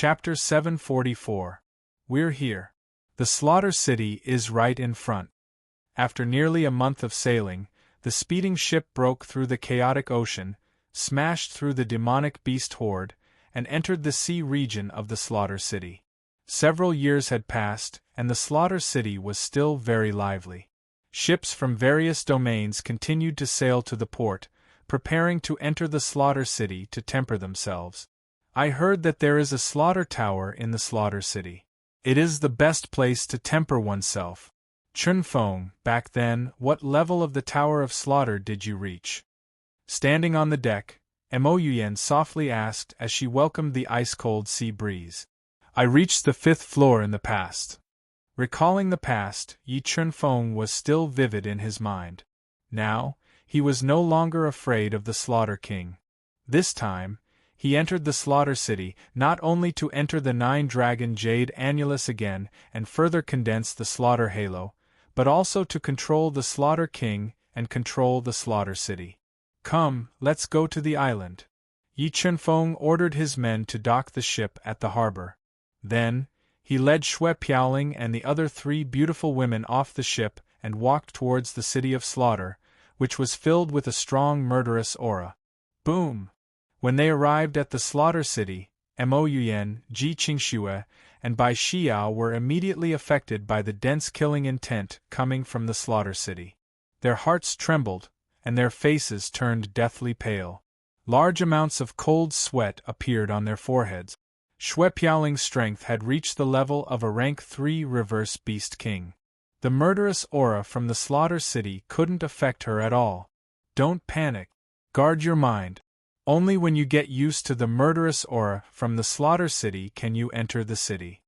Chapter 744. We're here. The Slaughter City is right in front. After nearly a month of sailing, the speeding ship broke through the chaotic ocean, smashed through the demonic beast horde, and entered the sea region of the Slaughter City. Several years had passed, and the Slaughter City was still very lively. Ships from various domains continued to sail to the port, preparing to enter the Slaughter City to temper themselves. I heard that there is a slaughter tower in the Slaughter City. It is the best place to temper oneself. Chunfeng, back then, what level of the Tower of Slaughter did you reach? Standing on the deck, Moyuyen softly asked as she welcomed the ice-cold sea breeze. I reached the 5th floor in the past. Recalling the past, Yi Chunfeng was still vivid in his mind. Now, he was no longer afraid of the Slaughter King. This time, he entered the Slaughter City not only to enter the 9-dragon Jade Annulus again and further condense the Slaughter Halo, but also to control the Slaughter King and control the Slaughter City. Come, let's go to the island. Yi Chunfeng ordered his men to dock the ship at the harbor. Then, he led Shui Piaoling and the other 3 beautiful women off the ship and walked towards the City of Slaughter, which was filled with a strong murderous aura. Boom! When they arrived at the Slaughter City, Moyuyen, Ji Qingxue, and Bai Xiao were immediately affected by the dense killing intent coming from the Slaughter City. Their hearts trembled, and their faces turned deathly pale. Large amounts of cold sweat appeared on their foreheads. Shui Piaoling's strength had reached the level of a rank 3 reverse beast king. The murderous aura from the Slaughter City couldn't affect her at all. Don't panic. Guard your mind. Only when you get used to the murderous aura from the Slaughter City can you enter the city.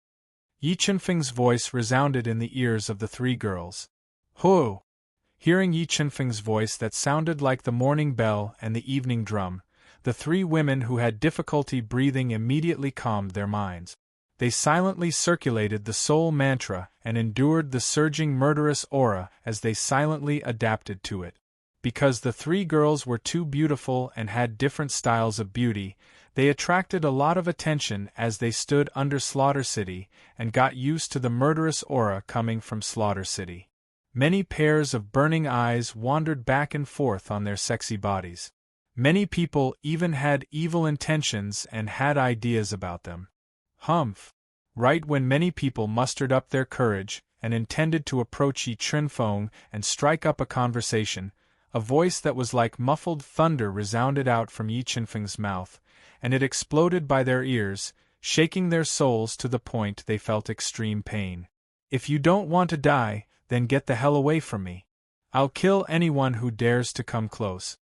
Yi Chunfeng's voice resounded in the ears of the 3 girls. Hoo! Hearing Yi Chunfeng's voice that sounded like the morning bell and the evening drum, the 3 women who had difficulty breathing immediately calmed their minds. They silently circulated the soul mantra and endured the surging murderous aura as they silently adapted to it. Because the 3 girls were too beautiful and had different styles of beauty, they attracted a lot of attention as they stood under Slaughter City and got used to the murderous aura coming from Slaughter City. Many pairs of burning eyes wandered back and forth on their sexy bodies. Many people even had evil intentions and had ideas about them. Humph! Right when many people mustered up their courage and intended to approach Yi Chunfeng and strike up a conversation, a voice that was like muffled thunder resounded out from Yi Chunfeng's mouth, and it exploded by their ears, shaking their souls to the point they felt extreme pain. If you don't want to die, then get the hell away from me. I'll kill anyone who dares to come close.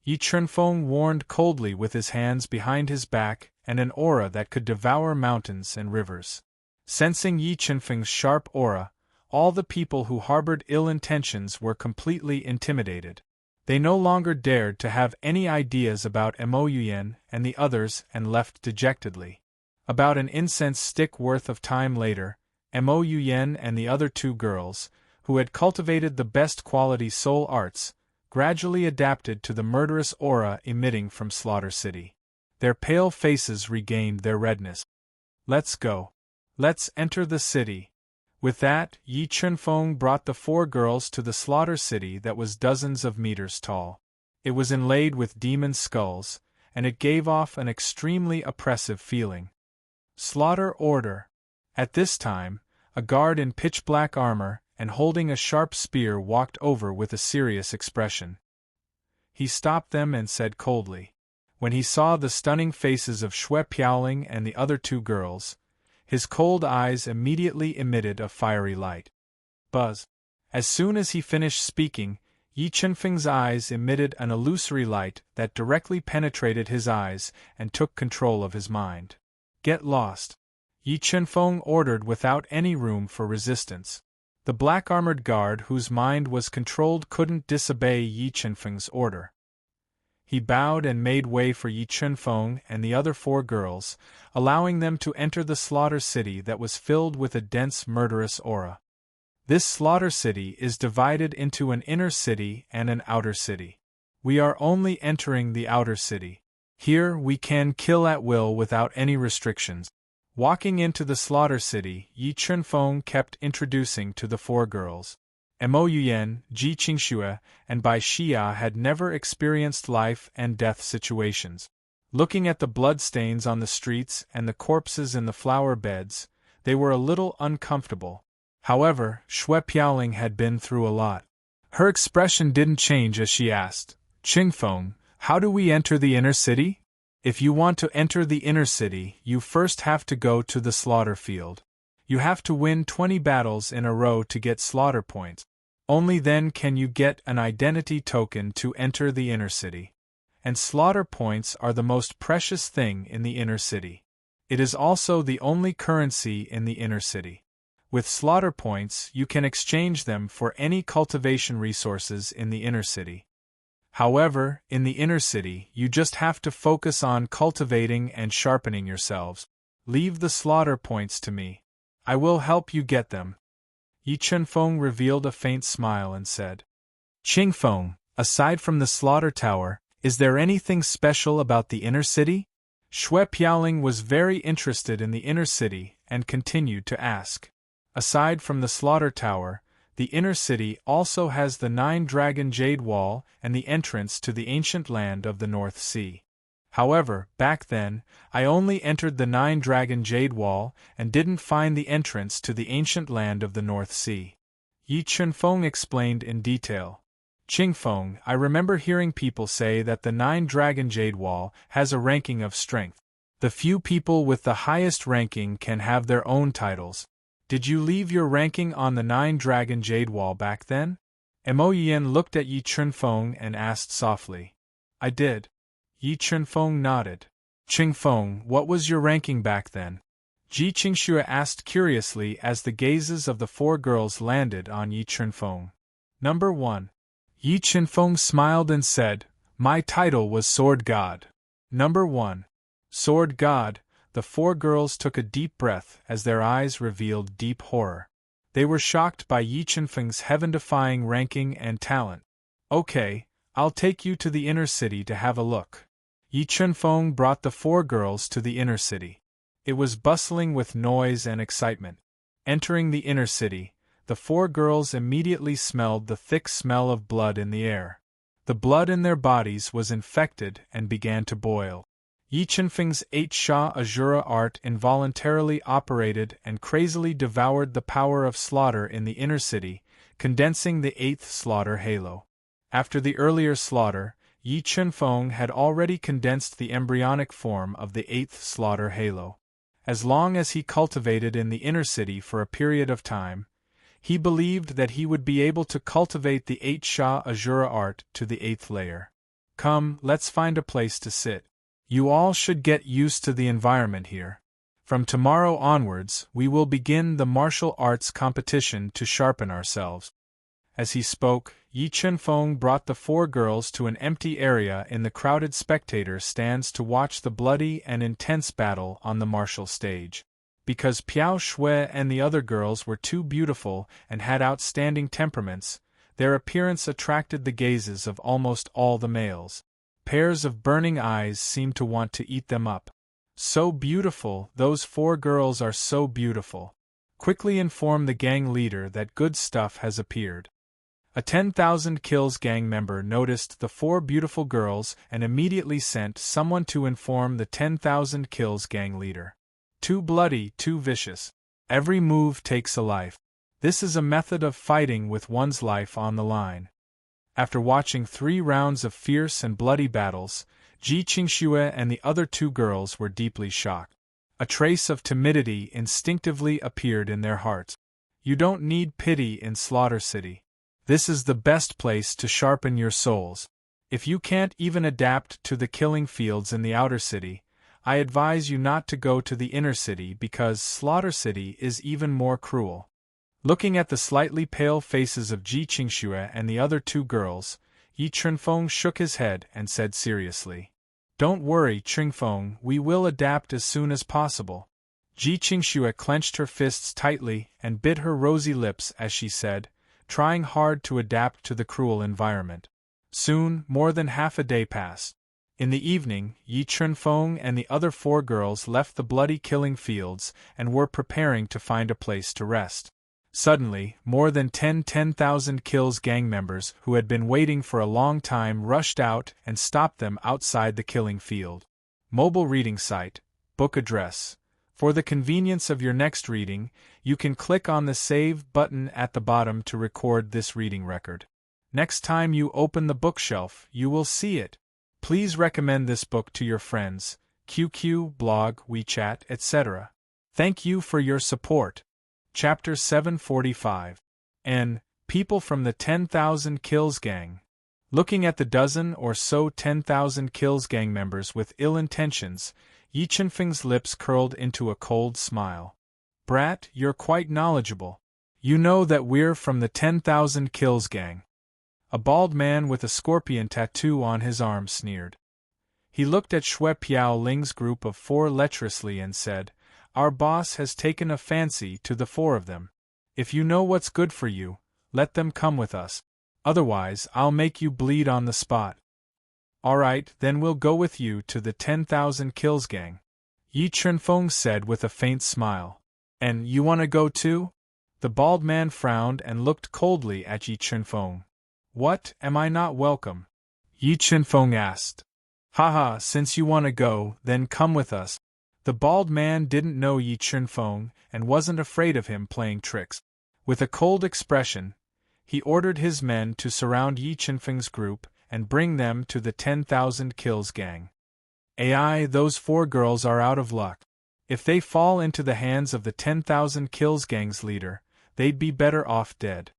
Yi Chunfeng warned coldly with his hands behind his back and an aura that could devour mountains and rivers. Sensing Yi Chunfeng's sharp aura, all the people who harbored ill intentions were completely intimidated. They no longer dared to have any ideas about Moyuyen and the others and left dejectedly. About an incense stick worth of time later, Moyuyen and the other 2 girls, who had cultivated the best quality soul arts, gradually adapted to the murderous aura emitting from Slaughter City. Their pale faces regained their redness. Let's go. Let's enter the city. With that, Yi Chunfeng brought the 4 girls to the Slaughter City that was dozens of meters tall. It was inlaid with demon skulls, and it gave off an extremely oppressive feeling. Slaughter order. At this time, a guard in pitch-black armor and holding a sharp spear walked over with a serious expression. He stopped them and said coldly. When he saw the stunning faces of Shui Piaoling and the other 2 girls, his cold eyes immediately emitted a fiery light. Buzz. As soon as he finished speaking, Yi Chunfeng's eyes emitted an illusory light that directly penetrated his eyes and took control of his mind. Get lost. Yi Chunfeng ordered without any room for resistance. The black-armored guard whose mind was controlled couldn't disobey Yi Chunfeng's order. He bowed and made way for Yi Chunfeng and the other 4 girls, allowing them to enter the Slaughter City that was filled with a dense murderous aura. This Slaughter City is divided into an inner city and an outer city. We are only entering the outer city. Here we can kill at will without any restrictions. Walking into the slaughter city, Yi Chunfeng kept introducing to the four girls. Mo Yuyan, Ji Qingxue, and Bai Xia had never experienced life and death situations. Looking at the bloodstains on the streets and the corpses in the flower beds, they were a little uncomfortable. However, Xue Piaoling had been through a lot. Her expression didn't change as she asked, "Qingfeng, how do we enter the inner city?" "If you want to enter the inner city, you first have to go to the slaughter field. You have to win 20 battles in a row to get slaughter points. Only then can you get an identity token to enter the inner city. And slaughter points are the most precious thing in the inner city. It is also the only currency in the inner city. With slaughter points, you can exchange them for any cultivation resources in the inner city. However, in the inner city, you just have to focus on cultivating and sharpening yourselves. Leave the slaughter points to me. I will help you get them." Yi Chunfeng revealed a faint smile and said, "Qingfeng, aside from the slaughter tower, is there anything special about the inner city?" Xue Piaoling was very interested in the inner city and continued to ask. Aside from the slaughter tower, the inner city also has the 9-dragon jade wall and the entrance to the ancient land of the North Sea. However, back then, I only entered the 9-dragon jade wall and didn't find the entrance to the ancient land of the North Sea. Yi Chunfeng explained in detail. "Qingfeng, I remember hearing people say that the 9-dragon jade wall has a ranking of strength. The few people with the highest ranking can have their own titles. Did you leave your ranking on the 9-dragon jade wall back then?" Mo Yan looked at Yi Chunfeng and asked softly. "I did." Yi Chunfeng nodded. "Qingfeng, what was your ranking back then?" Ji Qingxue asked curiously as the gazes of the four girls landed on Yi Chunfeng. "Number 1. Yi Chunfeng smiled and said, "My title was Sword God." "Number 1. Sword God." The four girls took a deep breath as their eyes revealed deep horror. They were shocked by Yi Chunfeng's heaven-defying ranking and talent. "Okay, I'll take you to the inner city to have a look." Yi Chunfeng brought the four girls to the inner city. It was bustling with noise and excitement. Entering the inner city, the four girls immediately smelled the thick smell of blood in the air. The blood in their bodies was infected and began to boil. Yi Chunfeng's 8-Sha Azura art involuntarily operated and crazily devoured the power of slaughter in the inner city, condensing the 8th slaughter halo. After the earlier slaughter, Yi Chunfeng had already condensed the embryonic form of the 8th slaughter halo. As long as he cultivated in the inner city for a period of time, he believed that he would be able to cultivate the 8-Sha Azura art to the 8th layer. "Come, let's find a place to sit. You all should get used to the environment here. From tomorrow onwards, we will begin the martial arts competition to sharpen ourselves." As he spoke, Yi Chunfeng brought the four girls to an empty area in the crowded spectator stands to watch the bloody and intense battle on the martial stage. Because Piao Xue and the other girls were too beautiful and had outstanding temperaments, their appearance attracted the gazes of almost all the males. Pairs of burning eyes seemed to want to eat them up. "So beautiful, those four girls are so beautiful. Quickly inform the gang leader that good stuff has appeared." A 10,000 kills gang member noticed the four beautiful girls and immediately sent someone to inform the 10,000 kills gang leader. Too bloody, too vicious. Every move takes a life. This is a method of fighting with one's life on the line. After watching 3 rounds of fierce and bloody battles, Ji Qingxue and the other 2 girls were deeply shocked. A trace of timidity instinctively appeared in their hearts. You don't need pity in Slaughter City. This is the best place to sharpen your souls. If you can't even adapt to the killing fields in the outer city, I advise you not to go to the inner city because Slaughter City is even more cruel. Looking at the slightly pale faces of Ji Qingxue and the other 2 girls, Yi Chunfeng shook his head and said seriously, "Don't worry, Qingfeng, we will adapt as soon as possible." Ji Qingxue clenched her fists tightly and bit her rosy lips as she said, trying hard to adapt to the cruel environment. Soon, more than half a day passed. In the evening, Yi Chunfeng and the other 4 girls left the bloody killing fields and were preparing to find a place to rest. Suddenly, more than 10,000 Kills gang members who had been waiting for a long time rushed out and stopped them outside the killing field. Mobile reading site, book address. For the convenience of your next reading, you can click on the Save button at the bottom to record this reading record. Next time you open the bookshelf, you will see it. Please recommend this book to your friends, QQ, blog, WeChat, etc. Thank you for your support. Chapter 745. N. People from the 10,000 Kills gang. Looking at the dozen or so 10,000 Kills gang members with ill intentions, Yi Chunfeng's lips curled into a cold smile. Brat, you're quite knowledgeable. You know that we're from the 10,000 Kills gang. A bald man with a scorpion tattoo on his arm sneered. He looked at Shui Piao Ling's group of 4 lecherously and said, "Our boss has taken a fancy to the 4 of them. If you know what's good for you, let them come with us. Otherwise, I'll make you bleed on the spot." "Alright, then we'll go with you to the 10,000 Kills gang," Yi Chunfeng said with a faint smile. "And you want to go too?" The bald man frowned and looked coldly at Yi Chunfeng. "What, am I not welcome?" Yi Chunfeng asked. "Haha, since you want to go, then come with us." The bald man didn't know Yi Chunfeng and wasn't afraid of him playing tricks. With a cold expression, he ordered his men to surround Yi Chunfeng's group and bring them to the 10,000 Kills gang. "Ai, those 4 girls are out of luck. If they fall into the hands of the 10,000 Kills gang's leader, they'd be better off dead.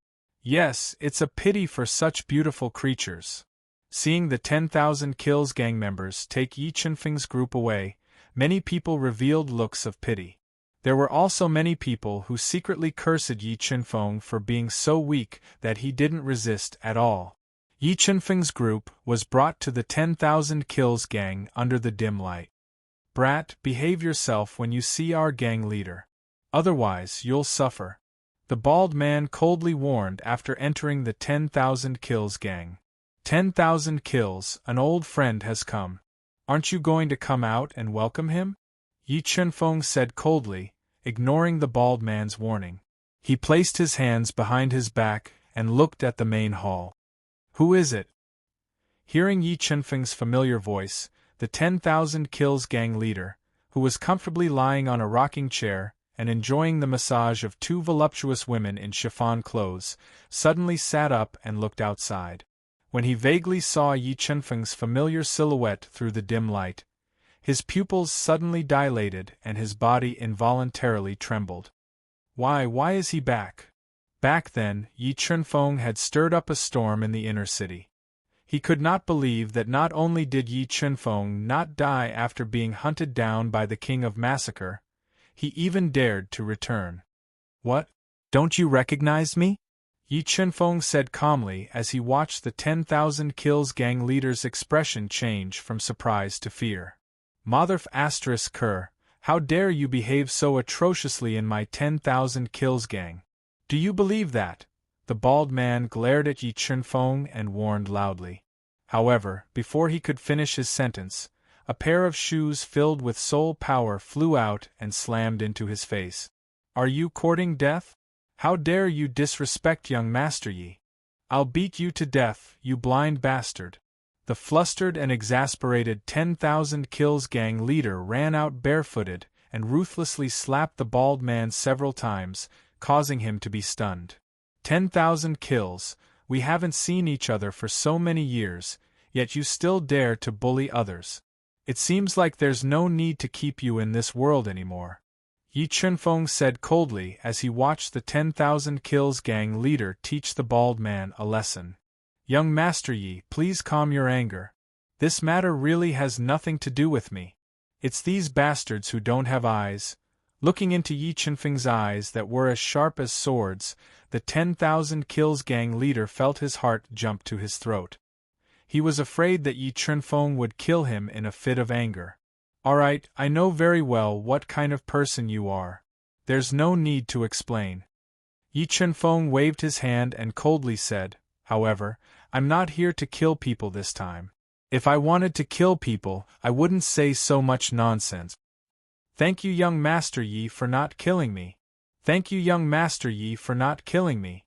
Yes, it's a pity for such beautiful creatures." Seeing the 10,000 Kills gang members take Yi Chunfeng's group away, many people revealed looks of pity. There were also many people who secretly cursed Yi Chunfeng for being so weak that he didn't resist at all. Yi Chunfeng's group was brought to the 10,000 Kills gang under the dim light. "Brat, behave yourself when you see our gang leader. Otherwise, you'll suffer," the bald man coldly warned after entering the 10,000 Kills gang. 10,000 Kills, an old friend has come. Aren't you going to come out and welcome him?" Yi Chunfeng said coldly, ignoring the bald man's warning. He placed his hands behind his back and looked at the main hall. "Who is it?" Hearing Yi Chunfeng's familiar voice, the 10,000 Kills gang leader, who was comfortably lying on a rocking chair and enjoying the massage of 2 voluptuous women in chiffon clothes, suddenly sat up and looked outside. When he vaguely saw Yi Chunfeng's familiar silhouette through the dim light, his pupils suddenly dilated and his body involuntarily trembled. Why is he back? Back then, Yi Chunfeng had stirred up a storm in the inner city. He could not believe that not only did Yi Chunfeng not die after being hunted down by the King of Massacre, he even dared to return. "What? Don't you recognize me?" Yi Chunfeng said calmly as he watched the 10,000 Kills gang leader's expression change from surprise to fear. "Motherf asterisk Kerr, how dare you behave so atrociously in my 10,000 Kills gang? Do you believe that?" The bald man glared at Yi Chunfeng and warned loudly. However, before he could finish his sentence, a pair of shoes filled with soul power flew out and slammed into his face. "Are you courting death? How dare you disrespect young Master Yi? I'll beat you to death, you blind bastard." The flustered and exasperated 10,000 Kills gang leader ran out barefooted and ruthlessly slapped the bald man several times, causing him to be stunned. 10,000 Kills, we haven't seen each other for so many years, yet you still dare to bully others. It seems like there's no need to keep you in this world anymore," Yi Chunfeng said coldly as he watched the 10,000 Kills gang leader teach the bald man a lesson. "Young Master Yi, please calm your anger. This matter really has nothing to do with me. It's these bastards who don't have eyes." Looking into Yi Chunfeng's eyes that were as sharp as swords, the 10,000 Kills gang leader felt his heart jump to his throat. He was afraid that Yi Chunfeng would kill him in a fit of anger. "Alright, I know very well what kind of person you are. There's no need to explain." Yi Chunfeng waved his hand and coldly said, "However, I'm not here to kill people this time. If I wanted to kill people, I wouldn't say so much nonsense. Thank you, young Master Yi, for not killing me. Thank you, young Master Yi, for not killing me.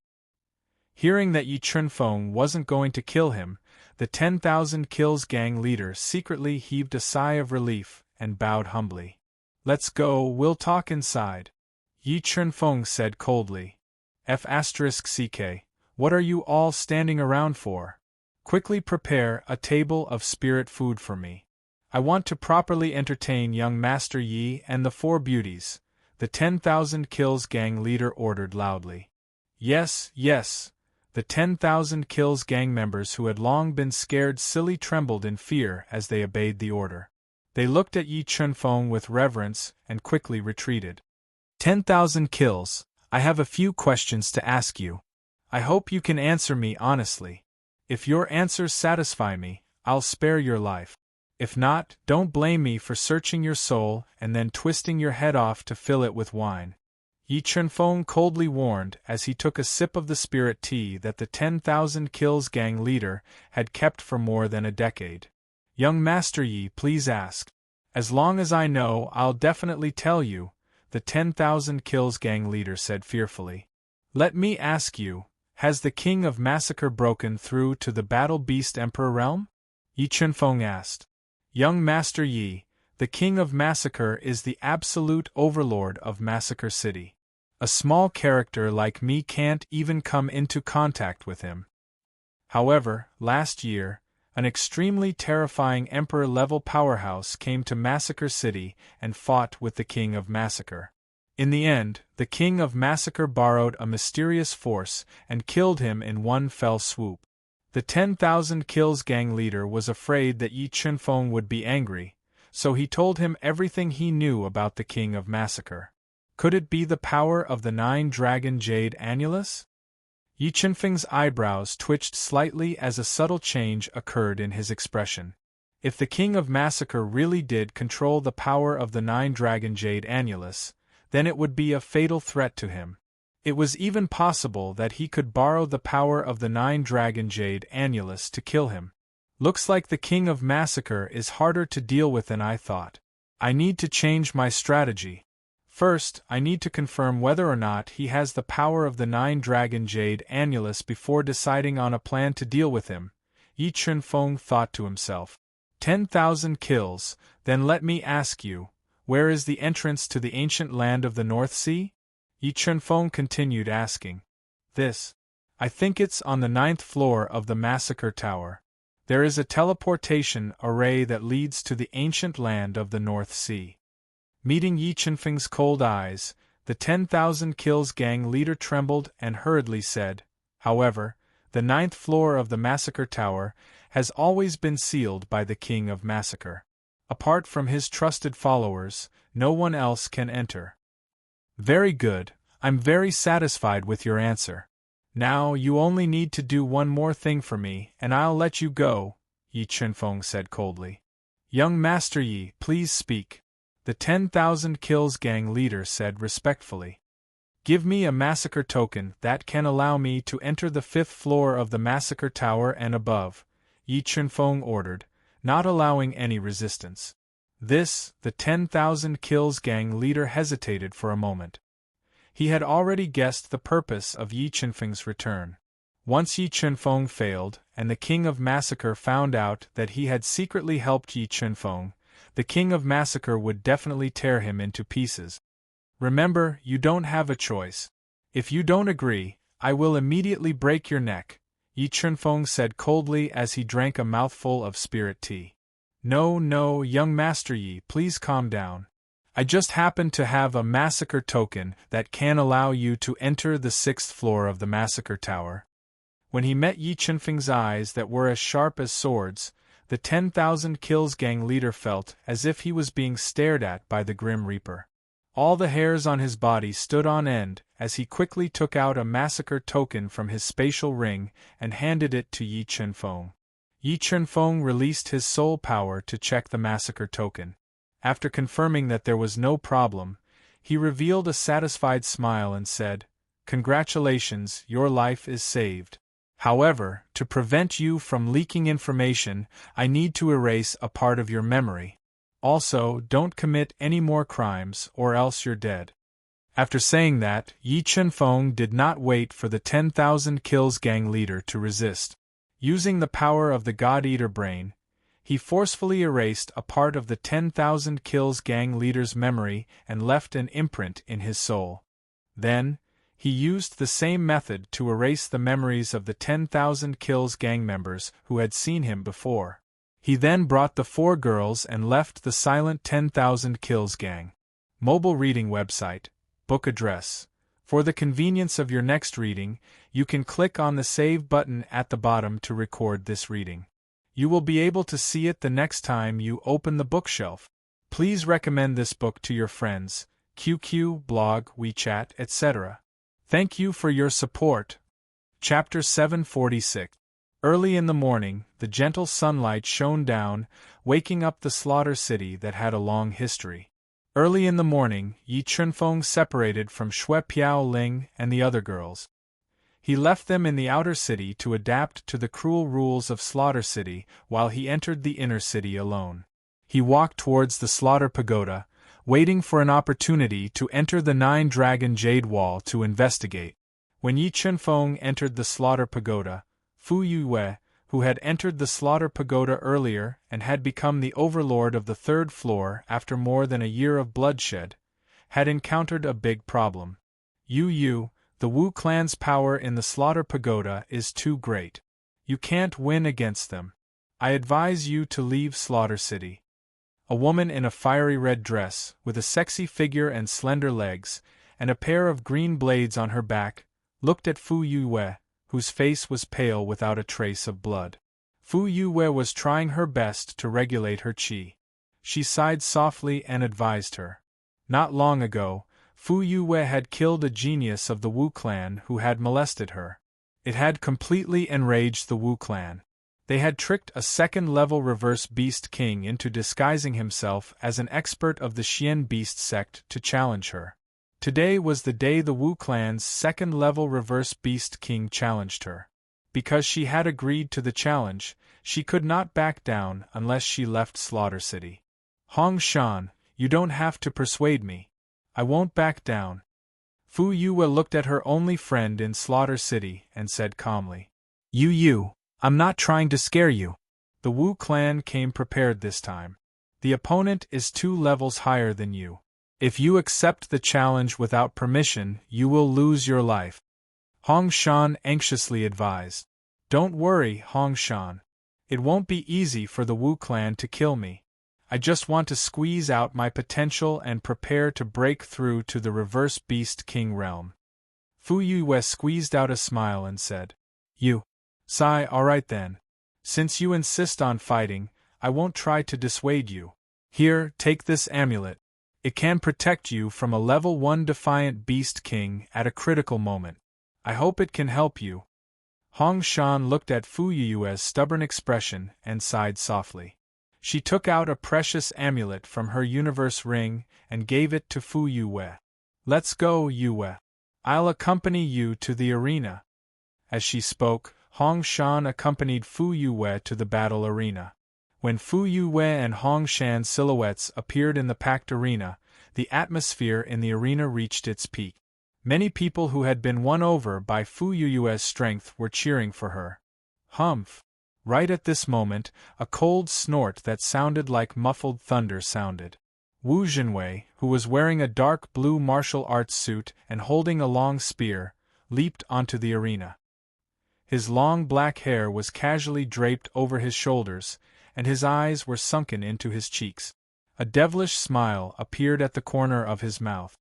Hearing that Yi Chunfeng wasn't going to kill him, the 10,000 Kills gang leader secretly heaved a sigh of relief and bowed humbly. Let's go, we'll talk inside, Yi Chunfeng said coldly. F***ck, what are you all standing around for? Quickly prepare a table of spirit food for me. I want to properly entertain young Master Yi and the four beauties, the 10,000 Kills gang leader ordered loudly. Yes, yes. The 10,000 Kills gang members who had long been scared silly trembled in fear as they obeyed the order. They looked at Yi Chunfeng with reverence and quickly retreated. 10,000 Kills, I have a few questions to ask you. I hope you can answer me honestly. If your answers satisfy me, I'll spare your life. If not, don't blame me for searching your soul and then twisting your head off to fill it with wine. Yi Chunfeng coldly warned as he took a sip of the spirit tea that the 10,000 Kills gang leader had kept for more than a decade. Young Master Yi, please ask. As long as I know, I'll definitely tell you, the 10,000 Kills gang leader said fearfully. Let me ask you, has the King of Massacre broken through to the Battle Beast Emperor realm? Yi Chunfeng asked. Young Master Yi, the King of Massacre is the absolute overlord of Massacre City. A small character like me can't even come into contact with him. However, last year, an extremely terrifying Emperor-level powerhouse came to Massacre City and fought with the King of Massacre. In the end, the King of Massacre borrowed a mysterious force and killed him in one fell swoop. The 10,000 Kills gang leader was afraid that Yi Chunfeng would be angry, so he told him everything he knew about the King of Massacre. Could it be the power of the 9-dragon jade annulus? Yi Chunfeng's eyebrows twitched slightly as a subtle change occurred in his expression. If the King of Massacre really did control the power of the 9-dragon jade annulus, then it would be a fatal threat to him. It was even possible that he could borrow the power of the 9-dragon jade annulus to kill him. Looks like the King of Massacre is harder to deal with than I thought. I need to change my strategy. First, I need to confirm whether or not he has the power of the 9-dragon jade annulus before deciding on a plan to deal with him, Yi Chunfeng thought to himself. 10,000 kills, then let me ask you, where is the entrance to the ancient land of the North Sea? Yi Chunfeng continued asking. I think it's on the 9th floor of the Massacre Tower. There is a teleportation array that leads to the ancient land of the North Sea. Meeting Yi Chunfeng's cold eyes, the 10,000 Kills gang leader trembled and hurriedly said, however, the 9th floor of the Massacre Tower has always been sealed by the King of Massacre. Apart from his trusted followers, no one else can enter. Very good, I'm very satisfied with your answer. Now you only need to do one more thing for me and I'll let you go, Yi Chunfeng said coldly. Young Master Yi, please speak. The 10,000 Kills gang leader said respectfully. Give me a massacre token that can allow me to enter the 5th floor of the Massacre Tower and above, Yi Chunfeng ordered, not allowing any resistance. The 10,000 Kills gang leader hesitated for a moment. He had already guessed the purpose of Yi Chunfeng's return. Once Yi Chunfeng failed, and the King of Massacre found out that he had secretly helped Yi Chunfeng, the King of Massacre would definitely tear him into pieces. Remember, you don't have a choice. If you don't agree, I will immediately break your neck, Yi Chunfeng said coldly as he drank a mouthful of spirit tea. No, young Master Yi, please calm down. I just happen to have a massacre token that can allow you to enter the 6th floor of the Massacre Tower. When he met Yi Chunfeng's eyes that were as sharp as swords, the 10,000 Kills gang leader felt as if he was being stared at by the Grim Reaper. All the hairs on his body stood on end as he quickly took out a massacre token from his spatial ring and handed it to Yi Chunfeng. Yi Chunfeng released his soul power to check the massacre token. After confirming that there was no problem, he revealed a satisfied smile and said, "Congratulations, your life is saved. However, to prevent you from leaking information, I need to erase a part of your memory. Also, don't commit any more crimes or else you're dead." After saying that, Yi Chunfeng did not wait for the 10,000 Kills gang leader to resist. Using the power of the God-Eater brain, he forcefully erased a part of the 10,000 Kills gang leader's memory and left an imprint in his soul. Then, he used the same method to erase the memories of the 10,000 Kills gang members who had seen him before. He then brought the 4 girls and left the silent 10,000 Kills gang. Mobile reading website, book address. For the convenience of your next reading, you can click on the Save button at the bottom to record this reading. You will be able to see it the next time you open the bookshelf. Please recommend this book to your friends, QQ, blog, WeChat, etc. Thank you for your support. Chapter 746. Early in the morning, the gentle sunlight shone down, waking up the slaughter city that had a long history. Early in the morning, Yi Chunfeng separated from Xue Piao Ling and the other girls. He left them in the outer city to adapt to the cruel rules of Slaughter City while he entered the inner city alone. He walked towards the Slaughter Pagoda, waiting for an opportunity to enter the 9-dragon Jade Wall to investigate. When Yi Chunfeng entered the Slaughter Pagoda, Fu Yue, who had entered the Slaughter Pagoda earlier and had become the overlord of the 3rd floor after more than a year of bloodshed, had encountered a big problem. Yu, the Wu clan's power in the Slaughter Pagoda is too great. You can't win against them. I advise you to leave Slaughter City. A woman in a fiery red dress, with a sexy figure and slender legs, and a pair of green blades on her back, looked at Fu Yue, whose face was pale without a trace of blood. Fu Yue was trying her best to regulate her qi. She sighed softly and advised her. Not long ago, Fu Yue had killed a genius of the Wu clan who had molested her. It had completely enraged the Wu clan. They had tricked a 2nd-level reverse beast king into disguising himself as an expert of the Xian beast sect to challenge her. Today was the day the Wu clan's 2nd-level reverse beast king challenged her. Because she had agreed to the challenge, she could not back down unless she left Slaughter City. Hong Shan, you don't have to persuade me. I won't back down. Fu Yue looked at her only friend in Slaughter City and said calmly. Yu, I'm not trying to scare you. The Wu clan came prepared this time. The opponent is 2 levels higher than you. If you accept the challenge without permission, you will lose your life. Hong Shan anxiously advised. Don't worry, Hong Shan. It won't be easy for the Wu clan to kill me. I just want to squeeze out my potential and prepare to break through to the reverse beast king realm. Fu Yue squeezed out a smile and said, You. Sigh, alright then. Since you insist on fighting, I won't try to dissuade you. Here, take this amulet. It can protect you from a level 1 defiant beast king at a critical moment. I hope it can help you. Hong Shan looked at Fu Yue's stubborn expression and sighed softly. She took out a precious amulet from her universe ring and gave it to Fu Yue. Let's go, Yue. I'll accompany you to the arena. As she spoke, Hong Shan accompanied Fu Yue to the battle arena. When Fu Yue and Hong Shan's silhouettes appeared in the packed arena, the atmosphere in the arena reached its peak. Many people who had been won over by Fu Yue's strength were cheering for her. Humph! Right at this moment, a cold snort that sounded like muffled thunder sounded. Wu Jinwei, who was wearing a dark blue martial arts suit and holding a long spear, leaped onto the arena. His long black hair was casually draped over his shoulders, and his eyes were sunken into his cheeks. A devilish smile appeared at the corner of his mouth.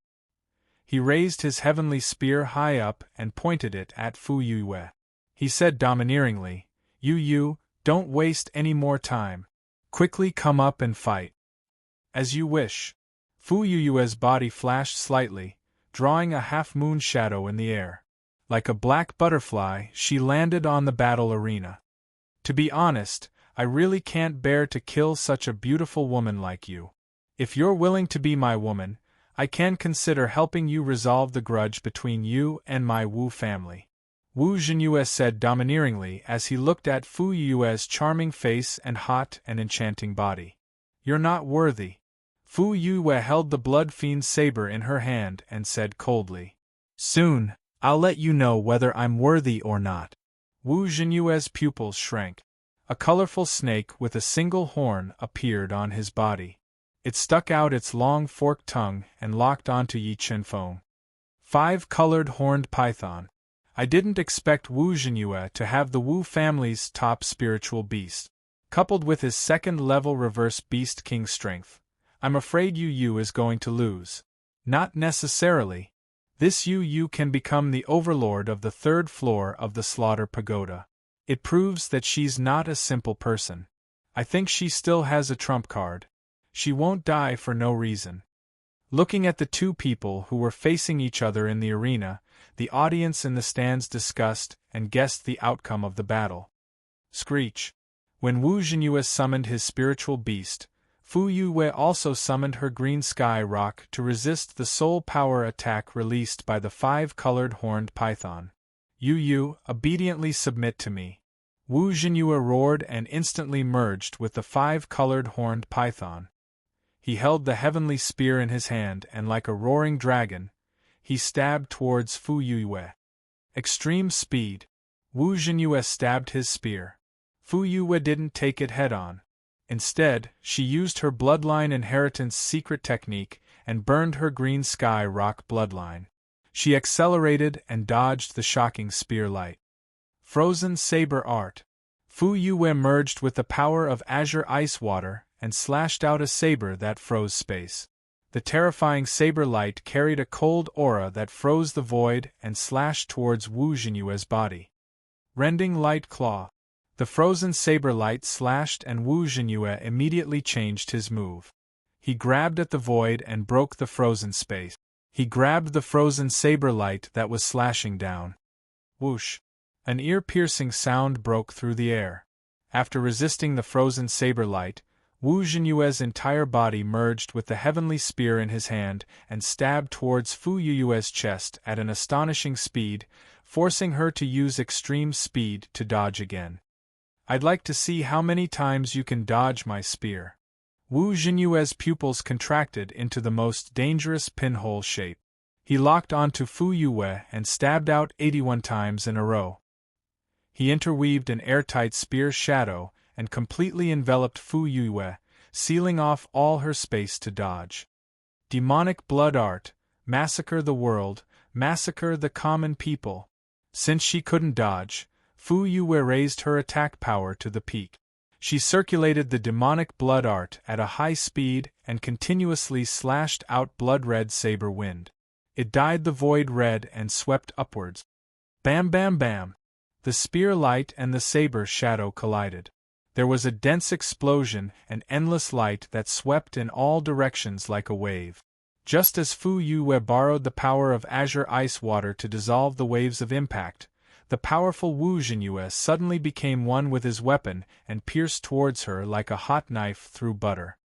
He raised his heavenly spear high up and pointed it at Fu Yue. He said domineeringly, You, don't waste any more time. Quickly come up and fight. As you wish. Fu Yue's body flashed slightly, drawing a half-moon shadow in the air. Like a black butterfly, she landed on the battle arena. To be honest, I really can't bear to kill such a beautiful woman like you. If you're willing to be my woman, I can consider helping you resolve the grudge between you and my Wu family. Wu Zhenyue said domineeringly as he looked at Fu Yue's charming face and hot and enchanting body. You're not worthy. Fu Yue held the blood fiend's saber in her hand and said coldly. Soon, I'll let you know whether I'm worthy or not. Wu Zhenyue's pupils shrank. A colorful snake with a single horn appeared on his body. It stuck out its long forked tongue and locked onto Yi Chenfeng. 5-colored horned python. I didn't expect Wu Zhenyue to have the Wu family's top spiritual beast, coupled with his second-level reverse beast king strength. I'm afraid Yu is going to lose. Not necessarily. This Yu can become the overlord of the 3rd floor of the Slaughter Pagoda. It proves that she's not a simple person. I think she still has a trump card. She won't die for no reason. Looking at the two people who were facing each other in the arena, the audience in the stands discussed and guessed the outcome of the battle. Screech. When Wu Zhenyue summoned his spiritual beast, Fu Yue also summoned her green sky rock to resist the soul power attack released by the 5-colored horned python. Yu, obediently submit to me. Wu Zhenyue roared and instantly merged with the 5-colored horned python. He held the heavenly spear in his hand and like a roaring dragon, he stabbed towards Fu Yue. Extreme speed. Wu Zhenyue stabbed his spear. Fu Yue didn't take it head-on. Instead, she used her bloodline inheritance secret technique and burned her green sky rock bloodline. She accelerated and dodged the shocking spear light. Frozen saber art. Fu Yue merged with the power of azure ice water and slashed out a saber that froze space. The terrifying saber light carried a cold aura that froze the void and slashed towards Wu Zhenyue's body. Rending light claw. The frozen saber light slashed and Wu Zhenyue immediately changed his move. He grabbed at the void and broke the frozen space. He grabbed the frozen saber light that was slashing down. Whoosh! An ear-piercing sound broke through the air. After resisting the frozen saber light, Wu Zhenyue's entire body merged with the heavenly spear in his hand and stabbed towards Fu Yue's chest at an astonishing speed, forcing her to use extreme speed to dodge again. I'd like to see how many times you can dodge my spear. Wu Zhenyue's pupils contracted into the most dangerous pinhole shape. He locked onto Fu Yue and stabbed out 81 times in a row. He interweaved an airtight spear shadow and completely enveloped Fu Yue, sealing off all her space to dodge. Demonic blood art, massacre the world, massacre the common people. Since she couldn't dodge, Fu Yue raised her attack power to the peak. She circulated the demonic blood art at a high speed and continuously slashed out blood-red saber wind. It dyed the void red and swept upwards. Bam bam bam! The spear light and the saber shadow collided. There was a dense explosion and endless light that swept in all directions like a wave. Just as Fu Yue borrowed the power of azure ice water to dissolve the waves of impact, the powerful Wu Zhenyue suddenly became one with his weapon and pierced towards her like a hot knife through butter.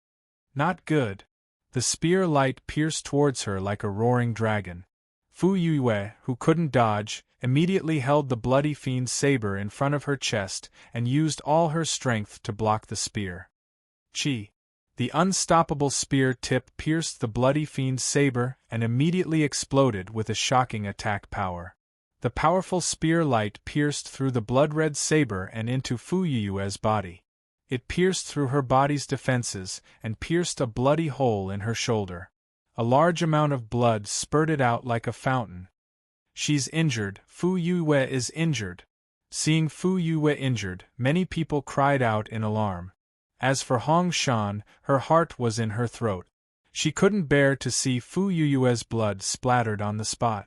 Not good. The spear light pierced towards her like a roaring dragon. Fu Yue, who couldn't dodge, immediately held the bloody fiend's saber in front of her chest and used all her strength to block the spear. Chi! The unstoppable spear tip pierced the bloody fiend's saber and immediately exploded with a shocking attack power. The powerful spear light pierced through the blood-red saber and into Fu Yue's body. It pierced through her body's defenses and pierced a bloody hole in her shoulder. A large amount of blood spurted out like a fountain. She's injured, Fu Yue is injured. Seeing Fu Yue injured, many people cried out in alarm. As for Hong Shan, her heart was in her throat. She couldn't bear to see Fu Yue's blood splattered on the spot.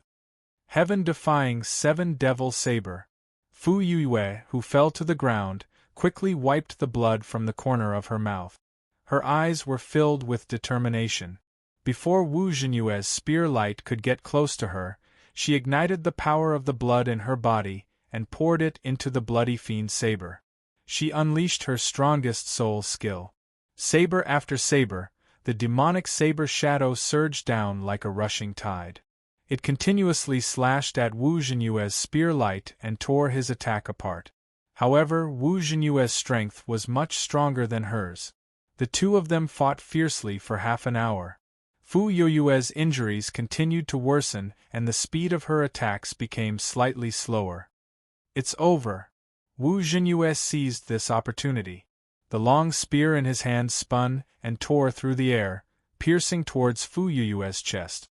Heaven-defying 7-devil saber. Fu Yue, who fell to the ground, quickly wiped the blood from the corner of her mouth. Her eyes were filled with determination. Before Wu Zhenyue's spear light could get close to her, she ignited the power of the blood in her body and poured it into the bloody fiend's saber. She unleashed her strongest soul skill. Saber after saber, the demonic saber shadow surged down like a rushing tide. It continuously slashed at Wu Jinyue's spear light and tore his attack apart. However, Wu Jinyue's strength was much stronger than hers. The two of them fought fiercely for half an hour. Fu Yoyue's injuries continued to worsen and the speed of her attacks became slightly slower. It's over. Wu Jinyue seized this opportunity. The long spear in his hand spun and tore through the air, piercing towards Fu Yoyue's chest.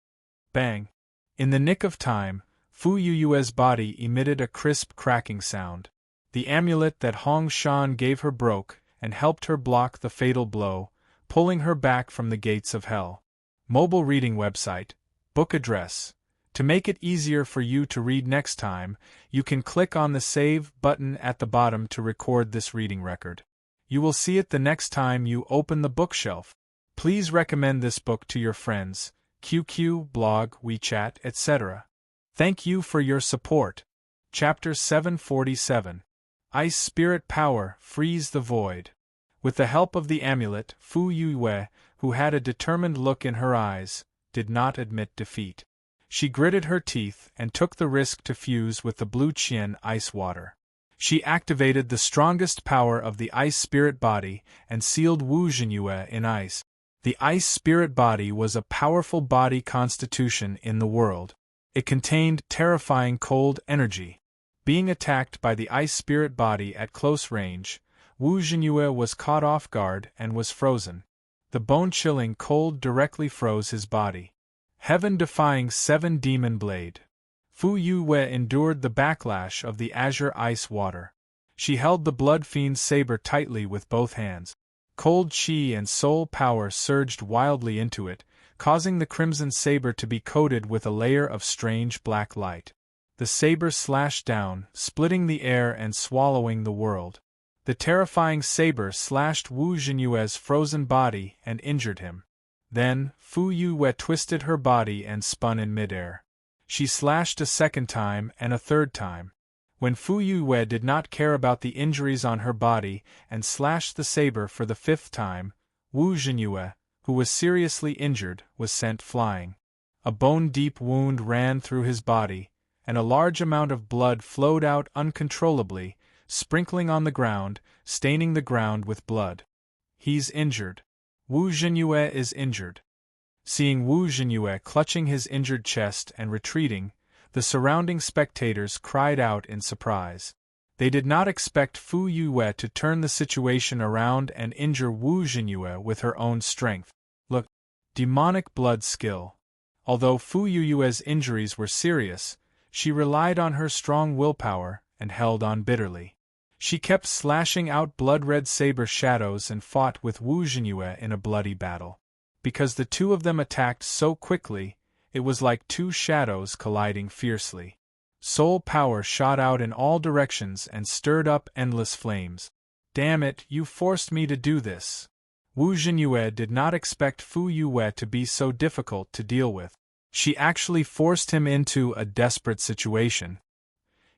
Bang! In the nick of time, Fu Yoyue's body emitted a crisp cracking sound. The amulet that Hong Shan gave her broke and helped her block the fatal blow, pulling her back from the gates of hell. Mobile reading website, book address. To make it easier for you to read next time, you can click on the Save button at the bottom to record this reading record. You will see it the next time you open the bookshelf. Please recommend this book to your friends, QQ, blog, WeChat, etc. Thank you for your support. Chapter 747. Ice Spirit Power, Freeze the Void. With the help of the amulet, Fu Yue, who had a determined look in her eyes, did not admit defeat. She gritted her teeth and took the risk to fuse with the Blue Qian ice water. She activated the strongest power of the ice spirit body and sealed Wu Jinyue in ice. The ice spirit body was a powerful body constitution in the world. It contained terrifying cold energy. Being attacked by the ice spirit body at close range, Wu Jinyue was caught off guard and was frozen. The bone-chilling cold directly froze his body. Heaven-defying 7-demon blade. Fu Yue endured the backlash of the azure ice water. She held the blood fiend's saber tightly with both hands. Cold chi and soul power surged wildly into it, causing the crimson saber to be coated with a layer of strange black light. The saber slashed down, splitting the air and swallowing the world. The terrifying saber slashed Wu Jinyue's frozen body and injured him. Then, Fu Yue twisted her body and spun in midair. She slashed a second time and a third time. When Fu Yue did not care about the injuries on her body and slashed the saber for the fifth time, Wu Jinyue, who was seriously injured, was sent flying. A bone-deep wound ran through his body, and a large amount of blood flowed out uncontrollably, sprinkling on the ground, staining the ground with blood. He's injured. Wu Jinyue is injured. Seeing Wu Jinyue clutching his injured chest and retreating, the surrounding spectators cried out in surprise. They did not expect Fu Yue to turn the situation around and injure Wu Jinyue with her own strength. Look, demonic blood skill. Although Fu Yue's injuries were serious, she relied on her strong willpower and held on bitterly. She kept slashing out blood-red saber shadows and fought with Wu Jinyue in a bloody battle. Because the two of them attacked so quickly, it was like two shadows colliding fiercely. Soul power shot out in all directions and stirred up endless flames. Damn it, you forced me to do this. Wu Jinyue did not expect Fu Yue to be so difficult to deal with. She actually forced him into a desperate situation.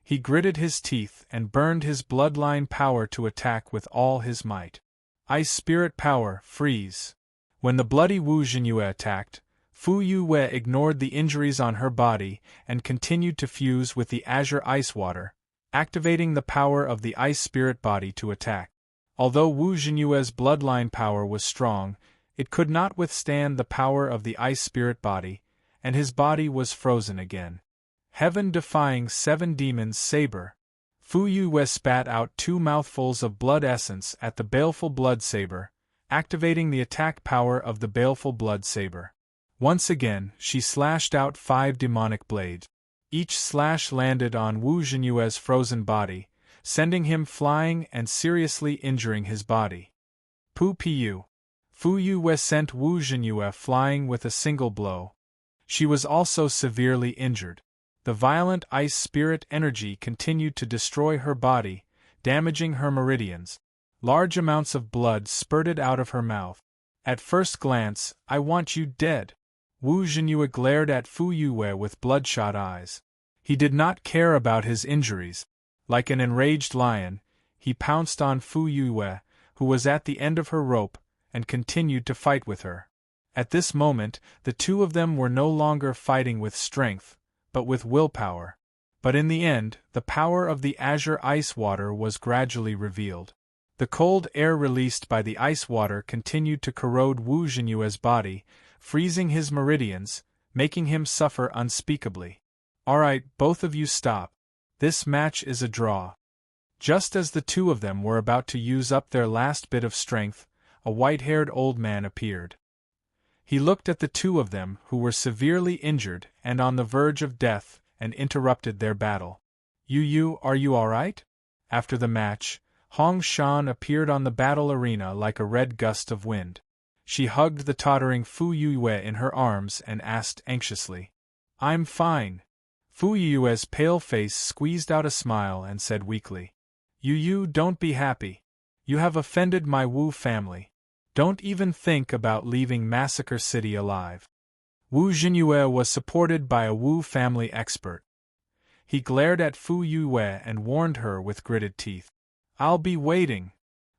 He gritted his teeth and burned his bloodline power to attack with all his might. Ice spirit power, freeze. When the bloody Wu Jinyue attacked, Fu Yue ignored the injuries on her body and continued to fuse with the azure ice water, activating the power of the ice spirit body to attack. Although Wu Jinyue's bloodline power was strong, it could not withstand the power of the ice spirit body, and his body was frozen again. Heaven-defying 7 demons saber. Fu Yue spat out 2 mouthfuls of blood essence at the baleful blood saber, activating the attack power of the baleful blood saber. Once again, she slashed out 5 demonic blades. Each slash landed on Wu Jinyue's frozen body, sending him flying and seriously injuring his body. Pu. Fu Yue sent Wu Jinyue flying with a single blow. She was also severely injured. The violent ice spirit energy continued to destroy her body, damaging her meridians. Large amounts of blood spurted out of her mouth. At first glance, I want you dead. Wu Jinyue glared at Fu Yue with bloodshot eyes. He did not care about his injuries. Like an enraged lion, he pounced on Fu Yue, who was at the end of her rope, and continued to fight with her. At this moment, the two of them were no longer fighting with strength, but with willpower. But in the end, the power of the azure ice water was gradually revealed. The cold air released by the ice water continued to corrode Wu Jinyue's body, freezing his meridians, making him suffer unspeakably. "Alright, both of you stop. This match is a draw." Just as the two of them were about to use up their last bit of strength, a white-haired old man appeared. He looked at the two of them, who were severely injured and on the verge of death, and interrupted their battle. "You, are you alright?" After the match, Hong Shan appeared on the battle arena like a red gust of wind. She hugged the tottering Fu Yue in her arms and asked anxiously, "I'm fine." Fu Yue's pale face squeezed out a smile and said weakly, "You, don't be happy. You have offended my Wu family. Don't even think about leaving Massacre City alive." Wu Jinyue was supported by a Wu family expert. He glared at Fu Yue and warned her with gritted teeth. "I'll be waiting,"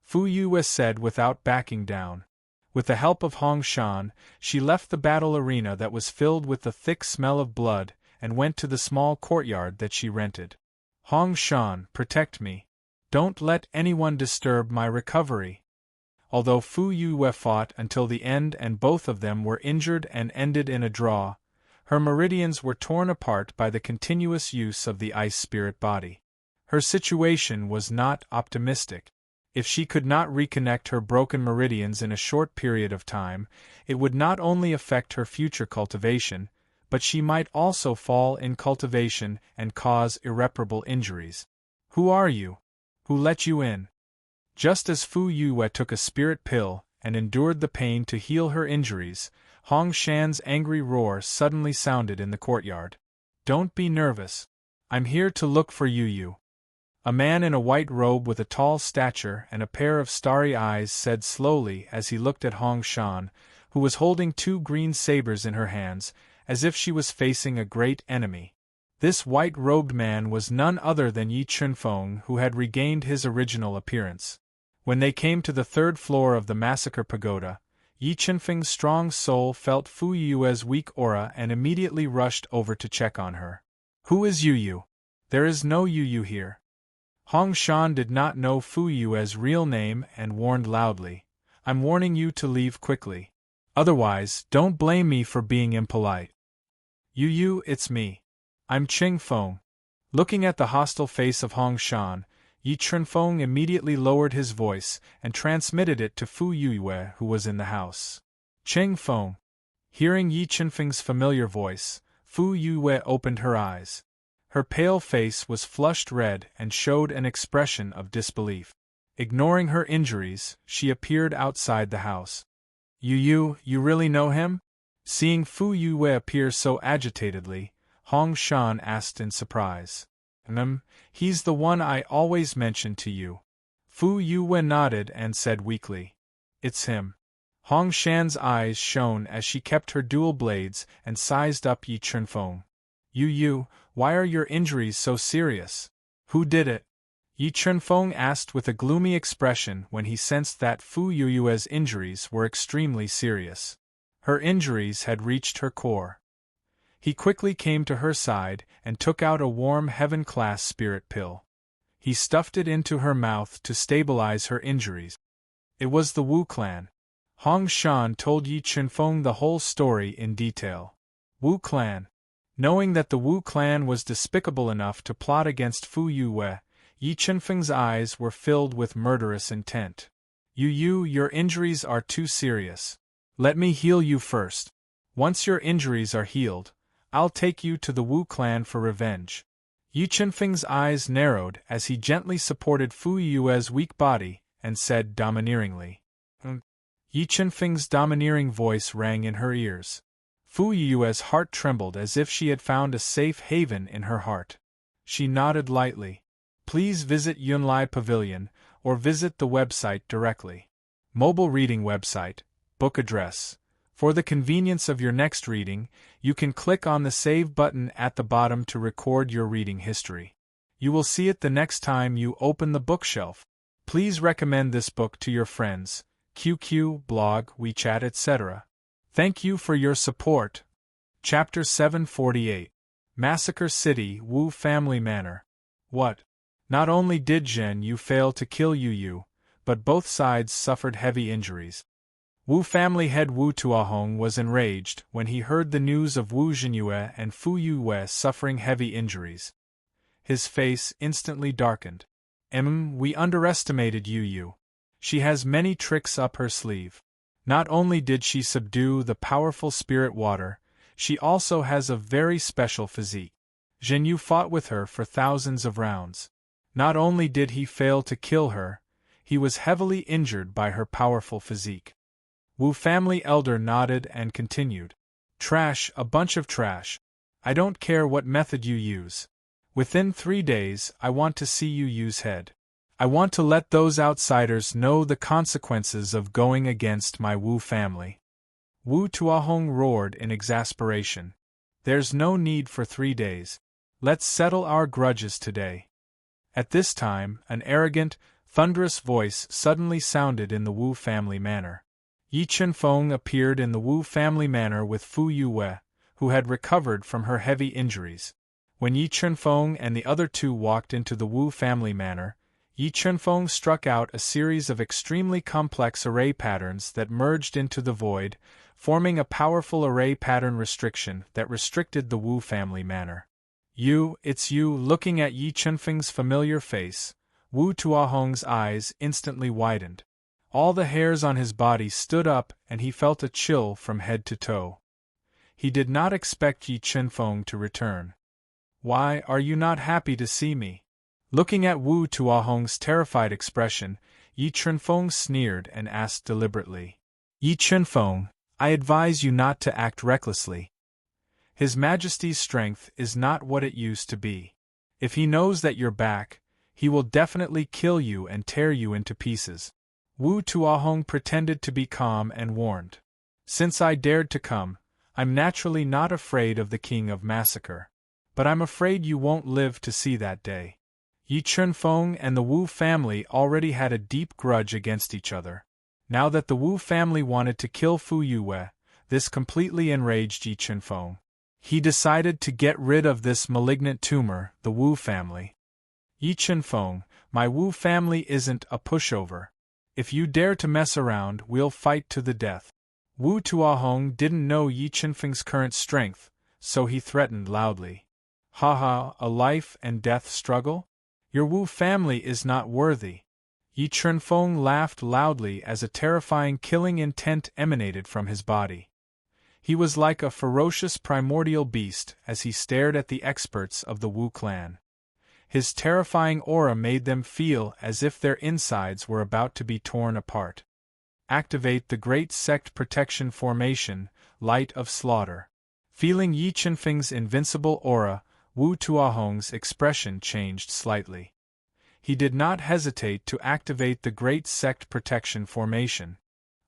Fu Yue said without backing down. With the help of Hong Shan, she left the battle arena that was filled with the thick smell of blood and went to the small courtyard that she rented. "Hong Shan, protect me. Don't let anyone disturb my recovery." Although Fu Yue fought until the end and both of them were injured and ended in a draw, her meridians were torn apart by the continuous use of the ice spirit body. Her situation was not optimistic. If she could not reconnect her broken meridians in a short period of time, it would not only affect her future cultivation, but she might also fall in cultivation and cause irreparable injuries. "Who are you? Who let you in?" Just as Fu Yue took a spirit pill and endured the pain to heal her injuries, Hong Shan's angry roar suddenly sounded in the courtyard. "Don't be nervous. I'm here to look for you." A man in a white robe with a tall stature and a pair of starry eyes said slowly as he looked at Hong Shan, who was holding two green sabers in her hands, as if she was facing a great enemy. This white-robed man was none other than Yi Chunfeng, who had regained his original appearance. When they came to the third floor of the Massacre Pagoda, Yi Chunfeng's strong soul felt Fu Yue's weak aura and immediately rushed over to check on her. "Who is Yu? There is no Yu here." Hong Shan did not know Fu Yue's real name and warned loudly, "I'm warning you to leave quickly. Otherwise, don't blame me for being impolite." "Yu, it's me. I'm Qing Feng." Looking at the hostile face of Hong Shan, Yi Chunfeng immediately lowered his voice and transmitted it to Fu Yue, who was in the house. "Qing Feng." Hearing Yi Chunfeng's familiar voice, Fu Yue opened her eyes. Her pale face was flushed red and showed an expression of disbelief. Ignoring her injuries, she appeared outside the house. You really know him?" Seeing Fu Yue appear so agitatedly, Hong Shan asked in surprise. He's the one I always mention to you." Fu Yue nodded and said weakly, "It's him." Hong Shan's eyes shone as she kept her dual blades and sized up Yi Chunfeng. "Yu, why are your injuries so serious? Who did it?" Yi Chunfeng asked with a gloomy expression when he sensed that Fu Yue's injuries were extremely serious. Her injuries had reached her core. He quickly came to her side and took out a warm heaven-class spirit pill. He stuffed it into her mouth to stabilize her injuries. It was the Wu clan. Hong Shan told Yi Chunfeng the whole story in detail. Wu clan. Knowing that the Wu clan was despicable enough to plot against Fu Yue, Yi Chunfeng's eyes were filled with murderous intent. "Yu, your injuries are too serious. Let me heal you first. Once your injuries are healed, I'll take you to the Wu clan for revenge." Yi Chunfeng's eyes narrowed as he gently supported Fu Yue's weak body and said domineeringly. Yi Chunfeng's domineering voice rang in her ears. Fu Yue's heart trembled as if she had found a safe haven in her heart. She nodded lightly. "Please visit Yunlai Pavilion, or visit the website directly." Mobile reading website, book address. For the convenience of your next reading, you can click on the Save button at the bottom to record your reading history. You will see it the next time you open the bookshelf. Please recommend this book to your friends, QQ, blog, WeChat, etc. Thank you for your support. Chapter 748. Massacre City, Wu Family Manor. What? Not only did Zhen Yu fail to kill Yu Yu, but both sides suffered heavy injuries. Wu family head Wu Tuahong was enraged when he heard the news of Wu Zhenyue and Fu Yue suffering heavy injuries. His face instantly darkened. We underestimated Yu Yu. She has many tricks up her sleeve. Not only did she subdue the powerful spirit water, she also has a very special physique. Zhen Yu fought with her for thousands of rounds. Not only did he fail to kill her, he was heavily injured by her powerful physique. Wu family elder nodded and continued. Trash, a bunch of trash. I don't care what method you use. Within 3 days, I want to see you use head. I want to let those outsiders know the consequences of going against my Wu family. Wu Tuahong roared in exasperation. There's no need for 3 days. Let's settle our grudges today. At this time, an arrogant, thunderous voice suddenly sounded in the Wu family manor. Yi Chenfeng appeared in the Wu family manor with Fu Yue, who had recovered from her heavy injuries. When Yi Chenfeng and the other two walked into the Wu family manor, Yi Chenfeng struck out a series of extremely complex array patterns that merged into the void, forming a powerful array pattern restriction that restricted the Wu family manor. It's you. Looking at Yi Chenfeng's familiar face, Wu Tuahong's eyes instantly widened. All the hairs on his body stood up and he felt a chill from head to toe. He did not expect Yi Chenfeng to return. Why are you not happy to see me? Looking at Wu Tuahong's terrified expression, Yi Chenfeng sneered and asked deliberately. Yi Chenfeng, I advise you not to act recklessly. His Majesty's strength is not what it used to be. If he knows that you're back, he will definitely kill you and tear you into pieces. Wu Tuahong pretended to be calm and warned. Since I dared to come, I'm naturally not afraid of the King of Massacre. But I'm afraid you won't live to see that day. Yi Chenfeng and the Wu family already had a deep grudge against each other. Now that the Wu family wanted to kill Fu Yue, this completely enraged Yi Chenfeng. He decided to get rid of this malignant tumor, the Wu family. Yi Chenfeng, my Wu family isn't a pushover. If you dare to mess around, we'll fight to the death. Wu Tuahong didn't know Yi Chenfeng's current strength, so he threatened loudly. Haha, a life and death struggle? Your Wu family is not worthy. Yi Chenfeng laughed loudly as a terrifying killing intent emanated from his body. He was like a ferocious primordial beast as he stared at the experts of the Wu clan. His terrifying aura made them feel as if their insides were about to be torn apart. Activate the Great Sect Protection Formation, Light of Slaughter. Feeling Yi Chenfeng's invincible aura, Wu Tuahong's expression changed slightly. He did not hesitate to activate the Great Sect Protection Formation.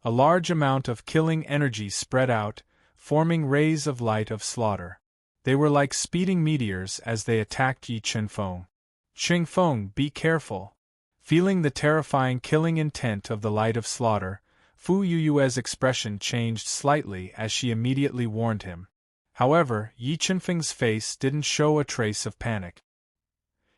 A large amount of killing energy spread out, forming rays of light of slaughter. They were like speeding meteors as they attacked Yi Chenfeng. Chenfeng, be careful. Feeling the terrifying killing intent of the light of slaughter, Fu Yue's expression changed slightly as she immediately warned him. However, Yi Chenfeng's face didn't show a trace of panic.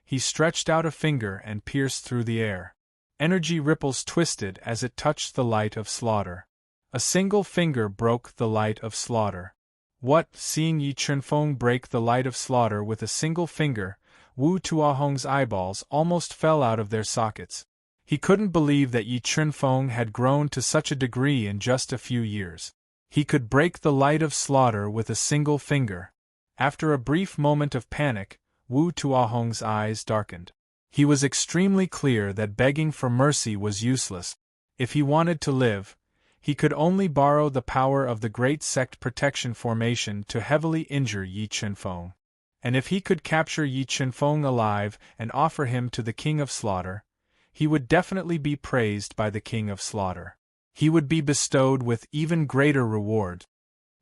He stretched out a finger and pierced through the air. Energy ripples twisted as it touched the light of slaughter. A single finger broke the light of slaughter. What? Seeing Yi Chenfeng break the light of slaughter with a single finger, Wu Tuahong's eyeballs almost fell out of their sockets. He couldn't believe that Yi Chenfeng had grown to such a degree in just a few years. He could break the light of slaughter with a single finger. After a brief moment of panic, Wu Tuahong's eyes darkened. He was extremely clear that begging for mercy was useless. If he wanted to live, he could only borrow the power of the Great Sect Protection Formation to heavily injure Yi Chenfeng. And if he could capture Yi Chenfeng alive and offer him to the King of Slaughter, he would definitely be praised by the King of Slaughter. He would be bestowed with even greater reward.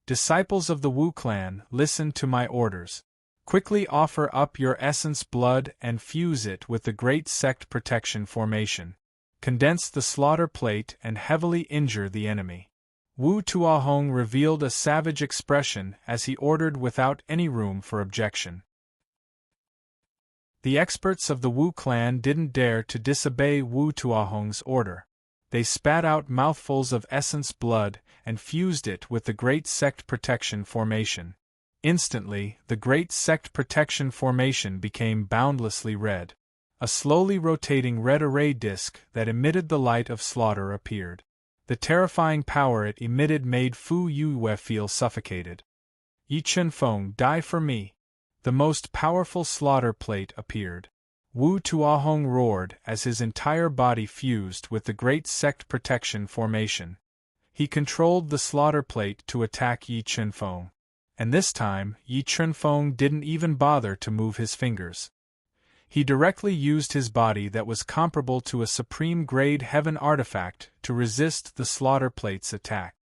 Disciples of the Wu clan, listen to my orders. Quickly offer up your essence blood and fuse it with the Great Sect Protection Formation. Condense the slaughter plate and heavily injure the enemy. Wu Tuahong revealed a savage expression as he ordered without any room for objection. The experts of the Wu clan didn't dare to disobey Wu Tuahong's order. They spat out mouthfuls of essence blood and fused it with the Great Sect Protection Formation. Instantly, the Great Sect Protection Formation became boundlessly red. A slowly rotating red array disk that emitted the light of slaughter appeared. The terrifying power it emitted made Fu Yue feel suffocated. Yi Chunfeng, die for me! The most powerful slaughter plate appeared. Wu Tuahong roared as his entire body fused with the Great Sect Protection Formation. He controlled the slaughter plate to attack Yi Chunfeng. And this time, Yi Chunfeng didn't even bother to move his fingers. He directly used his body that was comparable to a supreme-grade heaven artifact to resist the slaughter plate's attack.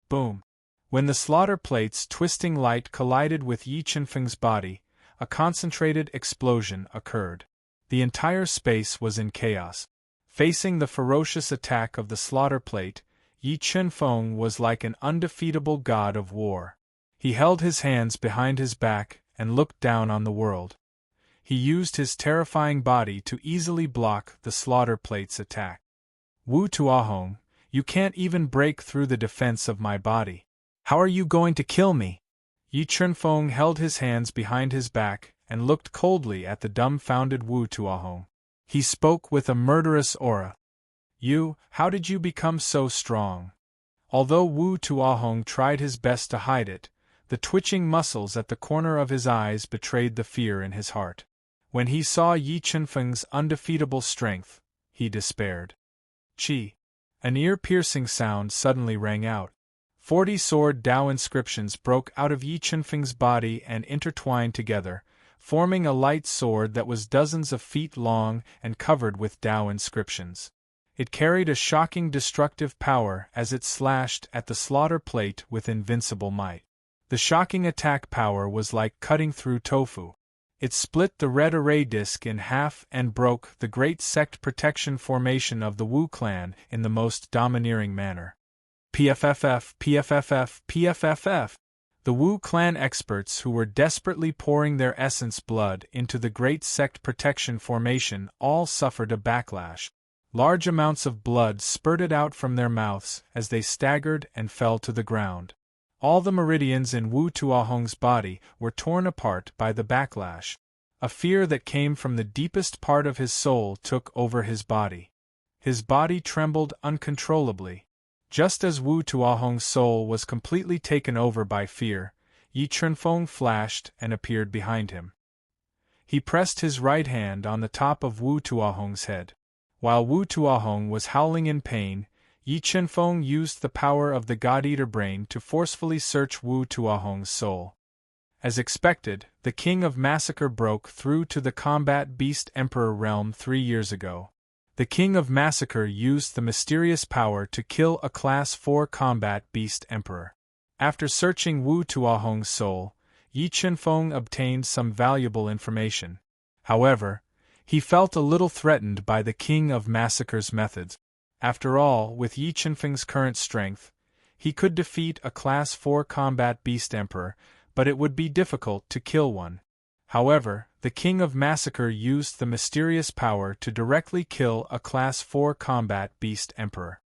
Boom! When the slaughter plate's twisting light collided with Yi Chunfeng's body, a concentrated explosion occurred. The entire space was in chaos. Facing the ferocious attack of the slaughter plate, Yi Chunfeng was like an undefeatable god of war. He held his hands behind his back and looked down on the world. He used his terrifying body to easily block the slaughter plate's attack. Wu Tuahong, you can't even break through the defense of my body. How are you going to kill me? Yi Chunfeng held his hands behind his back and looked coldly at the dumbfounded Wu Tuahong. He spoke with a murderous aura. How did you become so strong? Although Wu Tuahong tried his best to hide it, the twitching muscles at the corner of his eyes betrayed the fear in his heart. When he saw Yi Chunfeng's undefeatable strength, he despaired. Chi! An ear-piercing sound suddenly rang out. 40 sword Dao inscriptions broke out of Yi Chunfeng's body and intertwined together, forming a light sword that was dozens of feet long and covered with Dao inscriptions. It carried a shocking destructive power as it slashed at the slaughter plate with invincible might. The shocking attack power was like cutting through tofu. It split the red array disk in half and broke the Great Sect Protection Formation of the Wu clan in the most domineering manner. PFFF, PFFF, PFFF. The Wu clan experts who were desperately pouring their essence blood into the Great Sect Protection Formation all suffered a backlash. Large amounts of blood spurted out from their mouths as they staggered and fell to the ground. All the meridians in Wu Tuahong's body were torn apart by the backlash. A fear that came from the deepest part of his soul took over his body. His body trembled uncontrollably. Just as Wu Tuahong's soul was completely taken over by fear, Yi Chunfeng flashed and appeared behind him. He pressed his right hand on the top of Wu Tuahong's head. While Wu Tuahong was howling in pain, Yi Chunfeng used the power of the God-Eater brain to forcefully search Wu Tuahong's soul. As expected, the King of Massacre broke through to the Combat Beast Emperor realm 3 years ago. The King of Massacre used the mysterious power to kill a Class 4 Combat Beast Emperor. After searching Wu Tuahong's soul, Yi Chunfeng obtained some valuable information. However, he felt a little threatened by the King of Massacre's methods. After all, with Yi Chunfeng's current strength, he could defeat a Class 4 Combat Beast Emperor, but it would be difficult to kill one. However, the King of Massacre used the mysterious power to directly kill a Class 4 Combat Beast Emperor.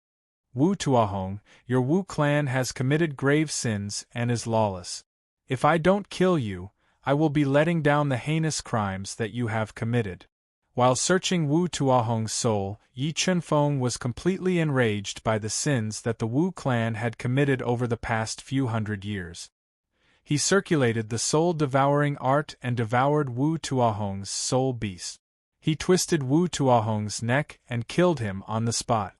Wu Tuahong, your Wu clan has committed grave sins and is lawless. If I don't kill you, I will be letting down the heinous crimes that you have committed. While searching Wu Tuahong's soul, Yi Chunfeng was completely enraged by the sins that the Wu clan had committed over the past few hundred years. He circulated the soul-devouring art and devoured Wu Tuahong's soul beast. He twisted Wu Tuahong's neck and killed him on the spot.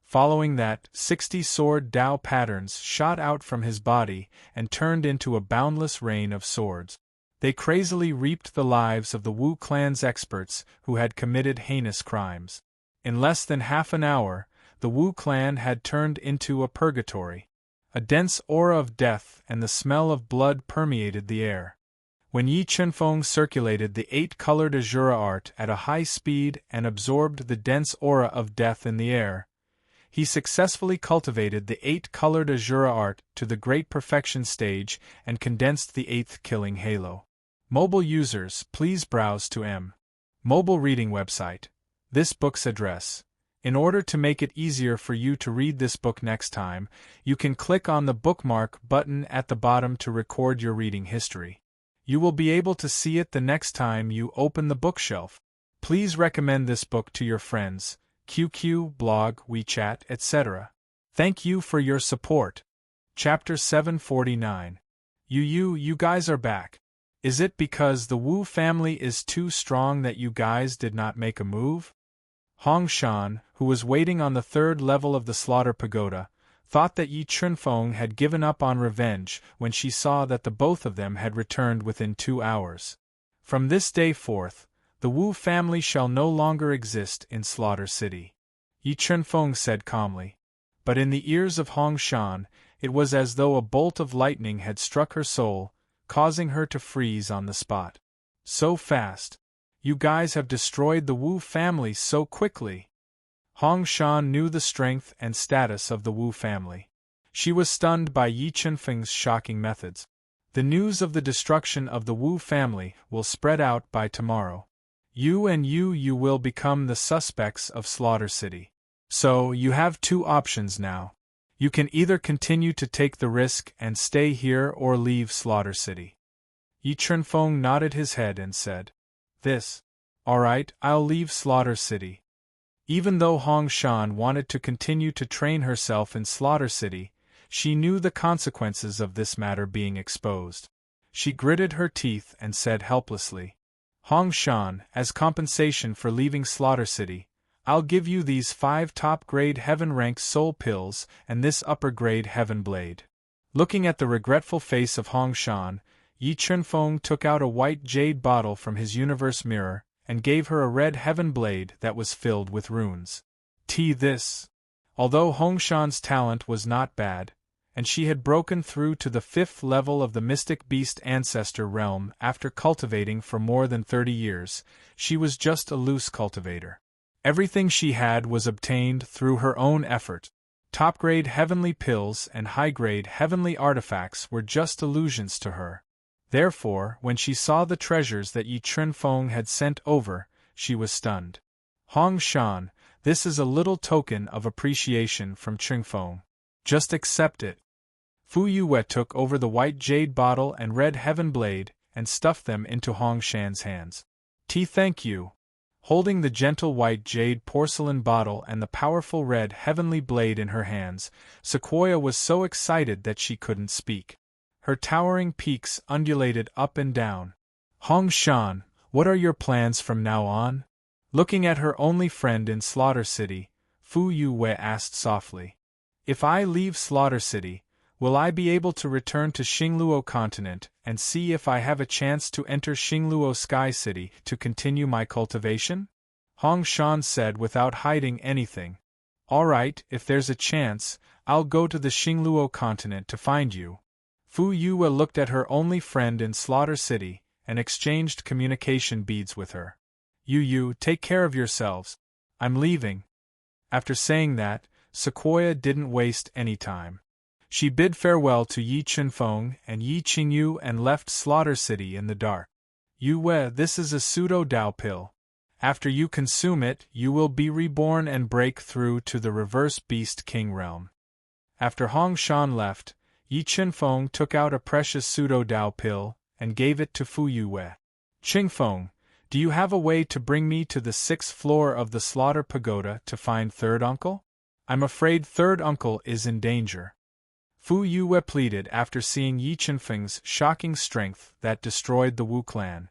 Following that, 60 sword Dao patterns shot out from his body and turned into a boundless rain of swords. They crazily reaped the lives of the Wu clan's experts who had committed heinous crimes. In less than half an hour, the Wu clan had turned into a purgatory. A dense aura of death and the smell of blood permeated the air. When Yi Chunfeng circulated the 8-colored Azura art at a high speed and absorbed the dense aura of death in the air, he successfully cultivated the 8-colored Azura art to the great perfection stage and condensed the 8th killing halo. Mobile users, please browse to mobile reading website. This book's address. In order to make it easier for you to read this book next time, you can click on the bookmark button at the bottom to record your reading history. You will be able to see it the next time you open the bookshelf. Please recommend this book to your friends, QQ, blog, WeChat, etc. Thank you for your support. Chapter 749. You guys are back. Is it because the Wu family is too strong that you guys did not make a move? Hong Shan, who was waiting on the 3rd level of the Slaughter Pagoda, thought that Yi Chunfeng had given up on revenge when she saw that the both of them had returned within 2 hours. From this day forth, the Wu family shall no longer exist in Slaughter City, Yi Chunfeng said calmly. But in the ears of Hong Shan, it was as though a bolt of lightning had struck her soul, causing her to freeze on the spot. So fast. You guys have destroyed the Wu family so quickly. Hong Shan knew the strength and status of the Wu family. She was stunned by Yi Chunfeng's shocking methods. The news of the destruction of the Wu family will spread out by tomorrow. You will become the suspects of Slaughter City. So, you have 2 options now. You can either continue to take the risk and stay here or leave Slaughter City. Yi Chunfeng nodded his head and said, Alright, I'll leave Slaughter City. Even though Hong Shan wanted to continue to train herself in Slaughter City, she knew the consequences of this matter being exposed. She gritted her teeth and said helplessly, Hong Shan, as compensation for leaving Slaughter City, I'll give you these 5 top-grade heaven-rank soul pills and this upper-grade heaven blade. Looking at the regretful face of Hong Shan, Yi Chunfeng took out a white jade bottle from his universe mirror and gave her a red heaven blade that was filled with runes. This. Although Hong Shan's talent was not bad, and she had broken through to the 5th level of the Mystic Beast Ancestor realm after cultivating for more than 30 years, she was just a loose cultivator. Everything she had was obtained through her own effort. Top-grade heavenly pills and high-grade heavenly artifacts were just illusions to her. Therefore, when she saw the treasures that Yi Chunfeng had sent over, she was stunned. Hong Shan, this is a little token of appreciation from Chunfeng. Just accept it. Fu Yue took over the white jade bottle and red heaven blade and stuffed them into Hong Shan's hands. Thank you. Holding the gentle white jade porcelain bottle and the powerful red heavenly blade in her hands, Sequoia was so excited that she couldn't speak. Her towering peaks undulated up and down. Hong Shan, what are your plans from now on? Looking at her only friend in Slaughter City, Fu Yue asked softly. If I leave Slaughter City, will I be able to return to Xingluo continent and see if I have a chance to enter Xingluo Sky City to continue my cultivation? Hong Shan said without hiding anything. Alright, if there's a chance, I'll go to the Xingluo continent to find you. Fu Yue looked at her only friend in Slaughter City and exchanged communication beads with her. You, take care of yourselves. I'm leaving. After saying that, Sequoia didn't waste any time. She bid farewell to Yi Chunfeng and Yi Qingyu and left Slaughter City in the dark. Yue, this is a pseudo-Dao pill. After you consume it, you will be reborn and break through to the reverse Beast King realm. After Hong Shan left, Yi Chunfeng took out a precious pseudo-Dao pill and gave it to Fu Yue. Qingfeng, do you have a way to bring me to the 6th floor of the Slaughter Pagoda to find Third Uncle? I'm afraid Third Uncle is in danger. Fu Yue pleaded after seeing Yi Chunfeng's shocking strength that destroyed the Wu clan.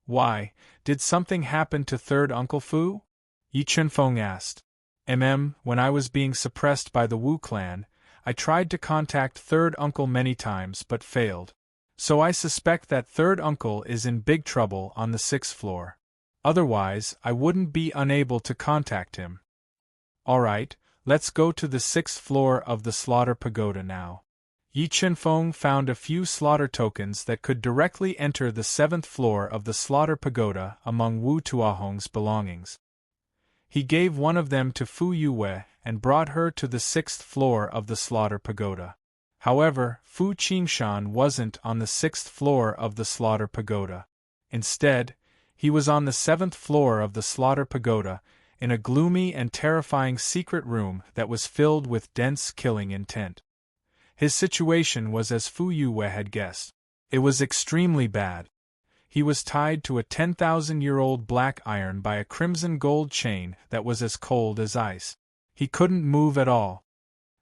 Why, did something happen to Third Uncle Fu? Yi Chunfeng asked. When I was being suppressed by the Wu clan, I tried to contact Third Uncle many times but failed. So I suspect that Third Uncle is in big trouble on the 6th floor. Otherwise, I wouldn't be unable to contact him. Alright, let's go to the 6th floor of the Slaughter Pagoda now. Yi Chunfeng found a few slaughter tokens that could directly enter the 7th floor of the Slaughter Pagoda among Wu Tuahong's belongings. He gave one of them to Fu Yue and brought her to the 6th floor of the slaughter pagoda. However, Fu Qingshan wasn't on the 6th floor of the slaughter pagoda. Instead, he was on the 7th floor of the slaughter pagoda, in a gloomy and terrifying secret room that was filled with dense killing intent. His situation was as Fu Yue had guessed. It was extremely bad. He was tied to a 10,000-year-old black iron by a crimson gold chain that was as cold as ice. He couldn't move at all.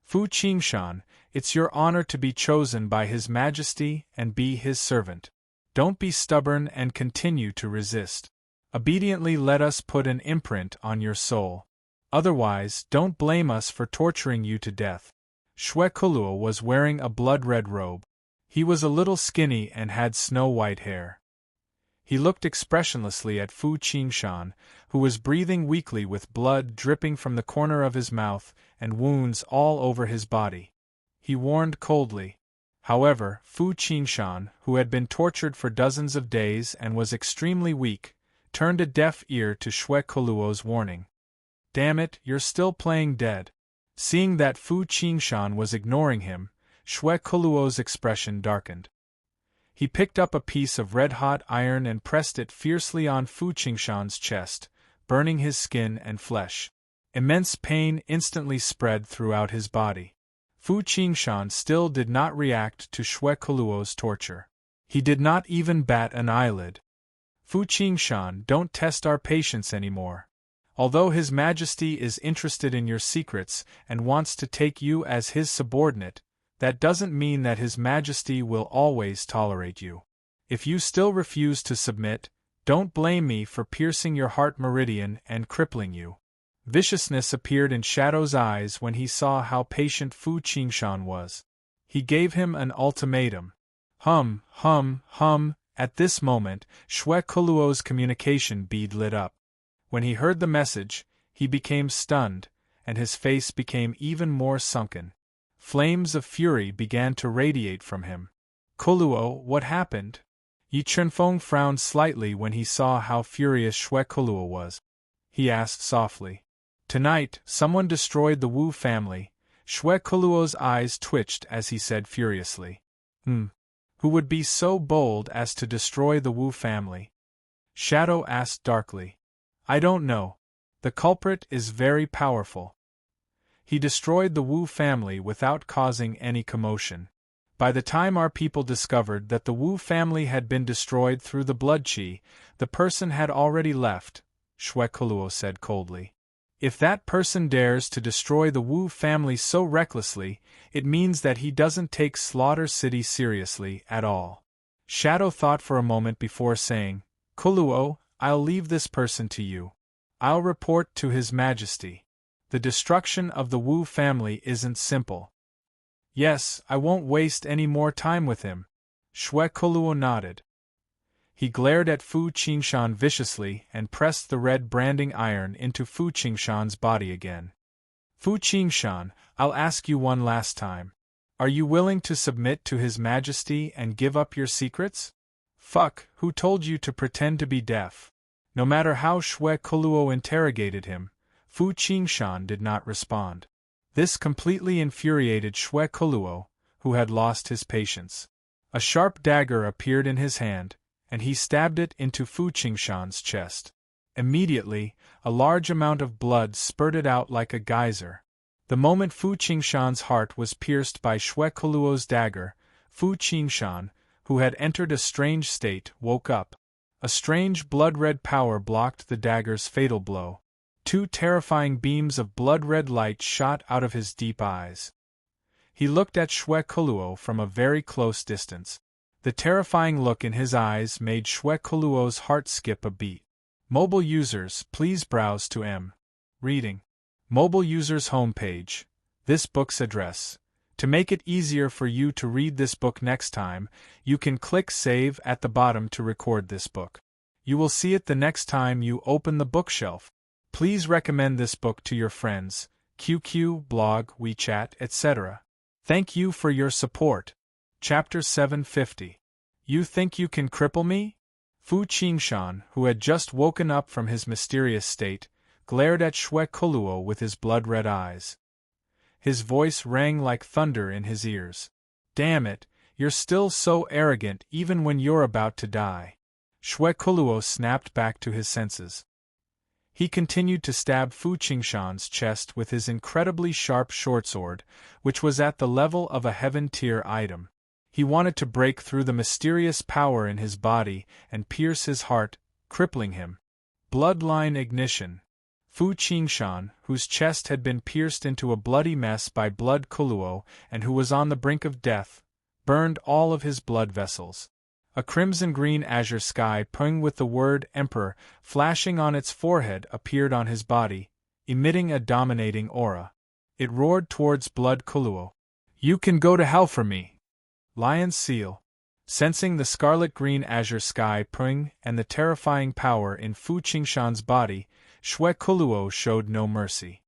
Fu Qingshan, it's your honor to be chosen by His Majesty and be his servant. Don't be stubborn and continue to resist. Obediently let us put an imprint on your soul. Otherwise, don't blame us for torturing you to death. Xue Kuluo was wearing a blood-red robe. He was a little skinny and had snow-white hair. He looked expressionlessly at Fu Qingshan, who was breathing weakly with blood dripping from the corner of his mouth and wounds all over his body. He warned coldly. However, Fu Qingshan, who had been tortured for dozens of days and was extremely weak, turned a deaf ear to Xue Kuluo's warning. Damn it, you're still playing dead. Seeing that Fu Qingshan was ignoring him, Xue Kuluo's expression darkened. He picked up a piece of red-hot iron and pressed it fiercely on Fu Qingshan's chest, burning his skin and flesh. Immense pain instantly spread throughout his body. Fu Qingshan still did not react to Xue Kuluo's torture. He did not even bat an eyelid. Fu Qingshan, don't test our patience anymore. Although His Majesty is interested in your secrets and wants to take you as his subordinate, that doesn't mean that His Majesty will always tolerate you. If you still refuse to submit, don't blame me for piercing your heart meridian and crippling you. Viciousness appeared in Shadow's eyes when he saw how patient Fu Qingshan was. He gave him an ultimatum. Hum. At this moment, Xue Kuluo's communication bead lit up. When he heard the message, he became stunned, and his face became even more sunken. Flames of fury began to radiate from him. Kuluo, what happened? Yi Chunfeng frowned slightly when he saw how furious Xue Kuluo was. He asked softly. Tonight, someone destroyed the Wu family. Xue Kuluo's eyes twitched as he said furiously. Who would be so bold as to destroy the Wu family? Shadow asked darkly. I don't know. The culprit is very powerful. He destroyed the Wu family without causing any commotion. By the time our people discovered that the Wu family had been destroyed through the blood qi, the person had already left, Xue Kuluo said coldly. If that person dares to destroy the Wu family so recklessly, it means that he doesn't take Slaughter City seriously at all. Shadow thought for a moment before saying, Kuluo, I'll leave this person to you. I'll report to His Majesty. The destruction of the Wu family isn't simple. Yes, I won't waste any more time with him. Xue Kuluo nodded. He glared at Fu Qingshan viciously and pressed the red branding iron into Fu Qingshan's body again. Fu Qingshan, I'll ask you one last time. Are you willing to submit to His Majesty and give up your secrets? Fuck, who told you to pretend to be deaf? No matter how Xue Kuluo interrogated him, Fu Qingshan did not respond. This completely infuriated Xue Kuluo, who had lost his patience. A sharp dagger appeared in his hand, and he stabbed it into Fu Qingshan's chest. Immediately, a large amount of blood spurted out like a geyser. The moment Fu Qingshan's heart was pierced by Xue Kuluo's dagger, Fu Qingshan, who had entered a strange state, woke up. A strange blood-red power blocked the dagger's fatal blow. Two terrifying beams of blood-red light shot out of his deep eyes. He looked at Xue Kuluo from a very close distance. The terrifying look in his eyes made Xue Kuluo's heart skip a beat. Mobile users, please browse to Reading. Mobile users homepage. This book's address. To make it easier for you to read this book next time, you can click Save at the bottom to record this book. You will see it the next time you open the bookshelf. Please recommend this book to your friends, QQ, blog, WeChat, etc. Thank you for your support. Chapter 750. You think you can cripple me? Fu Qingshan, who had just woken up from his mysterious state, glared at Shwe Kuluo with his blood-red eyes. His voice rang like thunder in his ears. "Damn it, you're still so arrogant even when you're about to die." Shwe Kuluo snapped back to his senses. He continued to stab Fu Qingshan's chest with his incredibly sharp shortsword, which was at the level of a heaven-tier item. He wanted to break through the mysterious power in his body and pierce his heart, crippling him. Bloodline ignition. Fu Qingshan, whose chest had been pierced into a bloody mess by Blood Kuluo and who was on the brink of death, burned all of his blood vessels. A crimson-green azure sky pung with the word Emperor flashing on its forehead appeared on his body, emitting a dominating aura. It roared towards Blood Kuluo. "You can go to hell for me!" Lion Seal. Sensing the scarlet-green azure sky pung and the terrifying power in Fu Qingshan's body, Shwe Kuluo showed no mercy.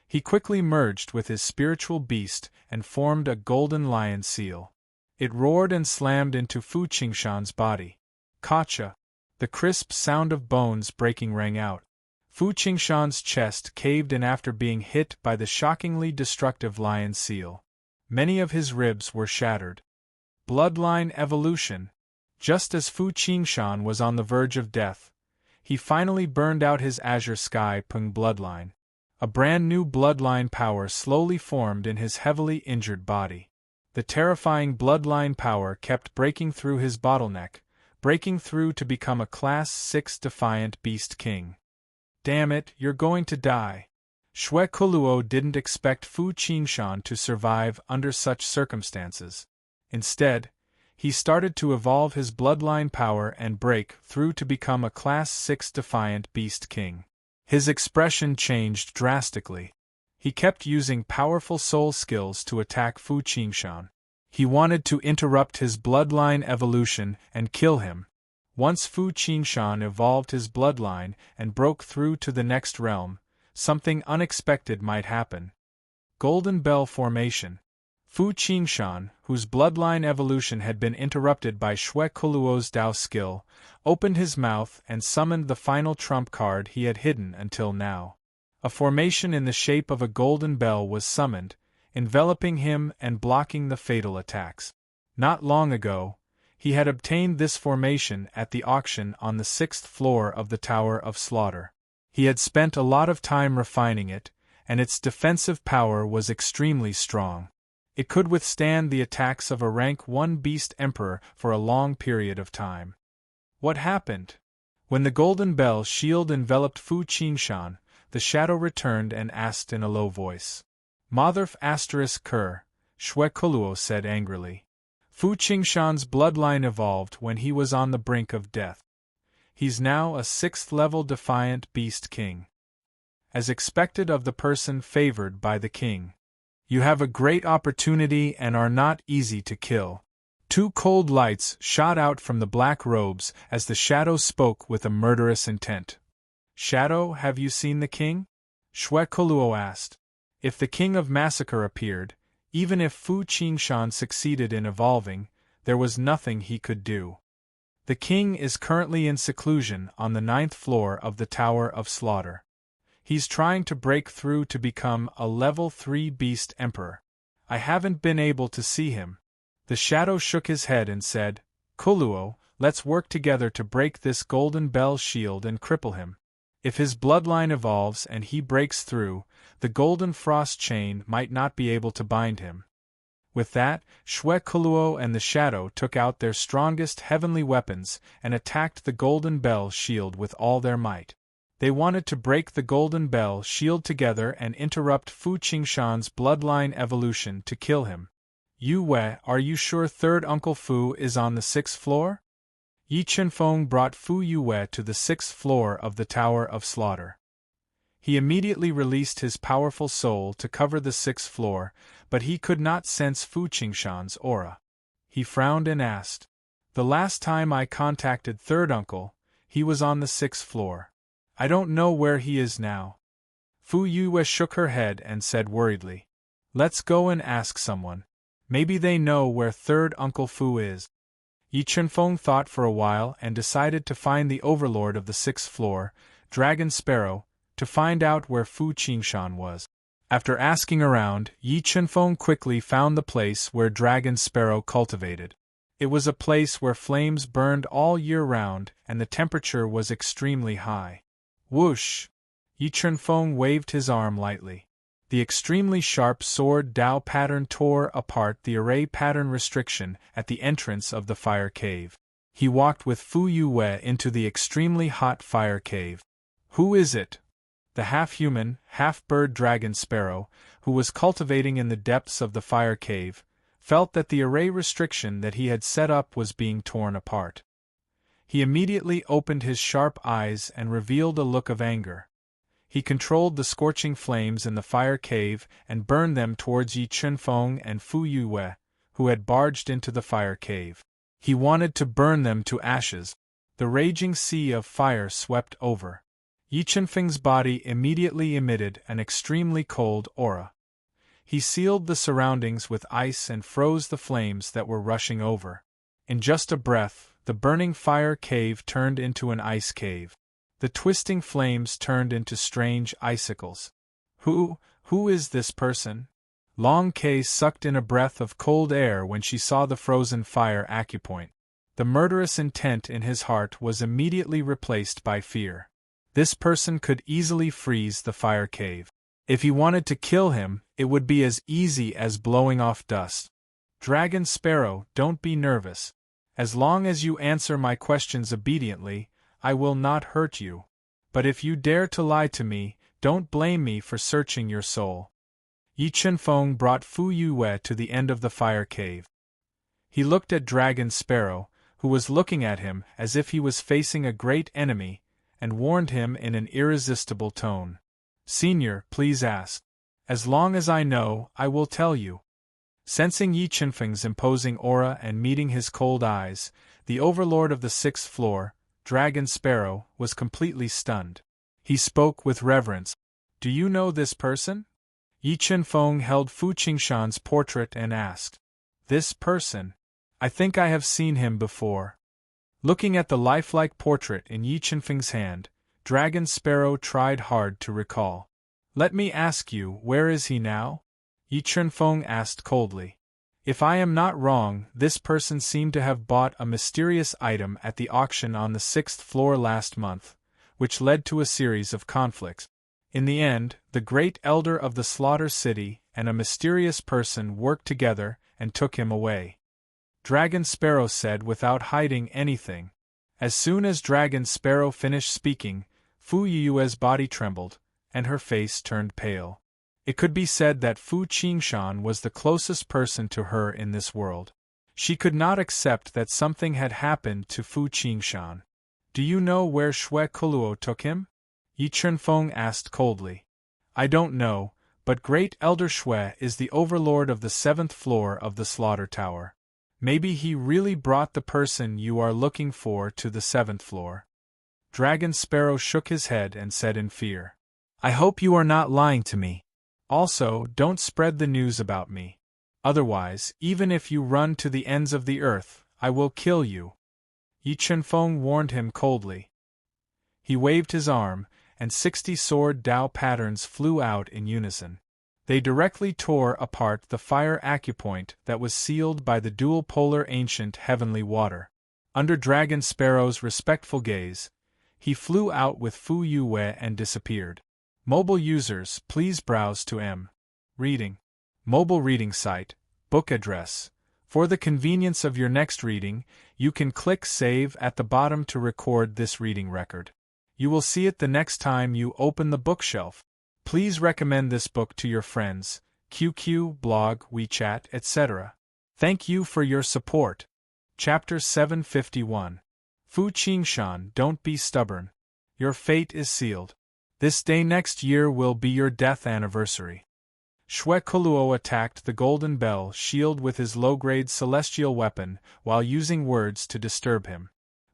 He quickly merged with his spiritual beast and formed a golden lion seal. It roared and slammed into Fu Qingshan's body. Kacha! The crisp sound of bones breaking rang out. Fu Qingshan's chest caved in after being hit by the shockingly destructive lion seal. Many of his ribs were shattered. Bloodline evolution. Just as Fu Qingshan was on the verge of death, he finally burned out his azure sky pung bloodline. A brand new bloodline power slowly formed in his heavily injured body. The terrifying bloodline power kept breaking through his bottleneck, breaking through to become a Class 6 defiant beast king. "Damn it, you're going to die." Shwe Kuluo didn't expect Fu Qingshan to survive under such circumstances. Instead, he started to evolve his bloodline power and break through to become a Class 6 defiant beast king. His expression changed drastically. He kept using powerful soul skills to attack Fu Qingshan. He wanted to interrupt his bloodline evolution and kill him. Once Fu Qingshan evolved his bloodline and broke through to the next realm, something unexpected might happen. Golden Bell Formation. Fu Qingshan, whose bloodline evolution had been interrupted by Shwe Kuluo's Dao skill, opened his mouth and summoned the final trump card he had hidden until now. A formation in the shape of a golden bell was summoned, enveloping him and blocking the fatal attacks. Not long ago, he had obtained this formation at the auction on the 6th floor of the Tower of Slaughter. He had spent a lot of time refining it, and its defensive power was extremely strong. It could withstand the attacks of a rank 1 beast emperor for a long period of time. What happened? When the golden bell shield enveloped Fu Qingshan, the shadow returned and asked in a low voice. "Motherf *Ker," Shwe Kuluo said angrily. Fu Qingshan's bloodline evolved when he was on the brink of death. He's now a 6th-level defiant beast king. As expected of the person favored by the king. You have a great opportunity and are not easy to kill. 2 cold lights shot out from the black robes as the shadow spoke with a murderous intent. "Shadow, have you seen the king?" Shwe Kuluo asked. If the king of massacre appeared, even if Fu Qingshan succeeded in evolving, there was nothing he could do. The king is currently in seclusion on the 9th floor of the Tower of Slaughter. He's trying to break through to become a level 3 beast emperor. I haven't been able to see him. The shadow shook his head and said, "Kuluo, let's work together to break this golden bell shield and cripple him. If his bloodline evolves and he breaks through, the golden frost chain might not be able to bind him." With that, Shwe Kuluo and the shadow took out their strongest heavenly weapons and attacked the golden bell shield with all their might. They wanted to break the golden bell shield together and interrupt Fu Qingshan's bloodline evolution to kill him. "Yu Wei, are you sure third Uncle Fu is on the 6th floor?" Yi Chenfeng brought Fu Yue to the 6th floor of the Tower of Slaughter. He immediately released his powerful soul to cover the 6th floor, but he could not sense Fu Qingshan's aura. He frowned and asked, "The last time I contacted third uncle, he was on the 6th floor. I don't know where he is now." Fu Yue shook her head and said worriedly, "Let's go and ask someone. Maybe they know where third Uncle Fu is." Yi Chenfeng thought for a while and decided to find the overlord of the 6th floor, Dragon Sparrow, to find out where Fu Qingshan was. After asking around, Yi Chunfeng quickly found the place where Dragon Sparrow cultivated. It was a place where flames burned all year round and the temperature was extremely high. Whoosh! Yi Chunfeng waved his arm lightly. The extremely sharp sword Dao pattern tore apart the array pattern restriction at the entrance of the fire cave. He walked with Fu Yue into the extremely hot fire cave. Who is it? The half-human, half-bird dragon sparrow, who was cultivating in the depths of the fire cave, felt that the array restriction that he had set up was being torn apart. He immediately opened his sharp eyes and revealed a look of anger. He controlled the scorching flames in the fire cave and burned them towards Yi Chunfeng and Fu Yue, who had barged into the fire cave. He wanted to burn them to ashes. The raging sea of fire swept over. Yi Chunfeng's body immediately emitted an extremely cold aura. He sealed the surroundings with ice and froze the flames that were rushing over. In just a breath, the burning fire cave turned into an ice cave. The twisting flames turned into strange icicles. Who is this person? Long Kei sucked in a breath of cold air when she saw the frozen fire acupoint. The murderous intent in his heart was immediately replaced by fear. This person could easily freeze the fire cave. If he wanted to kill him, it would be as easy as blowing off dust. Dragon Sparrow, don't be nervous. As long as you answer my questions obediently, I will not hurt you. But if you dare to lie to me, don't blame me for searching your soul. Yi Chunfeng brought Fu Yue to the end of the fire cave. He looked at Dragon Sparrow, who was looking at him as if he was facing a great enemy, and warned him in an irresistible tone. Senior, please ask. As long as I know, I will tell you. Sensing Yi Chunfeng's imposing aura and meeting his cold eyes, the overlord of the 6th floor, Dragon Sparrow, was completely stunned. He spoke with reverence. Do you know this person? Yi Chunfeng held Fu Qingshan's portrait and asked. This person? I think I have seen him before. Looking at the lifelike portrait in Yi Chunfeng's hand, Dragon Sparrow tried hard to recall. Let me ask you, where is he now? Yi Chunfeng asked coldly. If I am not wrong, this person seemed to have bought a mysterious item at the auction on the 6th floor last month, which led to a series of conflicts. In the end, the great elder of the Slaughter City and a mysterious person worked together and took him away. Dragon Sparrow said without hiding anything. As soon as Dragon Sparrow finished speaking, Fu Yue's body trembled, and her face turned pale. It could be said that Fu Qingshan was the closest person to her in this world. She could not accept that something had happened to Fu Qingshan. Do you know where Shui Kuluo took him? Yi Chunfeng asked coldly. I don't know, but Great Elder Shui is the overlord of the 7th floor of the Slaughter Tower. Maybe he really brought the person you are looking for to the 7th floor. Dragon Sparrow shook his head and said in fear. I hope you are not lying to me. Also, don't spread the news about me. Otherwise, even if you run to the ends of the earth, I will kill you. Yi Chunfeng warned him coldly. He waved his arm, and 60 sword Dao patterns flew out in unison. They directly tore apart the fire acupoint that was sealed by the dual-polar ancient heavenly water. Under Dragon Sparrow's respectful gaze, he flew out with Fu Yue and disappeared. Mobile users, please browse to Reading. Mobile reading site, book address. For the convenience of your next reading, you can click Save at the bottom to record this reading record. You will see it the next time you open the bookshelf. Please recommend this book to your friends, QQ, blog, WeChat, etc. Thank you for your support. Chapter 751. Fu Qingshan, don't be stubborn. Your fate is sealed. This day next year will be your death anniversary. Shui Kuluo attacked the Golden Bell shield with his low-grade celestial weapon while using words to disturb him.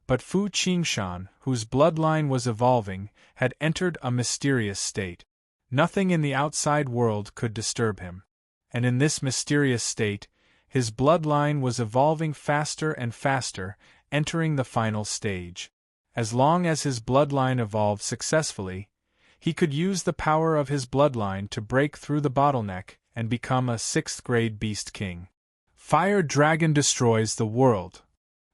But Fu Qingshan, whose bloodline was evolving, had entered a mysterious state. Nothing in the outside world could disturb him. And in this mysterious state, his bloodline was evolving faster and faster, entering the final stage. As long as his bloodline evolved successfully, He could use the power of his bloodline to break through the bottleneck and become a 6th-grade Beast King. Fire Dragon destroys the world.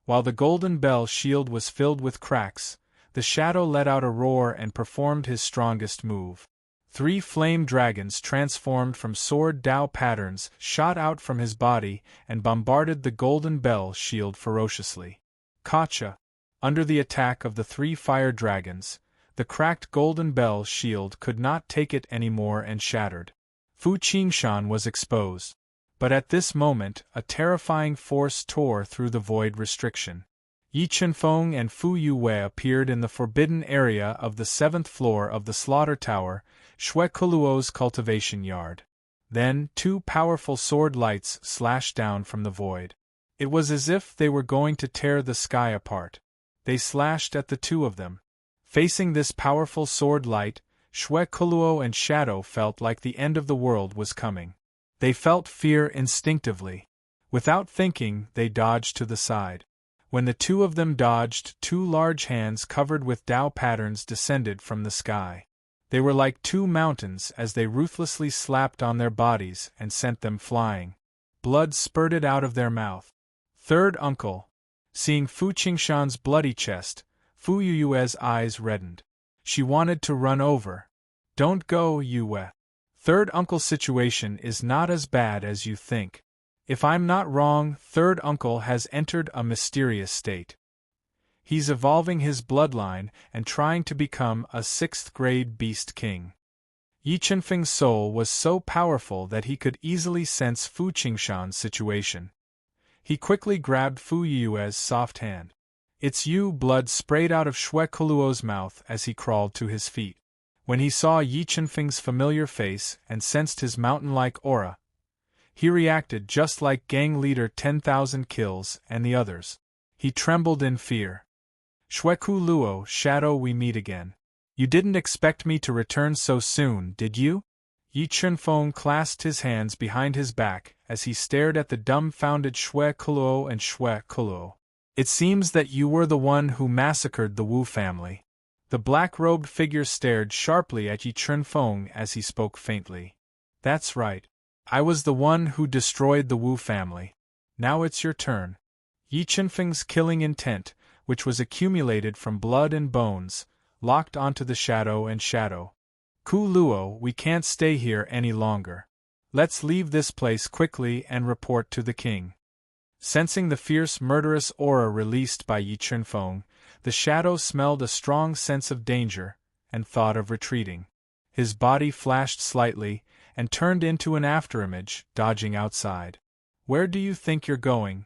While the golden bell shield was filled with cracks, the shadow let out a roar and performed his strongest move. 3 flame dragons transformed from sword Dao patterns shot out from his body and bombarded the golden bell shield ferociously. Gotcha! Under the attack of the 3 fire dragons, the cracked golden bell shield could not take it anymore and shattered. Fu Qingshan was exposed. But at this moment, a terrifying force tore through the void restriction. Yi Chunfeng and Fu Yue appeared in the forbidden area of the 7th floor of the Slaughter Tower, Xue Kuluo's cultivation yard. Then, 2 powerful sword lights slashed down from the void. It was as if they were going to tear the sky apart. They slashed at the 2 of them. Facing this powerful sword light, Xue Kuluo and Shadow felt like the end of the world was coming. They felt fear instinctively. Without thinking, they dodged to the side. When the 2 of them dodged, 2 large hands covered with Dao patterns descended from the sky. They were like 2 mountains as they ruthlessly slapped on their bodies and sent them flying. Blood spurted out of their mouth. Third uncle. Seeing Fu Qingshan's bloody chest, Fu Yue's eyes reddened. She wanted to run over. Don't go, Yue. Third uncle's situation is not as bad as you think. If I'm not wrong, third uncle has entered a mysterious state. He's evolving his bloodline and trying to become a 6th-grade Beast King. Yi Chunfeng's soul was so powerful that he could easily sense Fu Qingshan's situation. He quickly grabbed Fu Yue's soft hand. It's you! Blood sprayed out of Xue Kuluo's mouth as he crawled to his feet. When he saw Yi Chunfeng's familiar face and sensed his mountain-like aura, he reacted just like gang leader 10,000 Kills and the others. He trembled in fear. Xue Kuluo, Shadow, we meet again. You didn't expect me to return so soon, did you? Yi Chunfeng clasped his hands behind his back as he stared at the dumbfounded Xue Kuluo and Xue Kuluo. It seems that you were the one who massacred the Wu family. The black-robed figure stared sharply at Yi Chunfeng as he spoke faintly. That's right. I was the one who destroyed the Wu family. Now it's your turn. Yi Chunfeng's killing intent, which was accumulated from blood and bones, locked onto the shadow and Shadow. Kuluo, we can't stay here any longer. Let's leave this place quickly and report to the king. Sensing the fierce murderous aura released by Yi Chunfeng, the Shadow smelled a strong sense of danger and thought of retreating. His body flashed slightly and turned into an afterimage, dodging outside. Where do you think you're going?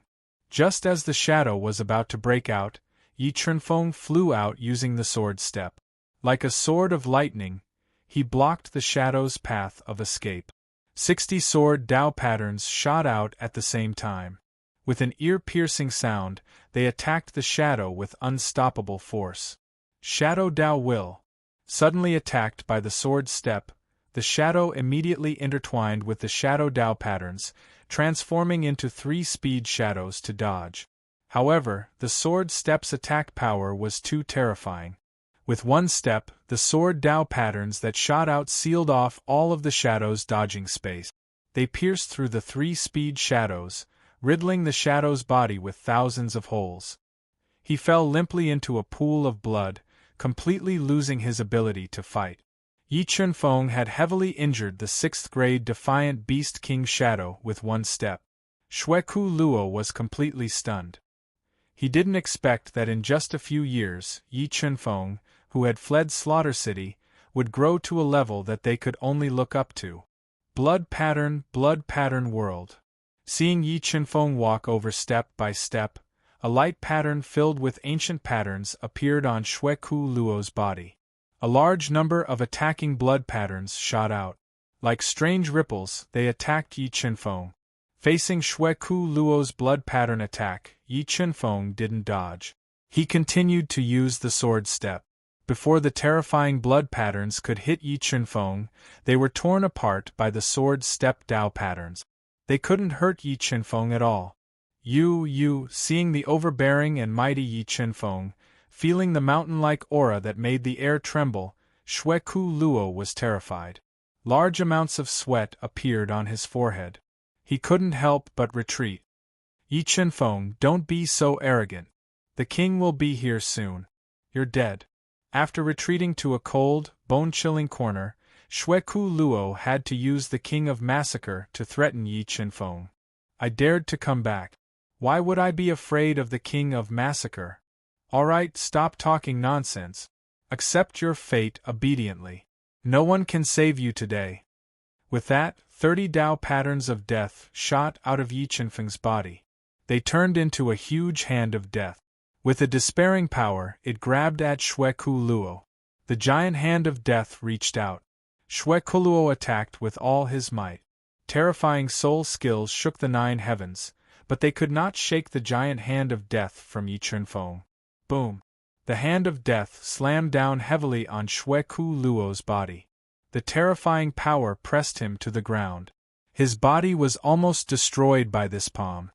Just as the Shadow was about to break out, Yi Chunfeng flew out using the sword step. Like a sword of lightning, he blocked the Shadow's path of escape. 60 sword Dao patterns shot out at the same time. With an ear-piercing sound, they attacked the Shadow with unstoppable force. Shadow Dao Will. Suddenly attacked by the sword step, the Shadow immediately intertwined with the Shadow Dao patterns, transforming into 3 speed shadows to dodge. However, the sword step's attack power was too terrifying. With one step, the sword Dao patterns that shot out sealed off all of the Shadow's dodging space. They pierced through the 3 speed shadows, riddling the Shadow's body with thousands of holes. He fell limply into a pool of blood, completely losing his ability to fight. Yi Chunfeng had heavily injured the 6th-grade Defiant Beast King Shadow with one step. Xue Kuluo was completely stunned. He didn't expect that in just a few years, Yi Chunfeng, who had fled Slaughter City, would grow to a level that they could only look up to. Blood pattern world. Seeing Yi Chunfeng walk over step by step, a light pattern filled with ancient patterns appeared on Xue Kuluo's body. A large number of attacking blood patterns shot out. Like strange ripples, they attacked Yi Chunfeng. Facing Xue Kuluo's blood pattern attack, Yi Chunfeng didn't dodge. He continued to use the sword step. Before the terrifying blood patterns could hit Yi Chunfeng, they were torn apart by the sword step Dao patterns. They couldn't hurt Yi Chunfeng at all. Seeing the overbearing and mighty Yi Chunfeng, feeling the mountain-like aura that made the air tremble, Xue Ku Luo was terrified. Large amounts of sweat appeared on his forehead. He couldn't help but retreat. Yi Chenfeng, don't be so arrogant. The king will be here soon. You're dead. After retreating to a cold, bone-chilling corner, Xue Ku Luo had to use the king of massacre to threaten Yi Chenfeng. I dared to come back. Why would I be afraid of the king of massacre? All right, stop talking nonsense. Accept your fate obediently. No one can save you today. With that, 30 Dao patterns of death shot out of Yi Chenfeng's body. They turned into a huge hand of death. With a despairing power, it grabbed at Xue Ku Luo. The giant hand of death reached out. Xue Ku Luo attacked with all his might. Terrifying soul skills shook the 9 heavens, but they could not shake the giant hand of death from Yi Chenfeng. Boom! The hand of death slammed down heavily on Xue Ku Luo's body. The terrifying power pressed him to the ground. His body was almost destroyed by this palm.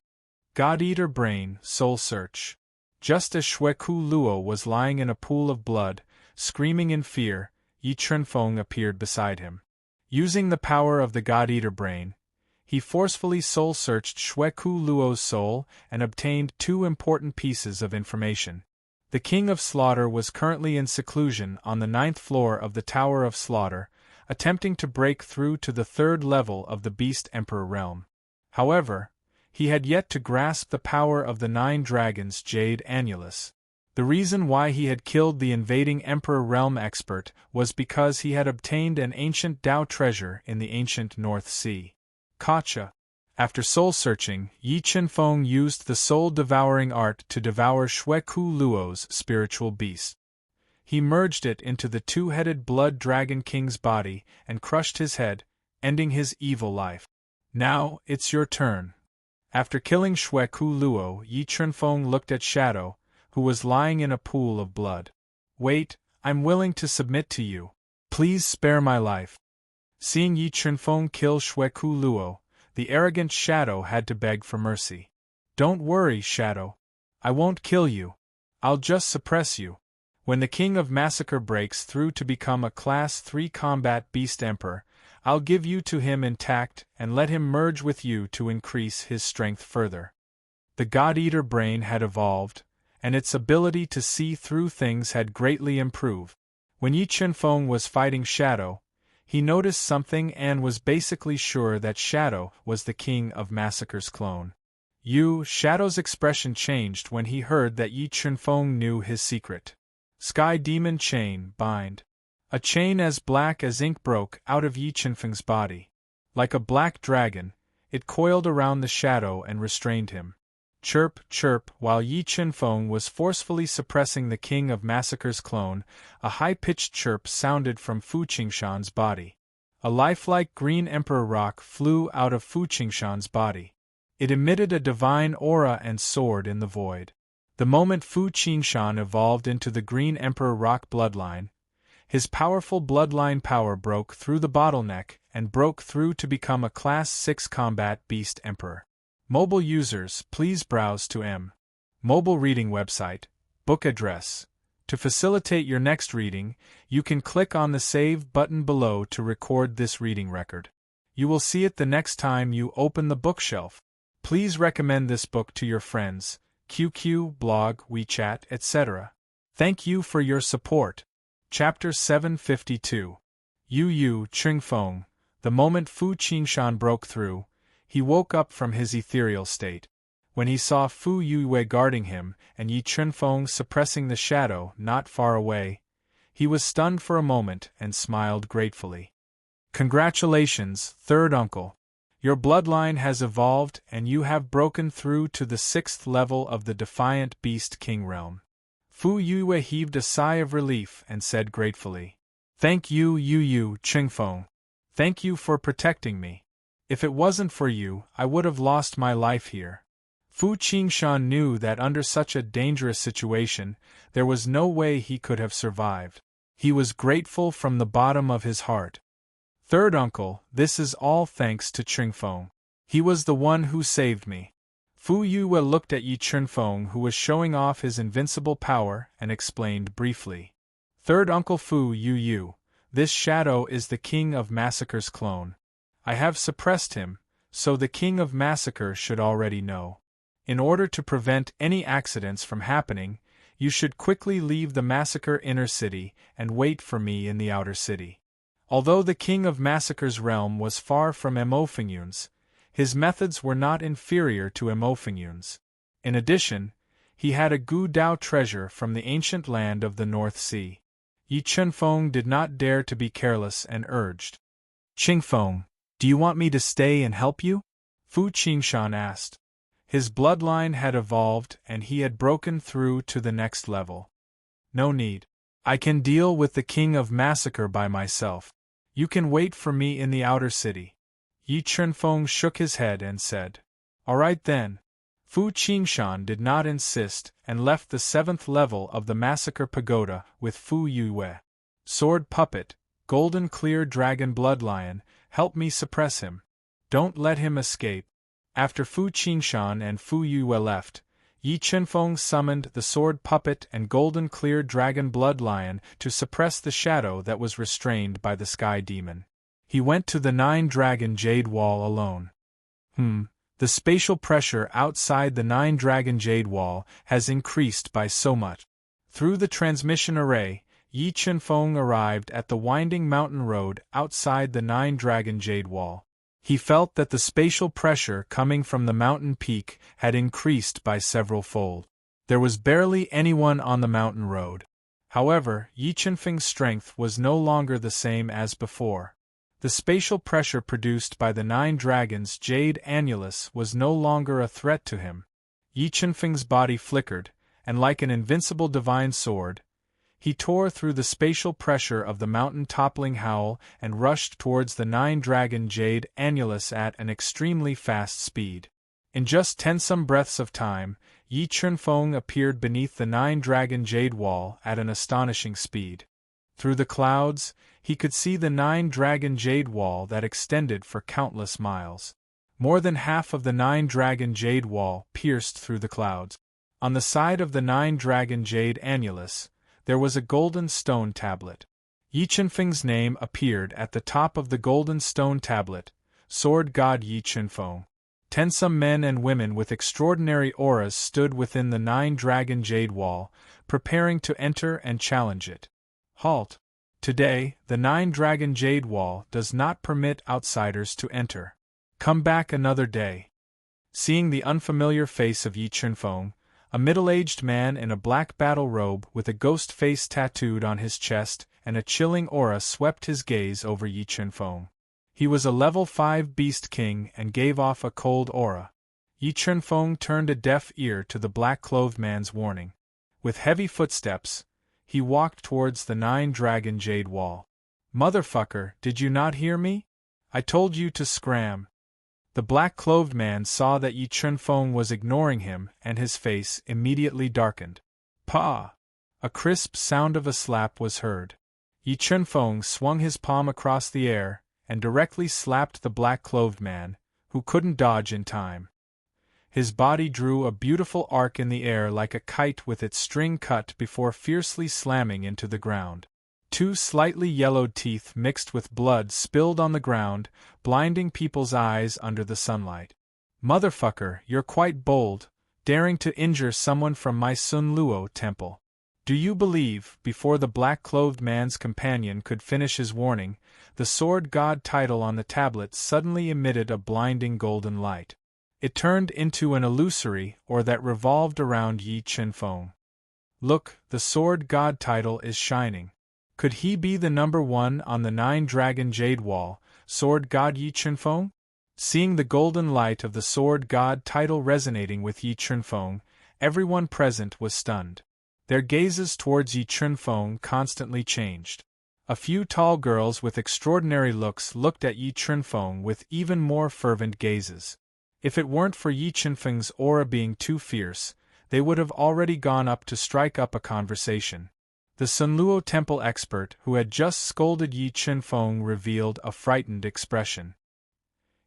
God-Eater Brain, Soul Search. Just as Xue Ku Luo was lying in a pool of blood, screaming in fear, Yi Chenfeng appeared beside him. Using the power of the God-Eater Brain, he forcefully soul-searched Xue Ku Luo's soul and obtained 2 important pieces of information. The King of Slaughter was currently in seclusion on the 9th floor of the Tower of Slaughter, attempting to break through to the 3rd level of the Beast Emperor realm. However, he had yet to grasp the power of the 9 dragons' Jade Annulus. The reason why he had killed the invading Emperor realm expert was because he had obtained an ancient Dao treasure in the ancient North Sea. Gotcha. After soul-searching, Yi Chenfeng used the soul-devouring art to devour Xue Ku Luo's spiritual beast. He merged it into the 2-headed Blood Dragon King's body and crushed his head, ending his evil life. Now, it's your turn. After killing Xue Ku Luo, Yi Chenfeng looked at Shadow, who was lying in a pool of blood. Wait, I'm willing to submit to you. Please spare my life. Seeing Yi Chenfeng kill Xue Ku Luo, the arrogant Shadow had to beg for mercy. Don't worry, Shadow. I won't kill you. I'll just suppress you. When the King of Massacre breaks through to become a Class 3 Combat Beast Emperor, I'll give you to him intact and let him merge with you to increase his strength further. The God-Eater Brain had evolved, and its ability to see through things had greatly improved. When Yi Chenfeng was fighting Shadow, he noticed something and was basically sure that Shadow was the King of Massacre's clone. Shadow's expression changed when he heard that Yi Chenfeng knew his secret. Sky Demon Chain, Bind. A chain as black as ink broke out of Yi Chenfeng's body. Like a black dragon, it coiled around the Shadow and restrained him. Chirp, chirp, while Yi Chenfeng was forcefully suppressing the King of Massacre's clone, a high-pitched chirp sounded from Fu Qingshan's body. A lifelike green emperor rock flew out of Fu Qingshan's body. It emitted a divine aura and soared in the void. The moment Fu Qingshan evolved into the green emperor rock bloodline, his powerful bloodline power broke through the bottleneck and broke through to become a Class 6 Combat Beast Emperor. Mobile users, please browse to mobile reading website, book address. To facilitate your next reading, you can click on the Save button below to record this reading record. You will see it the next time you open the bookshelf. Please recommend this book to your friends, QQ, blog, WeChat, etc. Thank you for your support. Chapter 752. Yu Chenfeng. The moment Fu Qingshan broke through, he woke up from his ethereal state. When he saw Fu Yue guarding him and Yi Chenfeng suppressing the Shadow not far away, he was stunned for a moment and smiled gratefully. Congratulations, third uncle. Your bloodline has evolved and you have broken through to the 6th level of the Defiant Beast King realm. Fu Yue heaved a sigh of relief and said gratefully, Thank you, Chenfeng. Thank you for protecting me. If it wasn't for you, I would have lost my life here. Fu Qingshan knew that under such a dangerous situation, there was no way he could have survived. He was grateful from the bottom of his heart. Third uncle, this is all thanks to Chenfeng. He was the one who saved me. Fu Yue looked at Yi Chenfeng, who was showing off his invincible power, and explained briefly. Third uncle Fu Yue, This shadow is the King of Massacre's clone. I have suppressed him, so the King of Massacre should already know. In order to prevent any accidents from happening, you should quickly leave the Massacre inner city and wait for me in the outer city. Although the King of Massacre's realm was far from Emofingyun's, his methods were not inferior to Emofingyun's. In addition, he had a Gu Dao treasure from the ancient land of the North Sea. Yi Chunfeng did not dare to be careless and urged. "Qingfeng, do you want me to stay and help you?" Fu Qingshan asked. His bloodline had evolved and he had broken through to the next level. "No need. I can deal with the King of Massacre by myself. You can wait for me in the outer city." Yi Chunfeng shook his head and said, "All right then." Fu Qingshan did not insist and left the 7th level of the Massacre Pagoda with Fu Yue. "Sword Puppet, Golden Clear Dragon Bloodlion, help me suppress him. Don't let him escape." After Fu Qingshan and Fu Yue left, Yi Chunfeng summoned the Sword Puppet and Golden Clear Dragon Bloodlion to suppress the shadow that was restrained by the Sky Demon. He went to the 9-Dragon Jade Wall alone. The spatial pressure outside the 9-Dragon Jade Wall has increased by so much. Through the transmission array, Yi Chunfeng arrived at the winding mountain road outside the 9-Dragon Jade Wall. He felt that the spatial pressure coming from the mountain peak had increased by several fold. There was barely anyone on the mountain road. However, Yi Chunfeng's strength was no longer the same as before. The spatial pressure produced by the 9 dragons' jade annulus was no longer a threat to him. Yi Chunfeng's body flickered, and like an invincible divine sword, he tore through the spatial pressure of the mountain-toppling howl and rushed towards the 9-dragon jade annulus at an extremely fast speed. In just 10 some breaths of time, Yi Chunfeng appeared beneath the 9-dragon jade wall at an astonishing speed. Through the clouds, he could see the 9-dragon jade wall that extended for countless miles. More than half of the 9-dragon jade wall pierced through the clouds. On the side of the 9-dragon jade annulus, there was a golden stone tablet. Yi Chunfeng's name appeared at the top of the golden stone tablet, Sword God Yi Chunfeng. 10 some men and women with extraordinary auras stood within the 9-dragon jade wall, preparing to enter and challenge it. Halt! Today, the 9-dragon jade wall does not permit outsiders to enter. Come back another day. Seeing the unfamiliar face of Yi Chunfeng, a middle-aged man in a black battle robe with a ghost face tattooed on his chest and a chilling aura swept his gaze over Yi Chunfeng. He was a level 5 beast king and gave off a cold aura. Yi Chunfeng turned a deaf ear to the black-clothed man's warning. With heavy footsteps, he walked towards the 9-dragon jade wall. "Motherfucker, did you not hear me? I told you to scram." The black-clothed man saw that Yi Chunfeng was ignoring him and his face immediately darkened. "Pah!" A crisp sound of a slap was heard. Yi Chunfeng swung his palm across the air and directly slapped the black-clothed man, who couldn't dodge in time. His body drew a beautiful arc in the air like a kite with its string cut before fiercely slamming into the ground. 2 slightly yellowed teeth mixed with blood spilled on the ground, blinding people's eyes under the sunlight. "Motherfucker, you're quite bold, daring to injure someone from my Sun Luo temple. Do you believe?" Before the black-clothed man's companion could finish his warning, the Sword God title on the tablet suddenly emitted a blinding golden light. It turned into an illusory or that revolved around Yi Chunfeng. "Look, the Sword God title is shining. Could he be the number 1 on the 9-dragon jade wall, Sword God Yi Chunfeng?" Seeing the golden light of the Sword God title resonating with Yi Chunfeng, everyone present was stunned. Their gazes towards Yi Chunfeng constantly changed. A few tall girls with extraordinary looks looked at Yi Chunfeng with even more fervent gazes. If it weren't for Yi Chunfeng's aura being too fierce, they would have already gone up to strike up a conversation. The Sunluo temple expert who had just scolded Yi Chunfeng revealed a frightened expression.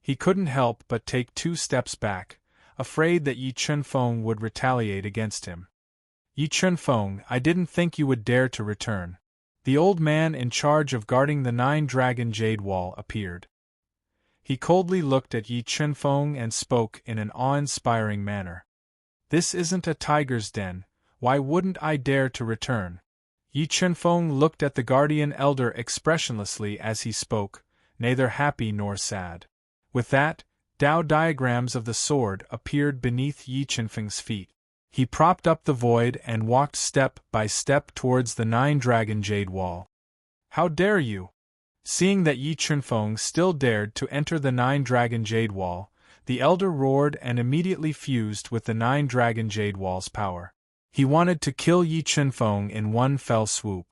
He couldn't help but take 2 steps back, afraid that Yi Chunfeng would retaliate against him. "Yi Chunfeng, I didn't think you would dare to return. The old man in charge of guarding the 9-dragon jade wall appeared. He coldly looked at Yi Chunfeng and spoke in an awe-inspiring manner. "This isn't a tiger's den, why wouldn't I dare to return?" Yi Chunfeng looked at the guardian elder expressionlessly as he spoke, neither happy nor sad. With that, Tao diagrams of the sword appeared beneath Yi Chunfeng's feet. He propped up the void and walked step by step towards the 9-dragon jade wall. "How dare you?" Seeing that Yi Chunfeng still dared to enter the 9-dragon jade wall, the elder roared and immediately fused with the 9-dragon jade wall's power. He wanted to kill Yi Chunfeng in one fell swoop.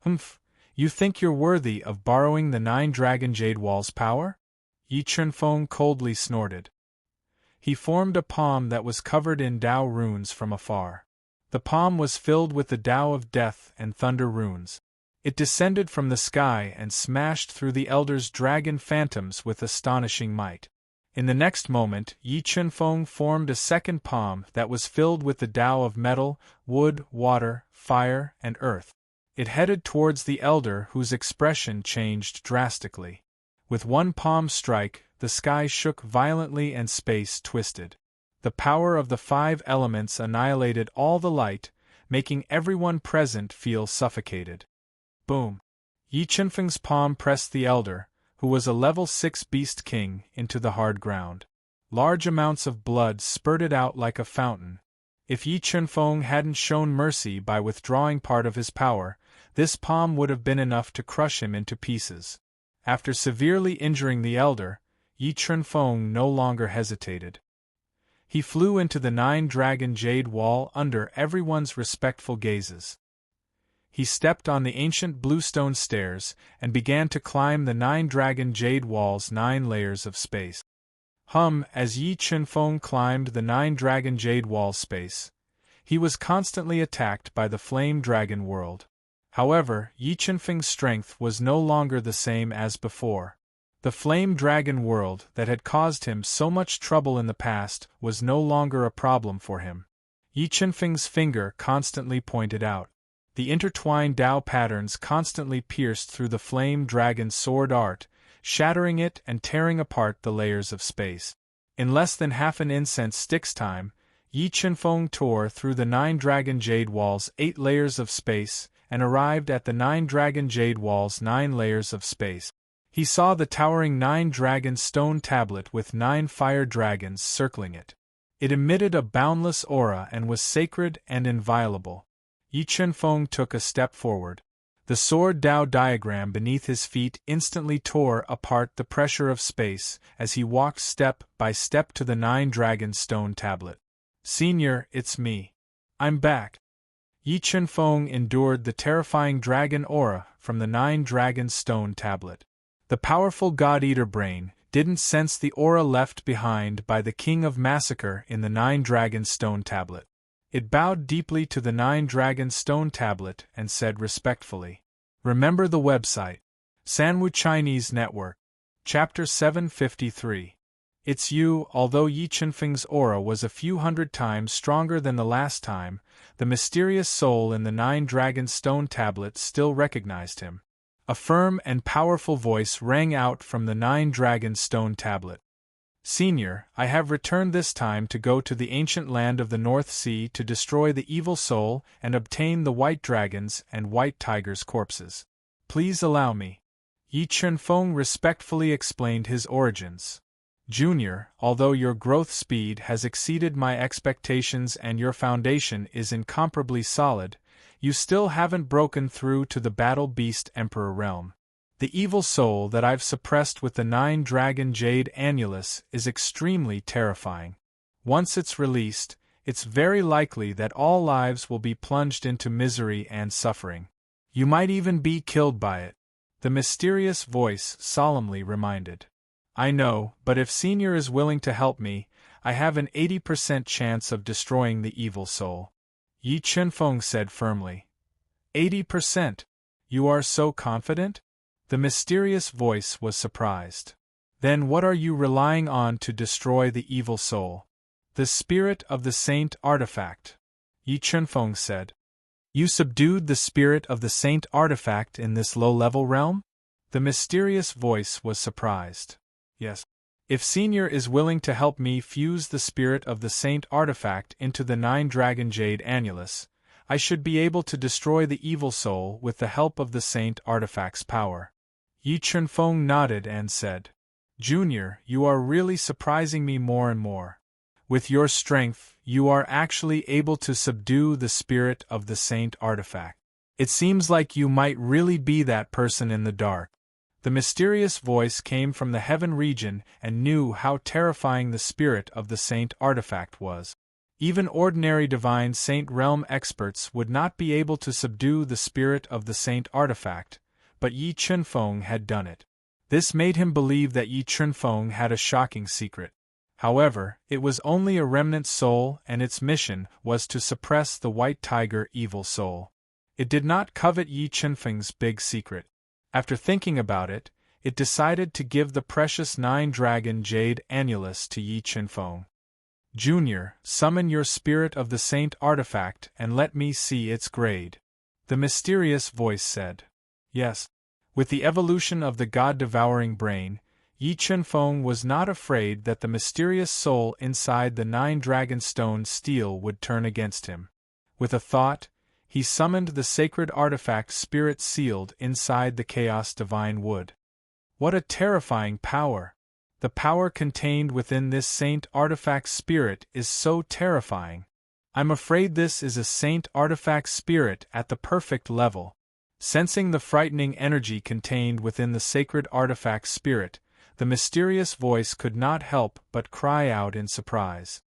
"Humph, you think you're worthy of borrowing the 9-dragon jade wall's power?" Yi Chunfeng coldly snorted. He formed a palm that was covered in Tao runes from afar. The palm was filled with the Tao of death and thunder runes. It descended from the sky and smashed through the elder's dragon phantoms with astonishing might. In the next moment, Yi Chunfeng formed a second palm that was filled with the Tao of metal, wood, water, fire, and earth. It headed towards the elder, whose expression changed drastically. With one palm strike, the sky shook violently and space twisted. The power of the 5 elements annihilated all the light, making everyone present feel suffocated. Boom! Yi Chunfeng's palm pressed the elder, who was a level 6 beast king, into the hard ground. Large amounts of blood spurted out like a fountain. If Yi Chunfeng hadn't shown mercy by withdrawing part of his power, this palm would have been enough to crush him into pieces. After severely injuring the elder, Yi Chunfeng no longer hesitated. He flew into the 9-dragon jade wall under everyone's respectful gazes. He stepped on the ancient bluestone stairs and began to climb the 9-dragon jade wall's 9 layers of space. As Yi Chunfeng climbed the 9-dragon jade wall space, he was constantly attacked by the flame dragon world. However, Yi Chunfeng's strength was no longer the same as before. The flame dragon world that had caused him so much trouble in the past was no longer a problem for him. Yi Chunfeng's finger constantly pointed out. The intertwined Tao patterns constantly pierced through the flame dragon's sword art, shattering it and tearing apart the layers of space. In less than half an incense stick's time, Yi Chunfeng tore through the 9-dragon jade wall's 8 layers of space and arrived at the 9-dragon jade wall's 9 layers of space. He saw the towering 9-dragon stone tablet with 9 fire dragons circling it. It emitted a boundless aura and was sacred and inviolable. Yi Chunfeng took a step forward. The sword Tao diagram beneath his feet instantly tore apart the pressure of space as he walked step by step to the 9-dragon stone tablet. "Senior, it's me. I'm back." Yi Chunfeng endured the terrifying dragon aura from the 9-dragon stone tablet. The powerful God-Eater brain didn't sense the aura left behind by the King of Massacre in the 9-dragon stone tablet. It bowed deeply to the 9-dragon stone tablet and said respectfully, "Remember the website. Sanwu Chinese Network." Chapter 753. It's you. Although Yi Chunfeng's aura was a few hundred times stronger than the last time, the mysterious soul in the 9-dragon stone tablet still recognized him. A firm and powerful voice rang out from the 9-dragon stone tablet. "Senior, I have returned this time to go to the ancient land of the North Sea to destroy the evil soul and obtain the white dragons and white tigers' corpses. Please allow me." Yi Chunfeng respectfully explained his origins. "Junior, although your growth speed has exceeded my expectations and your foundation is incomparably solid, you still haven't broken through to the Battle Beast Emperor realm. The evil soul that I've suppressed with the 9-dragon jade annulus is extremely terrifying. Once it's released, it's very likely that all lives will be plunged into misery and suffering. You might even be killed by it," the mysterious voice solemnly reminded. "I know, but if Senior is willing to help me, I have an 80% chance of destroying the evil soul," Yi Chunfeng said firmly. 80%? You are so confident?" The mysterious voice was surprised. "Then what are you relying on to destroy the evil soul?" "The spirit of the saint artifact," Yi Chunfeng said. You subdued the spirit of the saint artifact in this low-level realm? The mysterious voice was surprised. Yes. If Senior is willing to help me fuse the spirit of the saint artifact into the 9-dragon jade annulus, I should be able to destroy the evil soul with the help of the saint artifact's power. Yi Chunfeng nodded and said, Junior, you are really surprising me more and more. With your strength, you are actually able to subdue the spirit of the saint artifact. It seems like you might really be that person in the dark. The mysterious voice came from the heaven region and knew how terrifying the spirit of the saint artifact was. Even ordinary divine saint realm experts would not be able to subdue the spirit of the saint artifact, but Yi Chunfeng had done it. This made him believe that Yi Chunfeng had a shocking secret. However, it was only a remnant soul and its mission was to suppress the white tiger evil soul. It did not covet Yi Chunfeng's big secret. After thinking about it, it decided to give the precious 9-dragon jade annulus to Yi Chunfeng. Junior, summon your spirit of the saint artifact and let me see its grade. The mysterious voice said. Yes. With the evolution of the god-devouring brain, Yi Chunfeng was not afraid that the mysterious soul inside the 9-dragon stone steel would turn against him. With a thought, he summoned the sacred artifact spirit sealed inside the chaos divine wood. What a terrifying power! The power contained within this saint artifact spirit is so terrifying. I'm afraid this is a saint artifact spirit at the perfect level. Sensing the frightening energy contained within the sacred artifact spirit, the mysterious voice could not help but cry out in surprise.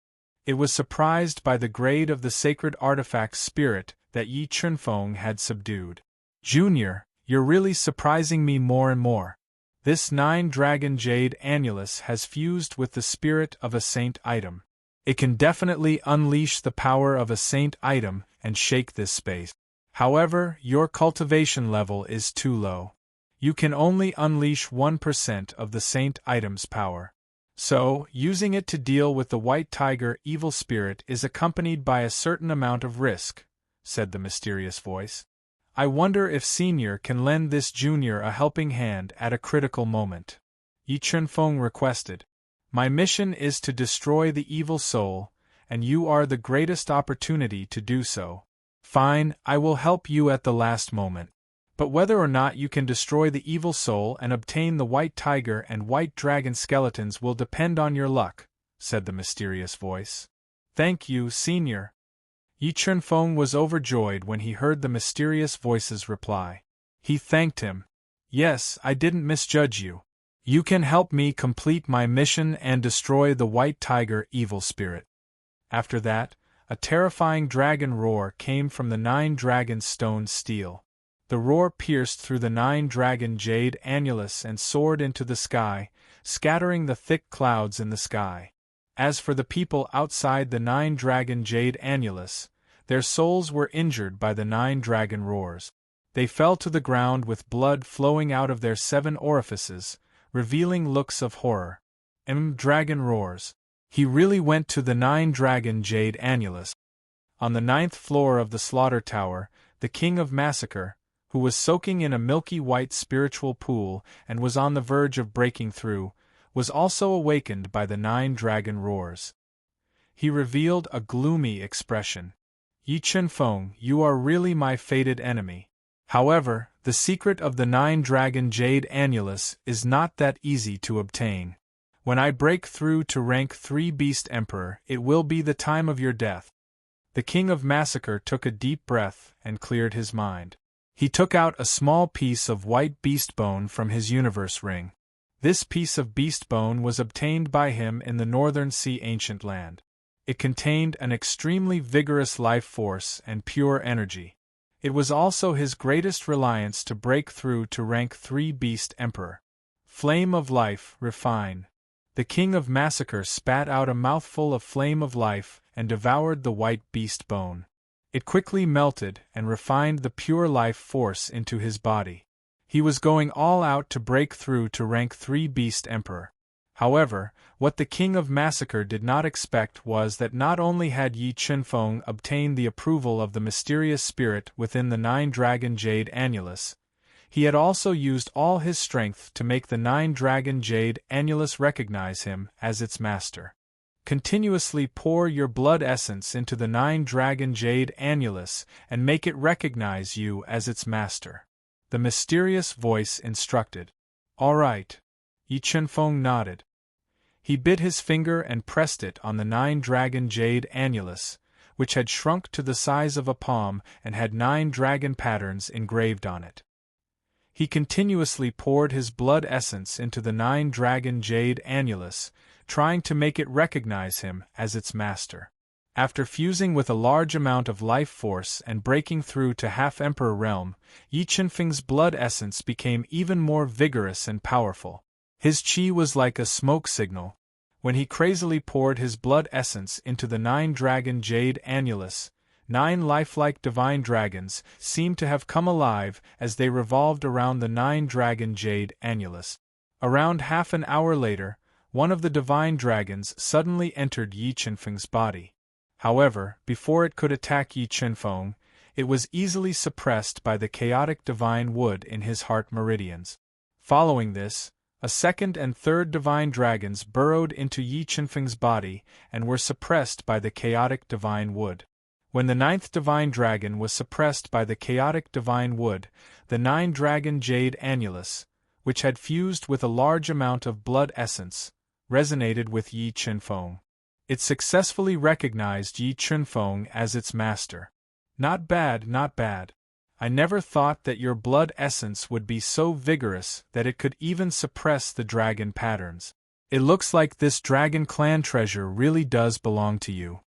It was surprised by the grade of the sacred artifact spirit that Yi Chunfeng had subdued. Junior, you're really surprising me more and more. This 9-dragon jade annulus has fused with the spirit of a saint item. It can definitely unleash the power of a saint item and shake this space. However, your cultivation level is too low. You can only unleash 1% of the saint item's power. So, using it to deal with the white tiger evil spirit is accompanied by a certain amount of risk, said the mysterious voice. I wonder if Senior can lend this junior a helping hand at a critical moment. Yi Chunfeng requested. My mission is to destroy the evil soul, and you are the greatest opportunity to do so. Fine, I will help you at the last moment. But whether or not you can destroy the evil soul and obtain the white tiger and white dragon skeletons will depend on your luck, said the mysterious voice. Thank you, Senior. Yi Chunfeng was overjoyed when he heard the mysterious voice's reply. He thanked him. Yes, I didn't misjudge you. You can help me complete my mission and destroy the white tiger evil spirit. After that, a terrifying dragon roar came from the 9-dragon stone steel. The roar pierced through the 9-dragon jade annulus and soared into the sky, scattering the thick clouds in the sky. As for the people outside the 9-dragon jade annulus, their souls were injured by the 9-dragon roars. They fell to the ground with blood flowing out of their 7 orifices, revealing looks of horror. Dragon roars. He really went to the 9-dragon jade annulus. On the 9th floor of the slaughter tower, the King of Massacre, who was soaking in a milky white spiritual pool and was on the verge of breaking through, was also awakened by the 9-dragon roars. He revealed a gloomy expression. Yi Chunfeng, you are really my fated enemy. However, the secret of the 9-dragon jade annulus is not that easy to obtain. When I break through to rank 3 Beast Emperor, it will be the time of your death. The King of Massacre took a deep breath and cleared his mind. He took out a small piece of white beast bone from his universe ring. This piece of beast bone was obtained by him in the Northern Sea ancient land. It contained an extremely vigorous life force and pure energy. It was also his greatest reliance to break through to rank 3 Beast Emperor. Flame of life, refine. The King of Massacre spat out a mouthful of flame of life and devoured the white beast bone. It quickly melted and refined the pure life force into his body. He was going all out to break through to rank 3 Beast Emperor. However, what the King of Massacre did not expect was that not only had Yi Chunfeng obtained the approval of the mysterious spirit within the nine-dragon jade annulus, he had also used all his strength to make the nine-dragon jade annulus recognize him as its master. Continuously pour your blood essence into the nine-dragon jade annulus and make it recognize you as its master. The mysterious voice instructed. All right. Yi Chunfeng nodded. He bit his finger and pressed it on the nine-dragon jade annulus, which had shrunk to the size of a palm and had 9 dragon patterns engraved on it. He continuously poured his blood essence into the nine-dragon jade annulus, trying to make it recognize him as its master. After fusing with a large amount of life force and breaking through to half-emperor realm, Yi Chunfeng's blood essence became even more vigorous and powerful. His qi was like a smoke signal. When he crazily poured his blood essence into the nine-dragon jade annulus, 9 lifelike divine dragons seemed to have come alive as they revolved around the nine-dragon jade annulus. Around half an hour later, one of the divine dragons suddenly entered Yi Chunfeng's body. However, before it could attack Yi Chunfeng, it was easily suppressed by the chaotic divine wood in his heart meridians. Following this, a second and third divine dragons burrowed into Yi Chunfeng's body and were suppressed by the chaotic divine wood. When the 9th divine dragon was suppressed by the chaotic divine wood, the 9-dragon jade annulus, which had fused with a large amount of blood essence, resonated with Yi Chunfeng. It successfully recognized Yi Chunfeng as its master. Not bad, not bad. I never thought that your blood essence would be so vigorous that it could even suppress the dragon patterns. It looks like this dragon clan treasure really does belong to you.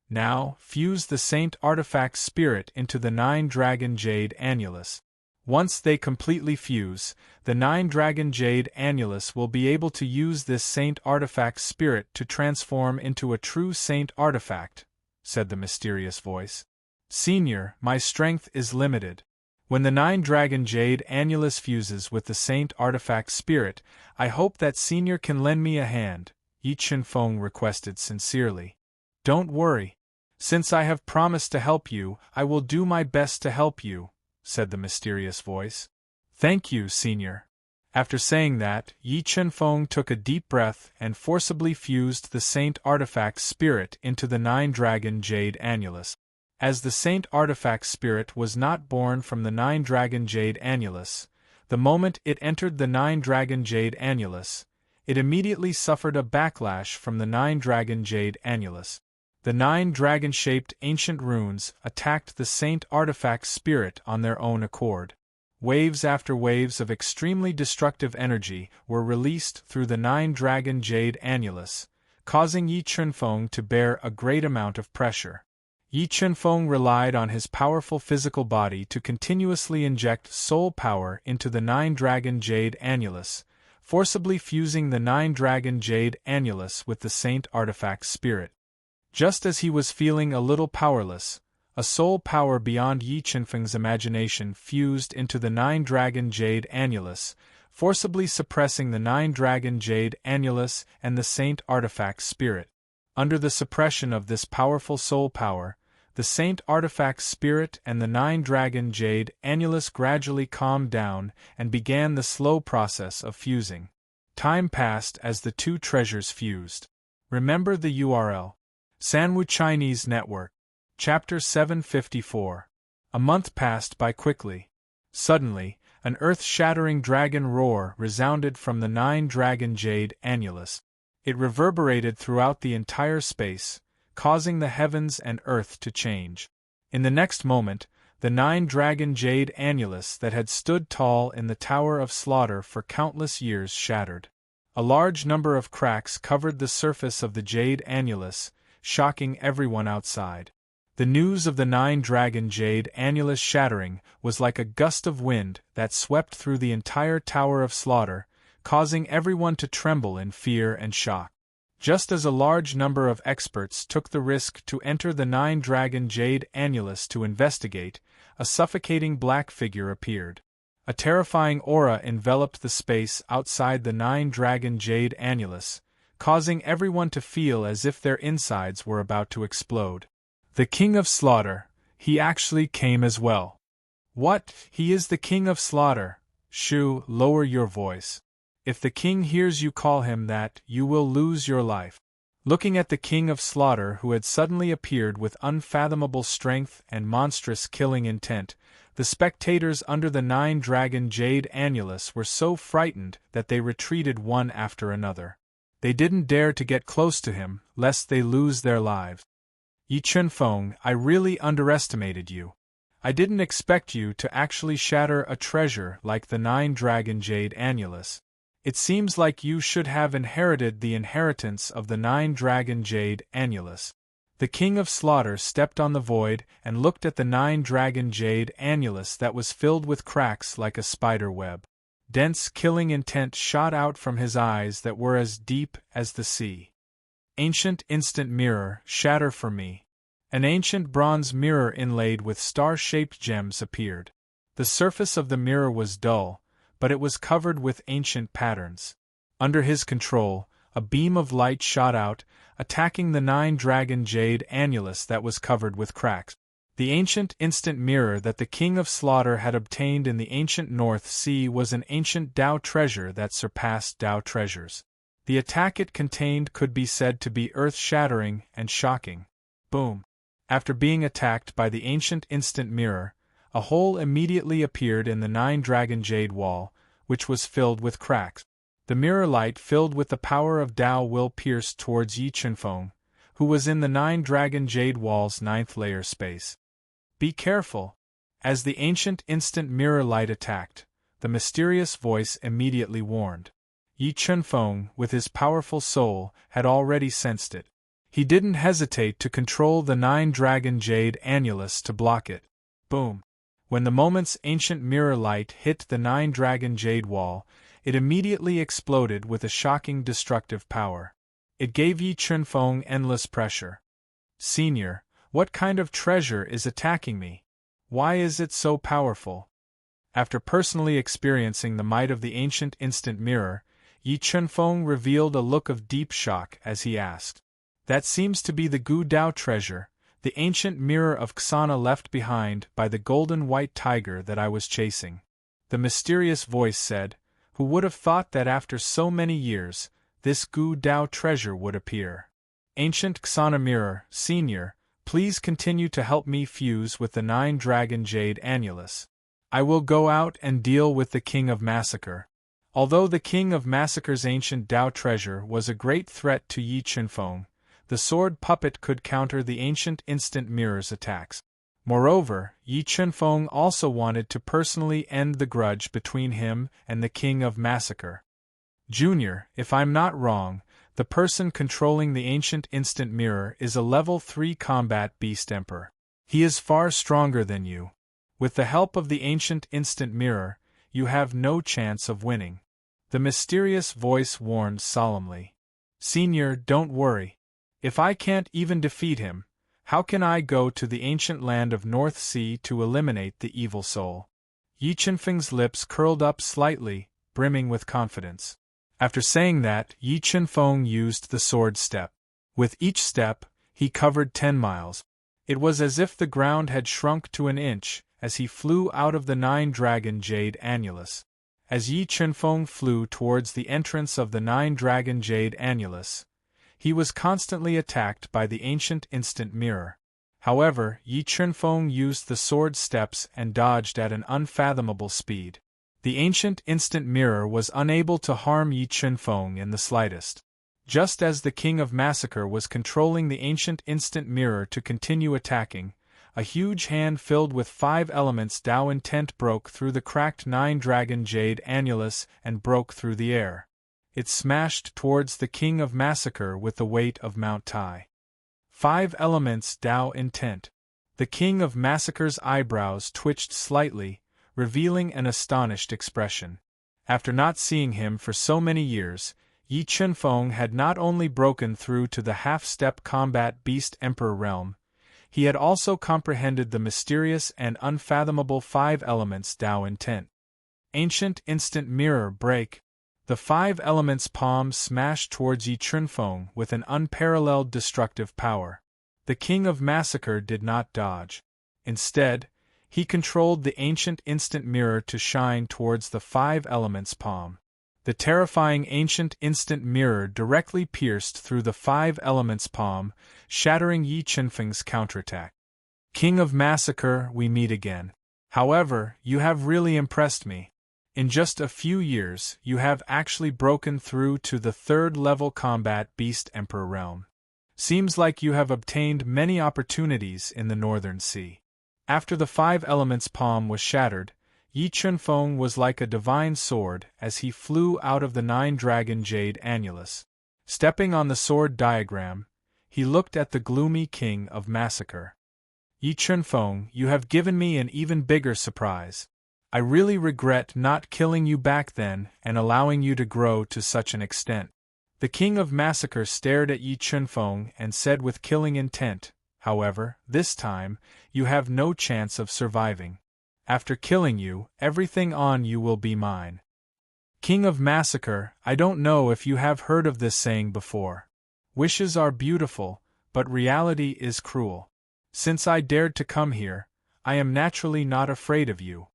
Now, fuse the Saint Artifact Spirit into the 9-dragon jade annulus. Once they completely fuse, the 9-dragon jade annulus will be able to use this Saint Artifact Spirit to transform into a true Saint Artifact, said the mysterious voice. Senior, my strength is limited. When the 9-dragon jade annulus fuses with the Saint Artifact Spirit, I hope that Senior can lend me a hand, Yi Chunfeng requested sincerely. Don't worry. Since I have promised to help you, I will do my best to help you, said the mysterious voice. Thank you, Senior. After saying that, Yi Chunfeng took a deep breath and forcibly fused the Saint Artifact Spirit into the 9-dragon jade annulus. As the Saint Artifact Spirit was not born from the 9-dragon jade annulus, the moment it entered the 9-dragon jade annulus, it immediately suffered a backlash from the 9-dragon jade annulus. The 9 dragon-shaped ancient runes attacked the Saint Artifact Spirit on their own accord. Waves after waves of extremely destructive energy were released through the 9-dragon jade annulus, causing Yi Chunfeng to bear a great amount of pressure. Yi Chunfeng relied on his powerful physical body to continuously inject soul power into the 9-dragon jade annulus, forcibly fusing the 9-dragon jade annulus with the Saint Artifact Spirit. Just as he was feeling a little powerless, a soul power beyond Yi Chunfeng's imagination fused into the 9-dragon jade annulus, forcibly suppressing the 9-dragon jade annulus and the Saint Artifact Spirit. Under the suppression of this powerful soul power, the Saint Artifact Spirit and the 9-dragon jade annulus gradually calmed down and began the slow process of fusing. Time passed as the two treasures fused. Remember the URL. Sanwu Chinese Network. Chapter 754. A month passed by quickly. Suddenly, an earth-shattering dragon roar resounded from the 9-dragon jade annulus. It reverberated throughout the entire space, causing the heavens and earth to change. In the next moment, the 9-dragon jade annulus that had stood tall in the Tower of Slaughter for countless years shattered. A large number of cracks covered the surface of the jade annulus, shocking everyone outside. The news of the 9-dragon jade annulus shattering was like a gust of wind that swept through the entire Tower of Slaughter, causing everyone to tremble in fear and shock. Just as a large number of experts took the risk to enter the 9-dragon jade annulus to investigate, a suffocating black figure appeared. A terrifying aura enveloped the space outside the nine-dragon jade annulus, causing everyone to feel as if their insides were about to explode. The King of Slaughter, he actually came as well. What? He is the King of Slaughter. Shoo, lower your voice. If the king hears you call him that, you will lose your life. Looking at the King of Slaughter, who had suddenly appeared with unfathomable strength and monstrous killing intent, the spectators under the nine-dragon jade annulus were so frightened that they retreated one after another. They didn't dare to get close to him, lest they lose their lives. Yi Chunfeng, I really underestimated you. I didn't expect you to actually shatter a treasure like the nine-dragon jade annulus. It seems like you should have inherited the inheritance of the nine-dragon jade annulus. The King of Slaughter stepped on the void and looked at the nine-dragon jade annulus that was filled with cracks like a spider web. Dense killing intent shot out from his eyes that were as deep as the sea. Ancient instant mirror, shatter for me. An ancient bronze mirror inlaid with star-shaped gems appeared. The surface of the mirror was dull, but it was covered with ancient patterns. Under his control, a beam of light shot out, attacking the nine-dragon jade annulus that was covered with cracks. The ancient instant mirror that the King of Slaughter had obtained in the ancient North Sea was an ancient Tao treasure that surpassed Tao treasures. The attack it contained could be said to be earth-shattering and shocking. Boom! After being attacked by the ancient instant mirror, a hole immediately appeared in the nine-dragon jade wall, which was filled with cracks. The mirror light filled with the power of Tao will pierced towards Yi Chunfeng, who was in the nine-dragon jade wall's ninth layer space. Be careful! As the ancient instant mirror light attacked, the mysterious voice immediately warned. Yi Chunfeng, with his powerful soul, had already sensed it. He didn't hesitate to control the nine-dragon jade annulus to block it. Boom! When the moment's ancient mirror light hit the nine-dragon jade wall, it immediately exploded with a shocking destructive power. It gave Yi Chunfeng endless pressure. Senior, what kind of treasure is attacking me? Why is it so powerful? After personally experiencing the might of the ancient instant mirror, Yi Chunfeng revealed a look of deep shock as he asked. That seems to be the Gu Dao treasure, the ancient mirror of Xana left behind by the golden white tiger that I was chasing. The mysterious voice said, who would have thought that after so many years, this Gu Dao treasure would appear? Ancient Xana mirror, senior, please continue to help me fuse with the nine-dragon jade annulus. I will go out and deal with the King of Massacre. Although the King of Massacre's ancient Dao treasure was a great threat to Yi Chunfeng, the sword puppet could counter the ancient instant mirror's attacks. Moreover, Yi Chunfeng also wanted to personally end the grudge between him and the King of Massacre. Junior, if I'm not wrong, the person controlling the ancient instant mirror is a level 3 combat beast emperor. He is far stronger than you. With the help of the ancient instant mirror, you have no chance of winning. The mysterious voice warned solemnly. Senior, don't worry. If I can't even defeat him, how can I go to the ancient land of North Sea to eliminate the evil soul? Yi Chunfeng's lips curled up slightly, brimming with confidence. After saying that, Yi Chunfeng used the sword step. With each step, he covered 10 miles. It was as if the ground had shrunk to an inch as he flew out of the nine-dragon jade annulus. As Yi Chunfeng flew towards the entrance of the nine-dragon jade annulus, he was constantly attacked by the ancient instant mirror. However, Yi Chunfeng used the sword steps and dodged at an unfathomable speed. The ancient instant mirror was unable to harm Yi Chunfeng in the slightest. Just as the King of Massacre was controlling the ancient instant mirror to continue attacking, a huge hand filled with 5 elements Tao intent broke through the cracked nine-dragon jade annulus and broke through the air. It smashed towards the King of Massacre with the weight of Mount Tai. 5 elements Tao intent. The King of Massacre's eyebrows twitched slightly, revealing an astonished expression. After not seeing him for so many years, Yi Chunfeng had not only broken through to the half-step combat beast emperor realm, he had also comprehended the mysterious and unfathomable 5 elements Tao intent. Ancient instant mirror break. The five elements palm smashed towards Yi Chunfeng with an unparalleled destructive power. The King of Massacre did not dodge. Instead, he controlled the ancient instant mirror to shine towards the five elements palm. The terrifying ancient instant mirror directly pierced through the five elements palm, shattering Yi Chunfeng's counterattack. King of Massacre, we meet again. However, you have really impressed me. In just a few years, you have actually broken through to the third-level combat Beast Emperor realm. Seems like you have obtained many opportunities in the Northern Sea. After the five elements palm was shattered, Yi Chunfeng was like a divine sword as he flew out of the nine-dragon jade annulus. Stepping on the sword diagram, he looked at the gloomy King of Massacre. Yi Chunfeng, you have given me an even bigger surprise. I really regret not killing you back then and allowing you to grow to such an extent. The King of Massacre stared at Yi Chunfeng and said with killing intent, however, this time, you have no chance of surviving. After killing you, everything on you will be mine. King of Massacre, I don't know if you have heard of this saying before. Wishes are beautiful, but reality is cruel. Since I dared to come here, I am naturally not afraid of you.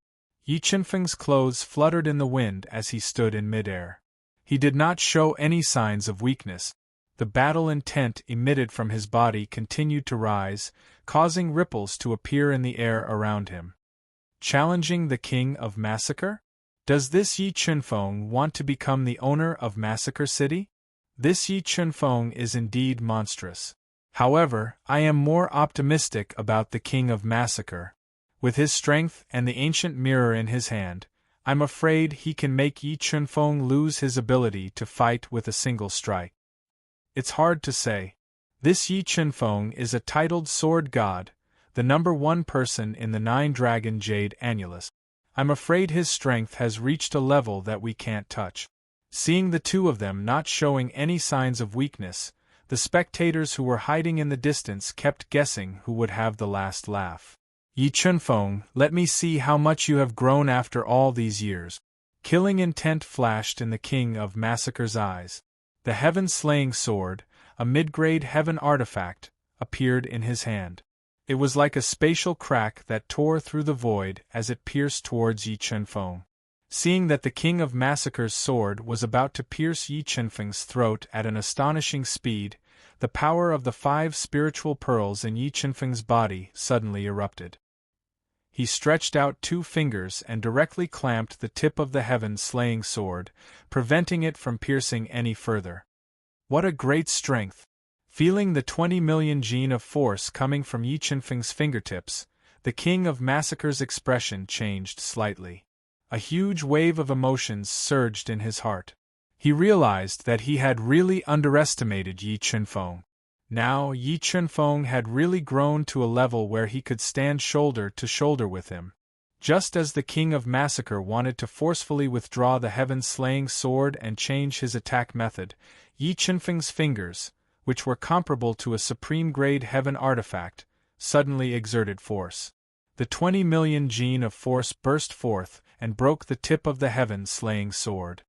Yi Chunfeng's clothes fluttered in the wind as he stood in midair. He did not show any signs of weakness. The battle intent emitted from his body continued to rise, causing ripples to appear in the air around him. Challenging the King of Massacre? Does this Yi Chunfeng want to become the owner of Massacre City? This Yi Chunfeng is indeed monstrous. However, I am more optimistic about the King of Massacre. With his strength and the ancient mirror in his hand, I'm afraid he can make Yi Chunfeng lose his ability to fight with a single strike. It's hard to say. This Yi Chunfeng is a titled sword god, the number one person in the nine-dragon jade annulus. I'm afraid his strength has reached a level that we can't touch. Seeing the two of them not showing any signs of weakness, the spectators who were hiding in the distance kept guessing who would have the last laugh. Yi Chunfeng, let me see how much you have grown after all these years. Killing intent flashed in the King of Massacre's eyes. The heaven-slaying sword, a mid-grade heaven artifact, appeared in his hand. It was like a spatial crack that tore through the void as it pierced towards Yi Chunfeng. Seeing that the King of Massacre's sword was about to pierce Yi Chunfeng's throat at an astonishing speed, the power of the five spiritual pearls in Yi Chunfeng's body suddenly erupted. He stretched out two fingers and directly clamped the tip of the heaven-slaying sword, preventing it from piercing any further. What a great strength! Feeling the 20 million gene of force coming from Yi Chunfeng's fingertips, the King of Massacre's expression changed slightly. A huge wave of emotions surged in his heart. He realized that he had really underestimated Yi Chunfeng. Now Yi Chunfeng had really grown to a level where he could stand shoulder to shoulder with him. Just as the King of Massacre wanted to forcefully withdraw the heaven-slaying sword and change his attack method, Yi Chunfeng's fingers, which were comparable to a supreme-grade heaven artifact, suddenly exerted force. The 20 million gene of force burst forth and broke the tip of the heaven-slaying sword.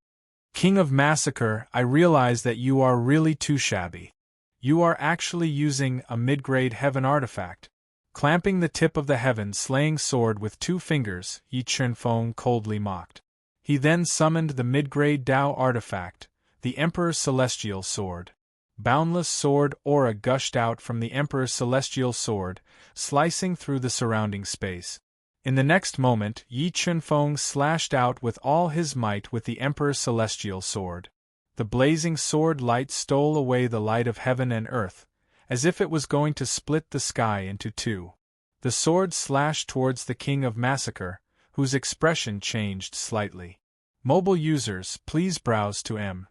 King of Massacre, I realize that you are really too shabby. You are actually using a mid-grade heaven artifact. Clamping the tip of the heaven-slaying sword with two fingers, Yi Chunfeng coldly mocked. He then summoned the mid-grade Dao artifact, the Emperor's Celestial Sword. Boundless sword aura gushed out from the Emperor's Celestial Sword, slicing through the surrounding space. In the next moment, Yi Chunfeng slashed out with all his might with the Emperor's Celestial Sword. The blazing sword light stole away the light of heaven and earth, as if it was going to split the sky into two. The sword slashed towards the King of Massacre, whose expression changed slightly. Mobile users, please browse to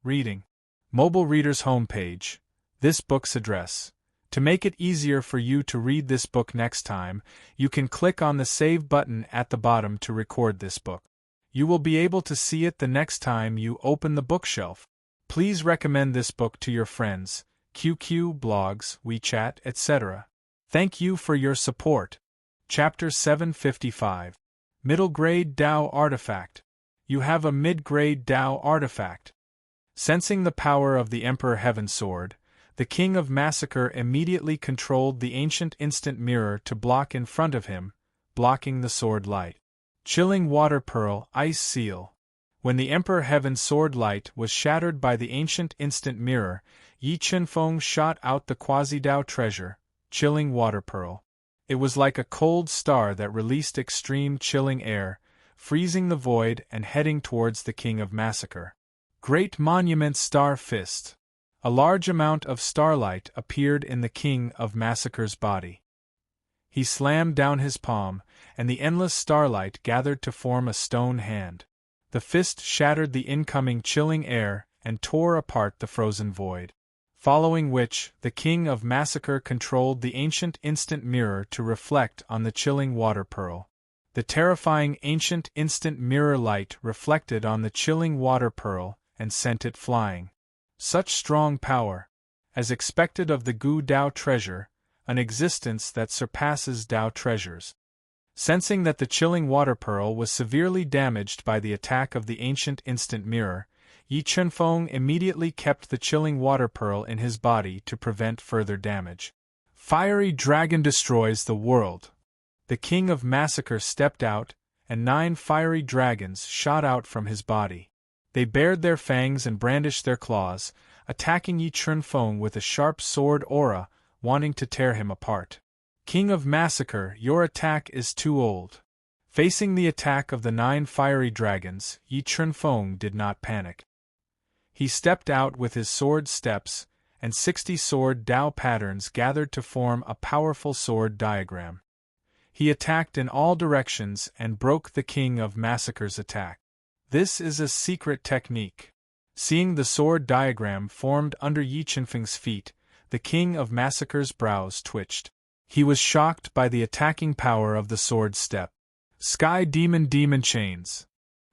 Reading. Mobile reader's homepage. This book's address. To make it easier for you to read this book next time, you can click on the Save button at the bottom to record this book. You will be able to see it the next time you open the bookshelf. Please recommend this book to your friends, QQ, blogs, WeChat, etc. Thank you for your support. Chapter 755. Middle Grade Dao Artifact. You have a mid-grade Dao artifact. Sensing the power of the Emperor Heaven Sword, the King of Massacre immediately controlled the ancient instant mirror to block in front of him, blocking the sword light. Chilling Water Pearl Ice Seal. When the Emperor Heaven Sword light was shattered by the ancient instant mirror, Yi Chunfeng shot out the Quasi-Dao treasure, Chilling Water Pearl. It was like a cold star that released extreme chilling air, freezing the void and heading towards the King of Massacre. Great Monument Star Fist. A large amount of starlight appeared in the King of Massacre's body. He slammed down his palm, and the endless starlight gathered to form a stone hand. The fist shattered the incoming chilling air and tore apart the frozen void. Following which, the King of Massacre controlled the ancient instant mirror to reflect on the chilling water pearl. The terrifying ancient instant mirror light reflected on the chilling water pearl and sent it flying. Such strong power, as expected of the Gu Dao treasure, an existence that surpasses Dao treasures. Sensing that the chilling water pearl was severely damaged by the attack of the ancient instant mirror, Yi Chunfeng immediately kept the chilling water pearl in his body to prevent further damage. Fiery Dragon destroys the world. The King of Massacre stepped out, and 9 fiery dragons shot out from his body. They bared their fangs and brandished their claws, attacking Yi Chunfeng with a sharp sword aura, wanting to tear him apart. King of Massacre, your attack is too old. Facing the attack of the 9 fiery dragons, Yi Chunfeng did not panic. He stepped out with his sword steps, and 60 sword Dao patterns gathered to form a powerful sword diagram. He attacked in all directions and broke the King of Massacre's attack. This is a secret technique. Seeing the sword diagram formed under Yi Chunfeng's feet, the King of Massacre's brows twitched. He was shocked by the attacking power of the sword step. Sky Demon Chains.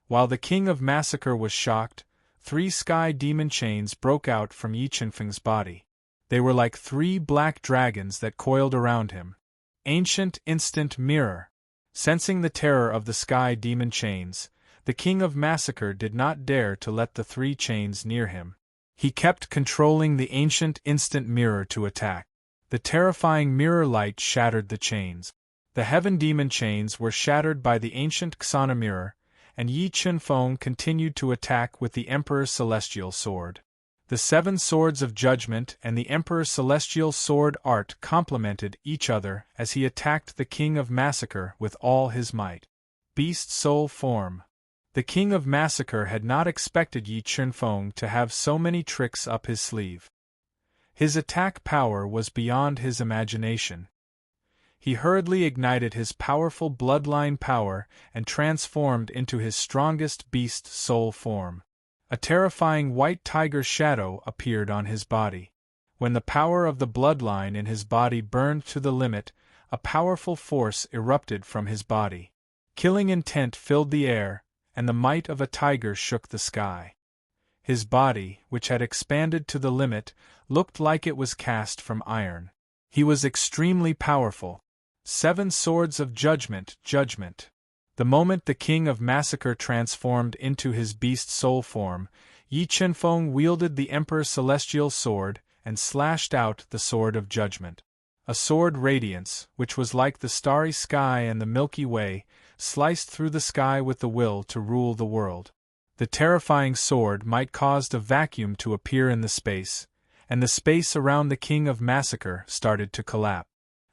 While the King of Massacre was shocked, 3 Sky Demon Chains broke out from Yi Chunfeng's body. They were like 3 black dragons that coiled around him. Ancient Instant Mirror. Sensing the terror of the Sky Demon Chains, the King of Massacre did not dare to let the 3 chains near him. He kept controlling the ancient instant mirror to attack. The terrifying mirror light shattered the chains. The Heaven Demon Chains were shattered by the ancient Xana mirror, and Yi Chunfeng continued to attack with the Emperor's Celestial Sword. The 7 Swords of Judgment and the Emperor's Celestial Sword art complemented each other as he attacked the King of Massacre with all his might. Beast Soul Form. The King of Massacre had not expected Yi Chunfeng to have so many tricks up his sleeve. His attack power was beyond his imagination. He hurriedly ignited his powerful bloodline power and transformed into his strongest beast soul form. A terrifying white tiger shadow appeared on his body. When the power of the bloodline in his body burned to the limit, a powerful force erupted from his body. Killing intent filled the air, and the might of a tiger shook the sky. His body, which had expanded to the limit, looked like it was cast from iron. He was extremely powerful. 7 Swords of Judgment. The moment the King of Massacre transformed into his beast soul form, Yi Chunfeng wielded the Emperor's Celestial Sword and slashed out the Sword of Judgment. A sword radiance, which was like the starry sky and the Milky Way, sliced through the sky with the will to rule the world. The terrifying sword might caused a vacuum to appear in the space, and the space around the King of Massacre started to collapse.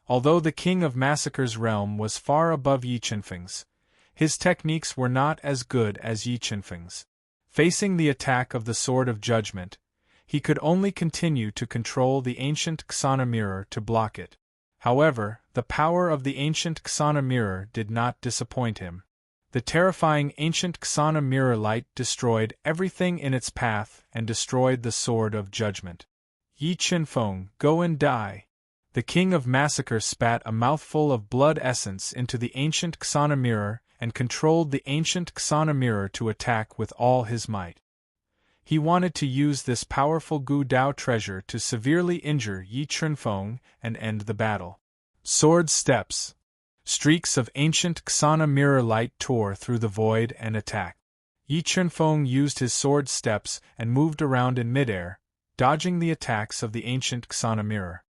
Although the King of Massacre's realm was far above Yi Chunfeng's, his techniques were not as good as Yi Chunfeng's. Facing the attack of the Sword of Judgment, he could only continue to control the ancient Xana mirror to block it. However, the power of the ancient Xana mirror did not disappoint him. The terrifying ancient Xana mirror light destroyed everything in its path and destroyed the Sword of Judgment. Yi Chunfeng, go and die. The King of Massacre spat a mouthful of blood essence into the ancient Xana mirror and controlled the ancient Xana mirror to attack with all his might. He wanted to use this powerful Gu Dao treasure to severely injure Yi Chunfeng and end the battle. Sword steps. Streaks of ancient Xana mirror light tore through the void and attacked. Yi Chunfeng used his sword steps and moved around in midair, dodging the attacks of the ancient Xana mirror.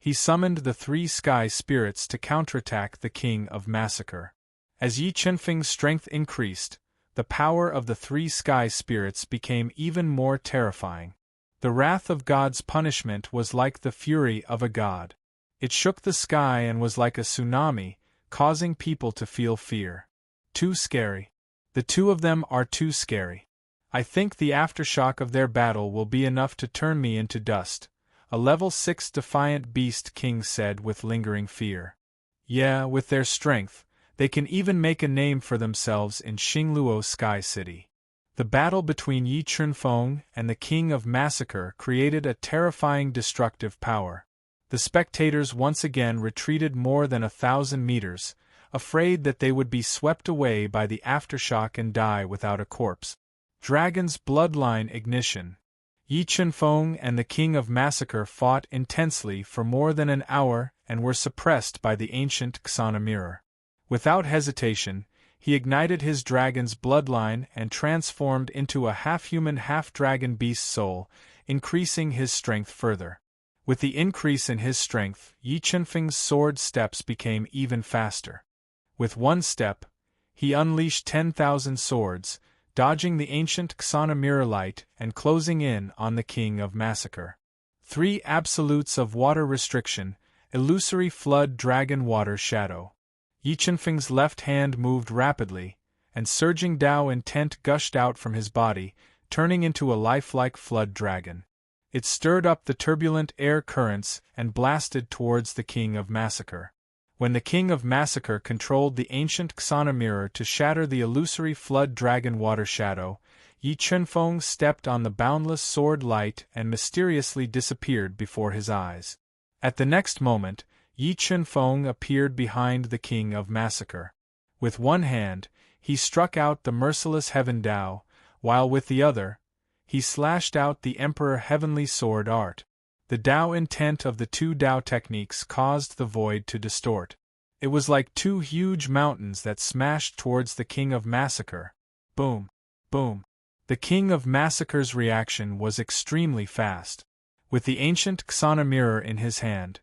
He summoned the three sky spirits to counterattack the King of Massacre. As Yi Chunfeng's strength increased, the power of the three sky spirits became even more terrifying. The wrath of God's punishment was like the fury of a god. It shook the sky and was like a tsunami, causing people to feel fear. Too scary. The two of them are too scary. I think the aftershock of their battle will be enough to turn me into dust, a level 6 defiant beast king said with lingering fear. Yeah, with their strength, they can even make a name for themselves in Xingluo Sky City. The battle between Yi Chunfeng and the King of Massacre created a terrifying destructive power. The spectators once again retreated more than 1,000 meters, afraid that they would be swept away by the aftershock and die without a corpse. Dragon's bloodline ignition. Yi Chunfeng and the King of Massacre fought intensely for more than an hour and were suppressed by the ancient Xana mirror. Without hesitation, he ignited his dragon's bloodline and transformed into a half-human half-dragon beast soul, increasing his strength further. With the increase in his strength, Yi Chunfeng's sword steps became even faster. With one step, he unleashed 10,000 swords, dodging the ancient Xana mirror light and closing in on the King of Massacre. 3 absolutes of water restriction, illusory flood dragon water shadow. Yi Chunfeng's left hand moved rapidly, and surging Dao intent gushed out from his body, turning into a lifelike flood dragon. It stirred up the turbulent air currents and blasted towards the King of Massacre. When the King of Massacre controlled the ancient Xana mirror to shatter the illusory flood dragon water shadow, Yi Chunfeng stepped on the boundless sword light and mysteriously disappeared before his eyes. At the next moment, Yi Chunfeng appeared behind the King of Massacre. With one hand, he struck out the merciless Heaven Dao, while with the other, he slashed out the Emperor Heavenly Sword art. The Dao intent of the two Dao techniques caused the void to distort. It was like 2 huge mountains that smashed towards the King of Massacre. Boom! Boom! The King of Massacre's reaction was extremely fast. With the ancient Xana mirror in his hand,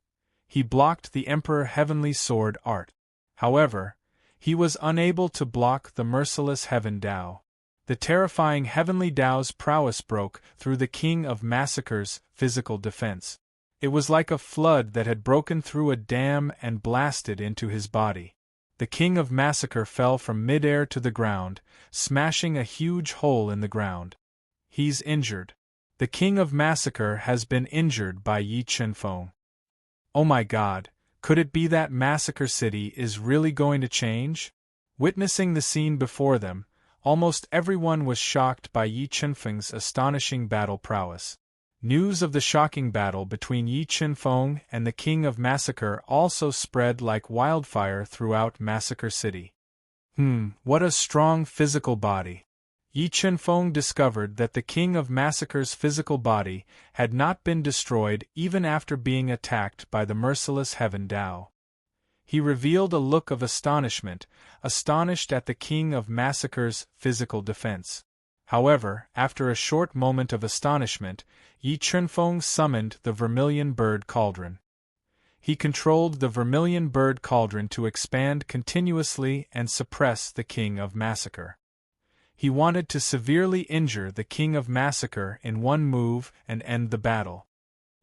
he blocked the Emperor Heavenly Sword art. However, he was unable to block the merciless Heaven Dao. The terrifying Heavenly Dao's prowess broke through the King of Massacre's physical defense. It was like a flood that had broken through a dam and blasted into his body. The King of Massacre fell from midair to the ground, smashing a huge hole in the ground. He's injured. The King of Massacre has been injured by Yi Chunfeng. Oh my God, could it be that Massacre City is really going to change? Witnessing the scene before them, almost everyone was shocked by Yi Chunfeng's astonishing battle prowess. News of the shocking battle between Yi Chunfeng and the King of Massacre also spread like wildfire throughout Massacre City. What a strong physical body. Yi Chunfeng discovered that the King of Massacre's physical body had not been destroyed even after being attacked by the merciless Heaven Dao. He revealed a look of astonishment, astonished at the King of Massacre's physical defense. However, after a short moment of astonishment, Yi Chunfeng summoned the Vermilion Bird Cauldron. He controlled the Vermilion Bird Cauldron to expand continuously and suppress the King of Massacre. He wanted to severely injure the King of Massacre in one move and end the battle.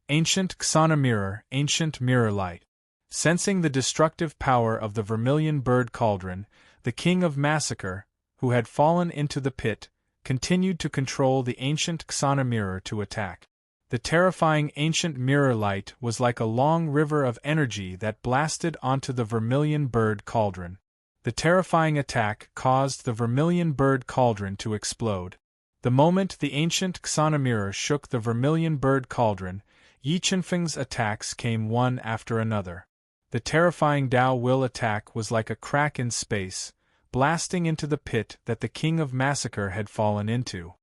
Ancient Xana Mirror, Ancient Mirror Light. Sensing the destructive power of the Vermilion Bird Cauldron, the King of Massacre, who had fallen into the pit, continued to control the ancient Xana Mirror to attack. The terrifying ancient mirror light was like a long river of energy that blasted onto the Vermilion Bird Cauldron. The terrifying attack caused the Vermilion Bird Cauldron to explode. The moment the ancient Xana mirror shook the Vermilion Bird Cauldron, Yi Chunfeng's attacks came one after another. The terrifying Dao Will attack was like a crack in space, blasting into the pit that the King of Massacre had fallen into.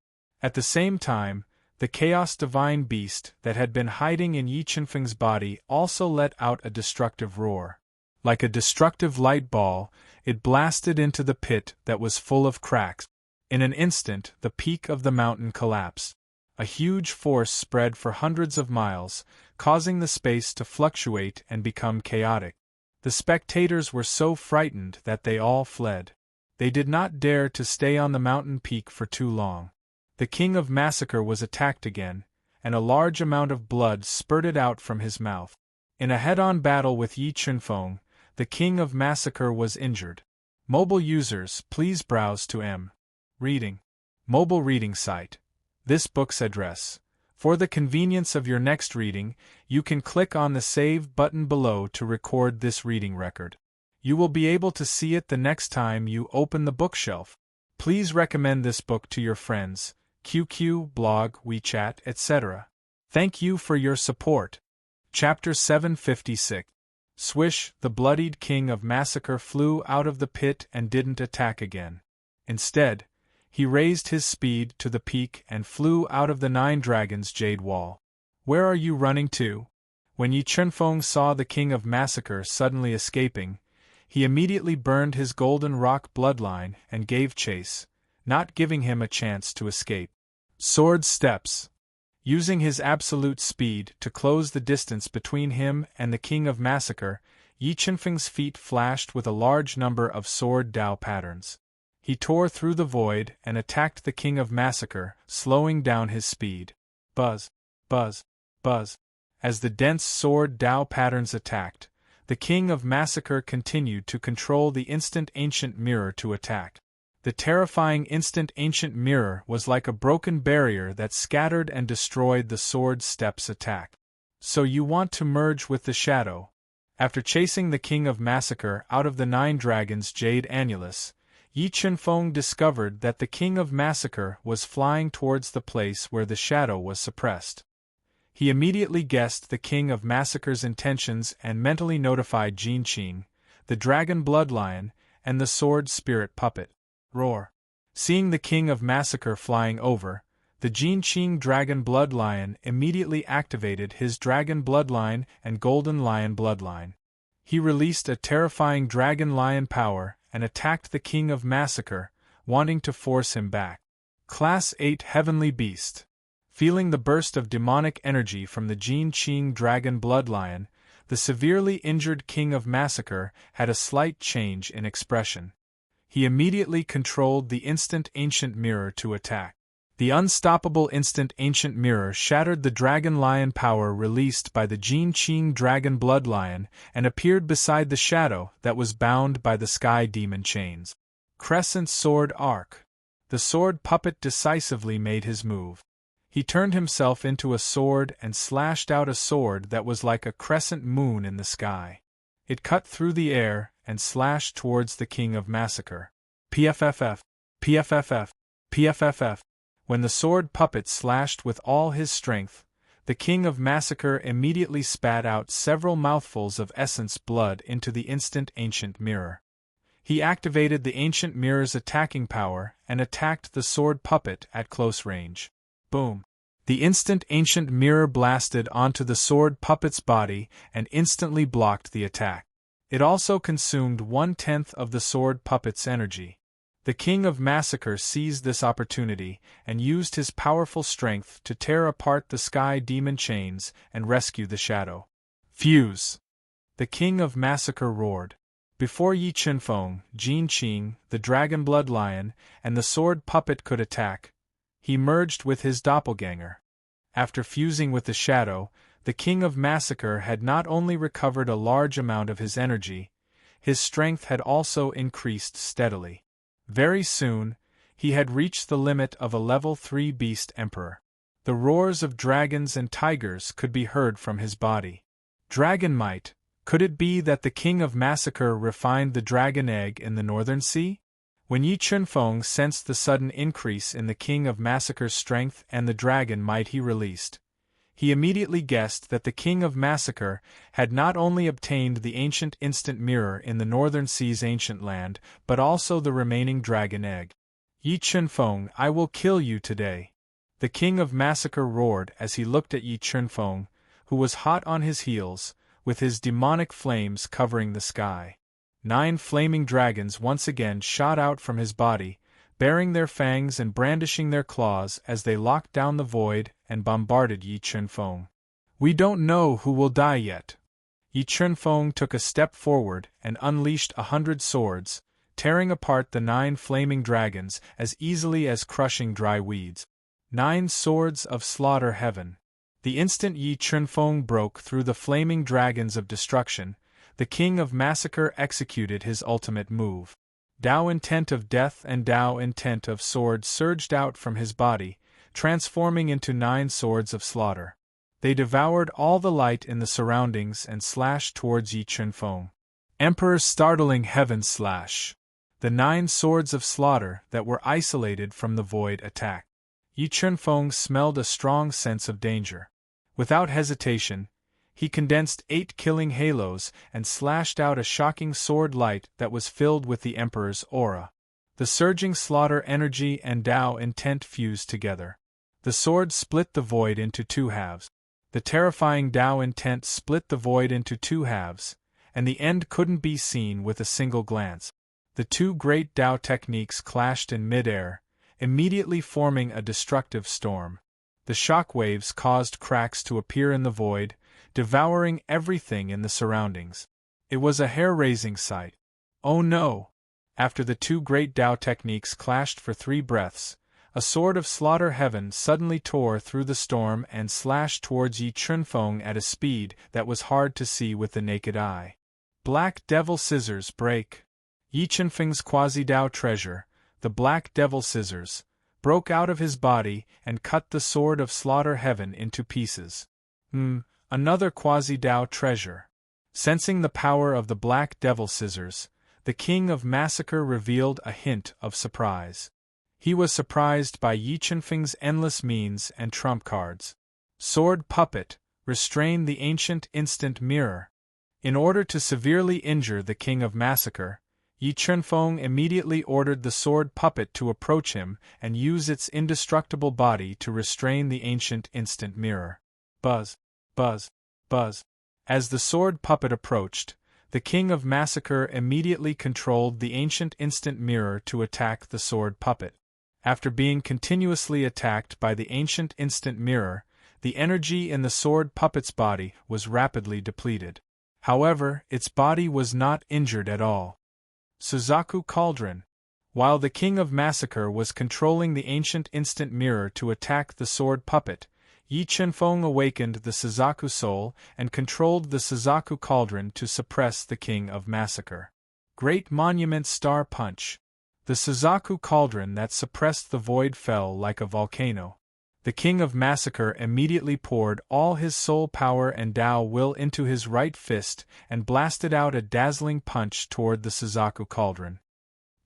At the same time, the Chaos Divine Beast that had been hiding in Yi Chunfeng's body also let out a destructive roar. Like a destructive light ball, it blasted into the pit that was full of cracks. In an instant, the peak of the mountain collapsed. A huge force spread for hundreds of miles, causing the space to fluctuate and become chaotic. The spectators were so frightened that they all fled. They did not dare to stay on the mountain peak for too long. The King of Massacre was attacked again, and a large amount of blood spurted out from his mouth. In a head-on battle with Yi Chunfeng, the King of Massacre was injured. Mobile users, please browse to Reading. Mobile reading site. This book's address. For the convenience of your next reading, you can click on the Save button below to record this reading record. You will be able to see it the next time you open the bookshelf. Please recommend this book to your friends, QQ, blog, WeChat, etc. Thank you for your support. Chapter 756. Swish, the bloodied King of Massacre flew out of the pit and didn't attack again. Instead, he raised his speed to the peak and flew out of the Nine Dragons' jade wall. Where are you running to? When Yi Chunfeng saw the King of Massacre suddenly escaping, he immediately burned his golden rock bloodline and gave chase, not giving him a chance to escape. Sword steps. Using his absolute speed to close the distance between him and the King of Massacre, Yi Chunfeng's feet flashed with a large number of sword Dao patterns. He tore through the void and attacked the King of Massacre, slowing down his speed. Buzz, buzz, buzz. As the dense sword Dao patterns attacked, the King of Massacre continued to control the instant ancient mirror to attack. The terrifying instant ancient mirror was like a broken barrier that scattered and destroyed the sword steps attack. So you want to merge with the shadow. After chasing the King of Massacre out of the Nine Dragons' jade annulus, Yi Chunfeng discovered that the King of Massacre was flying towards the place where the shadow was suppressed. He immediately guessed the King of Massacre's intentions and mentally notified Jin Qing, the dragon bloodlion, and the sword spirit puppet. Roar. Seeing the King of Massacre flying over, the Jin Qing dragon bloodlion immediately activated his dragon bloodline and golden lion bloodline. He released a terrifying dragon lion power and attacked the King of Massacre, wanting to force him back. Class 8 Heavenly Beast. Feeling the burst of demonic energy from the Jin Qing dragon bloodlion, the severely injured King of Massacre had a slight change in expression. He immediately controlled the instant ancient mirror to attack. The unstoppable instant ancient mirror shattered the dragon lion power released by the Jin Qing dragon bloodlion and appeared beside the shadow that was bound by the sky demon chains. Crescent sword arc. The sword puppet decisively made his move. He turned himself into a sword and slashed out a sword that was like a crescent moon in the sky. It cut through the air and slashed towards the King of Massacre. PFFF, PFFF, PFFF. When the sword puppet slashed with all his strength, the King of Massacre immediately spat out several mouthfuls of essence blood into the instant ancient mirror. He activated the ancient mirror's attacking power and attacked the sword puppet at close range. Boom! The instant ancient mirror blasted onto the sword puppet's body and instantly blocked the attack. It also consumed 1/10 of the sword puppet's energy. The King of Massacre seized this opportunity and used his powerful strength to tear apart the sky demon chains and rescue the shadow. Fuse! The King of Massacre roared. Before Yi Chunfeng, Jin Qing, the dragon bloodlion, and the sword puppet could attack, he merged with his doppelganger. After fusing with the shadow, the King of Massacre had not only recovered a large amount of his energy, his strength had also increased steadily. Very soon, he had reached the limit of a level 3 beast emperor. The roars of dragons and tigers could be heard from his body. Dragon might. Could it be that the King of Massacre refined the dragon egg in the Northern Sea? When Yi Chunfeng sensed the sudden increase in the King of Massacre's strength and the dragon might he released, he immediately guessed that the King of Massacre had not only obtained the ancient instant mirror in the Northern Sea's ancient land, but also the remaining dragon egg. Yi Chunfeng, I will kill you today. The King of Massacre roared as he looked at Yi Chunfeng, who was hot on his heels, with his demonic flames covering the sky. 9 flaming dragons once again shot out from his body, baring their fangs and brandishing their claws as they locked down the void and bombarded Yi Chunfeng. "We don't know who will die yet." Yi Chunfeng took a step forward and unleashed 100 swords, tearing apart the 9 flaming dragons as easily as crushing dry weeds. 9 swords of slaughter heaven. The instant Yi Chunfeng broke through the flaming dragons of destruction, the king of massacre executed his ultimate move. Tao intent of death and Tao intent of sword surged out from his body, transforming into 9 swords of slaughter. They devoured all the light in the surroundings and slashed towards Yi Chunfeng. Emperor's startling heaven slash. The 9 swords of slaughter that were isolated from the void attacked. Yi Chunfeng smelled a strong sense of danger. Without hesitation, he condensed 8 killing halos and slashed out a shocking sword light that was filled with the Emperor's aura. The surging slaughter energy and Tao intent fused together. The sword split the void into 2 halves. The terrifying Tao intent split the void into 2 halves, and the end couldn't be seen with a single glance. The 2 great Tao techniques clashed in mid-air, immediately forming a destructive storm. The shockwaves caused cracks to appear in the void, devouring everything in the surroundings. It was a hair-raising sight. Oh no! After the 2 great Tao techniques clashed for 3 breaths, a sword of slaughter heaven suddenly tore through the storm and slashed towards Yi Chunfeng at a speed that was hard to see with the naked eye. Black Devil Scissors break. Yi Chunfeng's quasi-Tao treasure, the Black Devil Scissors, broke out of his body and cut the sword of slaughter heaven into pieces. Another quasi-Tao treasure. Sensing the power of the Black Devil Scissors, the king of massacre revealed a hint of surprise. He was surprised by Yi Chunfeng's endless means and trump cards. Sword Puppet, restrain the ancient instant mirror. In order to severely injure the king of massacre, Yi Chunfeng immediately ordered the sword puppet to approach him and use its indestructible body to restrain the ancient instant mirror. Buzz, buzz, buzz. As the sword puppet approached, the king of massacre immediately controlled the ancient instant mirror to attack the sword puppet. After being continuously attacked by the ancient instant mirror, the energy in the sword puppet's body was rapidly depleted. However, its body was not injured at all. Suzaku Cauldron. While the king of massacre was controlling the ancient instant mirror to attack the sword puppet, Yi Chunfeng awakened the Suzaku soul and controlled the Suzaku Cauldron to suppress the king of massacre. Great Monument Star Punch. The Suzaku Cauldron that suppressed the void fell like a volcano. The king of massacre immediately poured all his soul power and Tao will into his right fist and blasted out a dazzling punch toward the Suzaku Cauldron.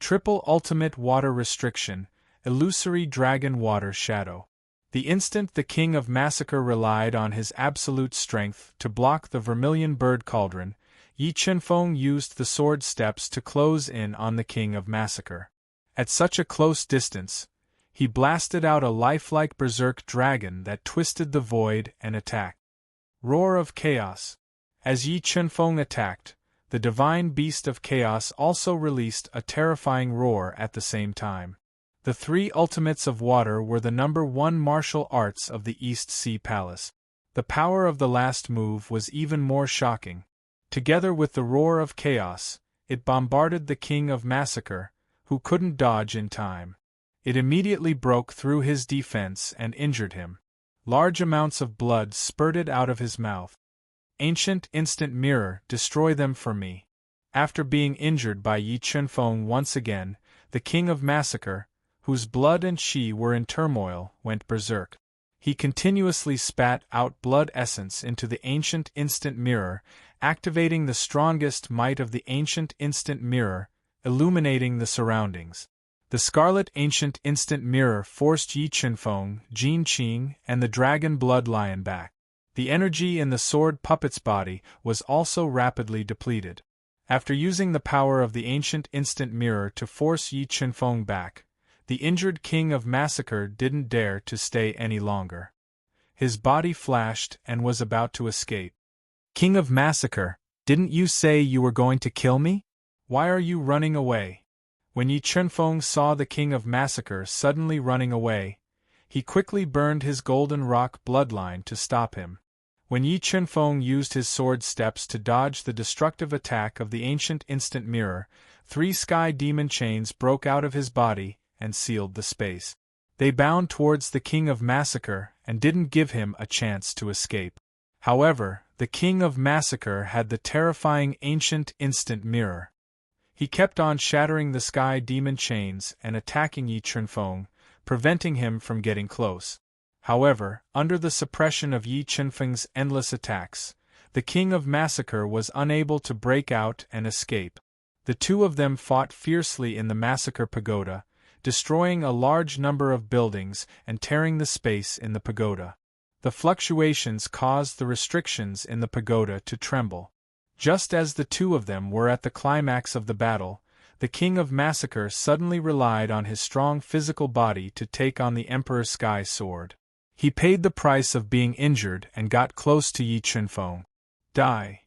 Triple Ultimate Water Restriction, Illusory Dragon Water Shadow. The instant the king of massacre relied on his absolute strength to block the Vermilion Bird Cauldron, Yi Chunfeng used the sword steps to close in on the king of massacre. At such a close distance, he blasted out a lifelike berserk dragon that twisted the void and attacked. Roar of Chaos. As Yi Chunfeng attacked, the divine beast of chaos also released a terrifying roar at the same time. The 3 ultimates of water were the #1 martial arts of the East Sea Palace. The power of the last move was even more shocking. Together with the roar of chaos, it bombarded the king of massacre, who couldn't dodge in time. It immediately broke through his defense and injured him. Large amounts of blood spurted out of his mouth. Ancient Instant Mirror, destroy them for me. After being injured by Yi Chunfeng once again, the king of massacre, whose blood and chi were in turmoil, went berserk. He continuously spat out blood essence into the ancient instant mirror, activating the strongest might of the ancient instant mirror, illuminating the surroundings. The scarlet ancient instant mirror forced Yi Chunfeng, Jin Qing, and the dragon blood lion back. The energy in the sword puppet's body was also rapidly depleted. After using the power of the ancient instant mirror to force Yi Chunfeng back, the injured king of massacre didn't dare to stay any longer. His body flashed and was about to escape. King of massacre, didn't you say you were going to kill me? Why are you running away? When Yi Chunfeng saw the King of Massacre suddenly running away, he quickly burned his golden rock bloodline to stop him. When Yi Chunfeng used his sword steps to dodge the destructive attack of the ancient instant mirror, 3 sky demon chains broke out of his body and sealed the space. They bound towards the King of Massacre and didn't give him a chance to escape. However, the King of Massacre had the terrifying ancient instant mirror. He kept on shattering the sky demon chains and attacking Yi Chunfeng, preventing him from getting close. However, under the suppression of Yi Chunfeng's endless attacks, the King of Massacre was unable to break out and escape. The two of them fought fiercely in the Massacre Pagoda, destroying a large number of buildings and tearing the space in the pagoda. The fluctuations caused the restrictions in the pagoda to tremble. Just as the two of them were at the climax of the battle, the King of Massacre suddenly relied on his strong physical body to take on the Emperor Sky Sword. He paid the price of being injured and got close to Yi Chunfeng. Die!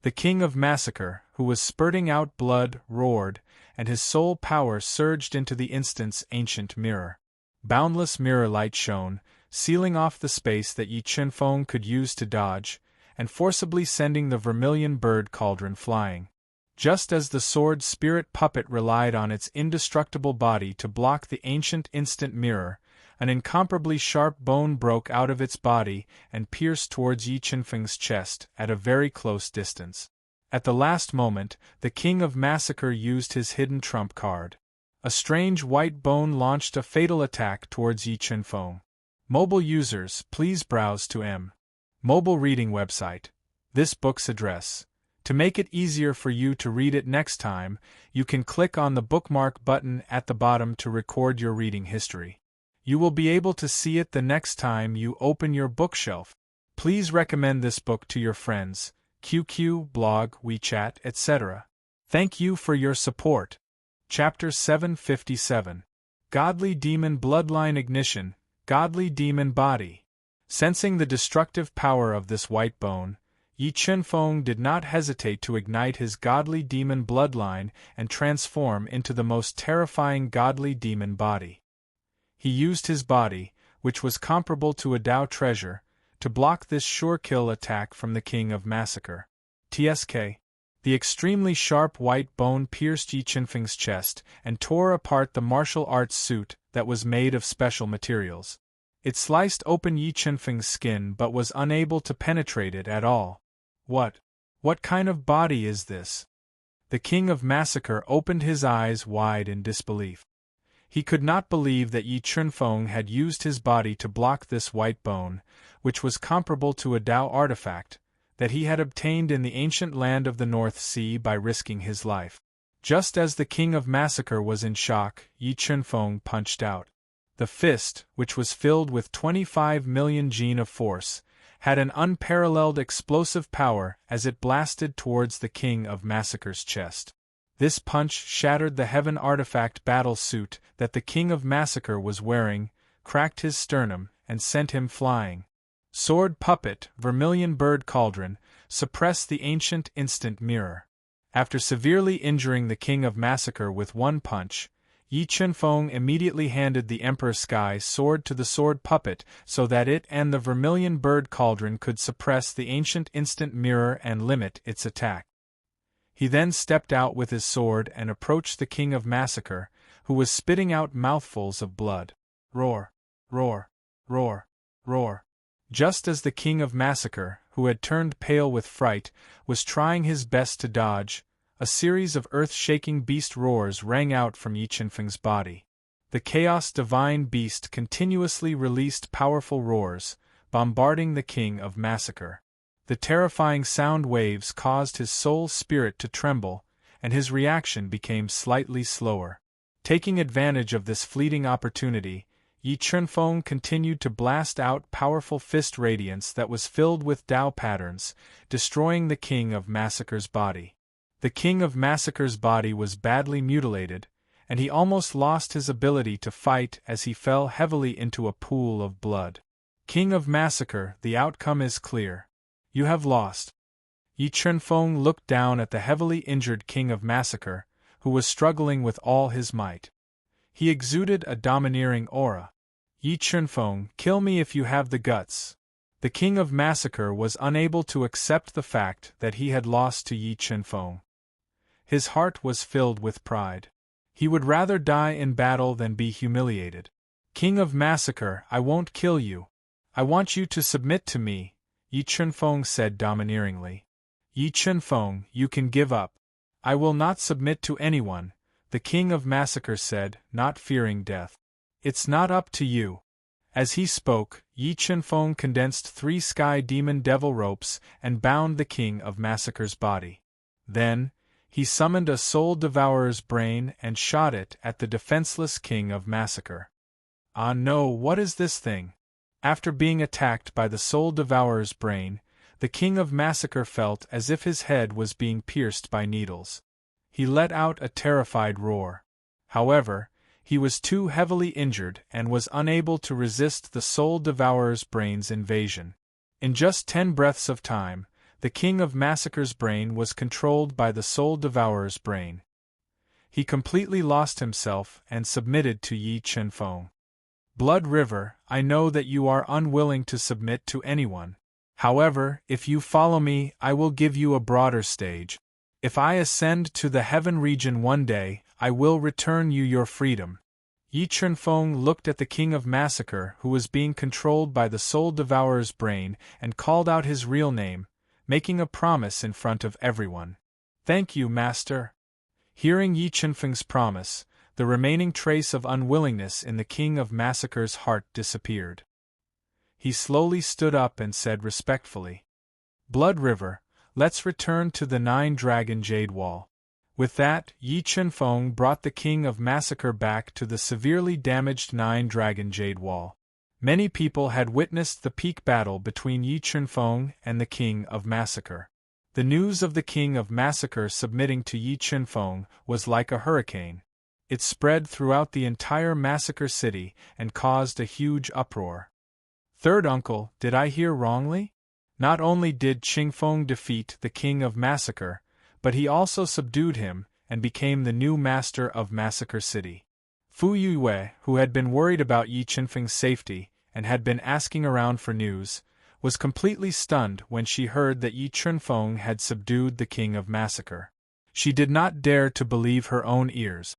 The King of Massacre, who was spurting out blood, roared, and his soul power surged into the instant's ancient mirror. Boundless mirror light shone, sealing off the space that Yi Chunfeng could use to dodge, and forcibly sending the vermilion bird cauldron flying. Just as the sword spirit puppet relied on its indestructible body to block the ancient instant mirror, an incomparably sharp bone broke out of its body and pierced towards Yi Chunfeng's chest at a very close distance. At the last moment, the King of Massacre used his hidden trump card. A strange white bone launched a fatal attack towards Yi Chunfeng. Mobile users, please browse to mobile reading website. This book's address. To make it easier for you to read it next time, you can click on the bookmark button at the bottom to record your reading history. You will be able to see it the next time you open your bookshelf. Please recommend this book to your friends, QQ, blog, WeChat, etc. Thank you for your support. Chapter 757. Godly Demon Bloodline Ignition, Godly Demon Body. Sensing the destructive power of this white bone, Yi Chunfeng did not hesitate to ignite his godly demon bloodline and transform into the most terrifying godly demon body. He used his body, which was comparable to a Tao treasure, to block this sure-kill attack from the King of Massacre. TSK. The extremely sharp white bone pierced Yi Chunfeng's chest and tore apart the martial arts suit that was made of special materials. It sliced open Yi Chunfeng's skin but was unable to penetrate it at all. What kind of body is this? The King of Massacre opened his eyes wide in disbelief. He could not believe that Yi Chunfeng had used his body to block this white bone, which was comparable to a Tao artifact, that he had obtained in the ancient land of the North Sea by risking his life. Just as the King of Massacre was in shock, Yi Chunfeng punched out. The fist, which was filled with 25 million gene of force, had an unparalleled explosive power as it blasted towards the King of Massacre's chest. This punch shattered the heaven artifact battle suit that the King of Massacre was wearing, cracked his sternum, and sent him flying. Sword puppet, vermilion bird cauldron, suppressed the ancient instant mirror. After severely injuring the King of Massacre with one punch, Yi Chunfeng immediately handed the Emperor Sky Sword to the sword puppet so that it and the vermilion bird cauldron could suppress the ancient instant mirror and limit its attack. He then stepped out with his sword and approached the King of Massacre, who was spitting out mouthfuls of blood. Roar! Roar! Roar! Roar! Just as the King of Massacre, who had turned pale with fright, was trying his best to dodge, a series of earth-shaking beast roars rang out from Yi Chunfeng's body. The Chaos Divine Beast continuously released powerful roars, bombarding the King of Massacre. The terrifying sound waves caused his soul spirit to tremble, and his reaction became slightly slower. Taking advantage of this fleeting opportunity, Yi Chunfeng continued to blast out powerful fist radiance that was filled with Tao patterns, destroying the King of Massacre's body. The King of Massacre's body was badly mutilated, and he almost lost his ability to fight as he fell heavily into a pool of blood. King of Massacre, the outcome is clear. You have lost. Yi Chunfeng looked down at the heavily injured King of Massacre, who was struggling with all his might. He exuded a domineering aura. Yi Chunfeng, kill me if you have the guts. The King of Massacre was unable to accept the fact that he had lost to Yi Chunfeng. His heart was filled with pride. He would rather die in battle than be humiliated. King of Massacre, I won't kill you. I want you to submit to me, Yi Chunfeng said domineeringly. Yi Chunfeng, you can give up. I will not submit to anyone, the King of Massacre said, not fearing death. It's not up to you. As he spoke, Yi Chunfeng condensed 3 sky demon devil ropes and bound the King of Massacre's body. Then, he summoned a soul devourer's brain and shot it at the defenseless King of Massacre. Ah no, what is this thing? After being attacked by the soul devourer's brain, the King of Massacre felt as if his head was being pierced by needles. He let out a terrified roar. However, he was too heavily injured and was unable to resist the soul devourer's brain's invasion. In just 10 breaths of time, the King of Massacre's brain was controlled by the soul devourer's brain. He completely lost himself and submitted to Yi Chunfeng. Blood River, I know that you are unwilling to submit to anyone. However, if you follow me, I will give you a broader stage. If I ascend to the heaven region one day, I will return you your freedom. Yi Chunfeng looked at the King of Massacre, who was being controlled by the soul devourer's brain, and called out his real name, making a promise in front of everyone. Thank you, Master. Hearing Yi Chunfeng's promise, the remaining trace of unwillingness in the King of Massacre's heart disappeared. He slowly stood up and said respectfully, Blood River, let's return to the 9-dragon jade wall. With that, Yi Chunfeng brought the King of Massacre back to the severely damaged 9-dragon jade wall. Many people had witnessed the peak battle between Yi Chunfeng and the King of Massacre. The news of the King of Massacre submitting to Yi Chunfeng was like a hurricane. It spread throughout the entire Massacre City and caused a huge uproar. Third uncle, did I hear wrongly? Not only did Chingfeng defeat the King of Massacre, but he also subdued him and became the new master of Massacre City. Fu Yue, who had been worried about Yi Chunfeng's safety and had been asking around for news, was completely stunned when she heard that Yi Chunfeng had subdued the King of Massacre. She did not dare to believe her own ears.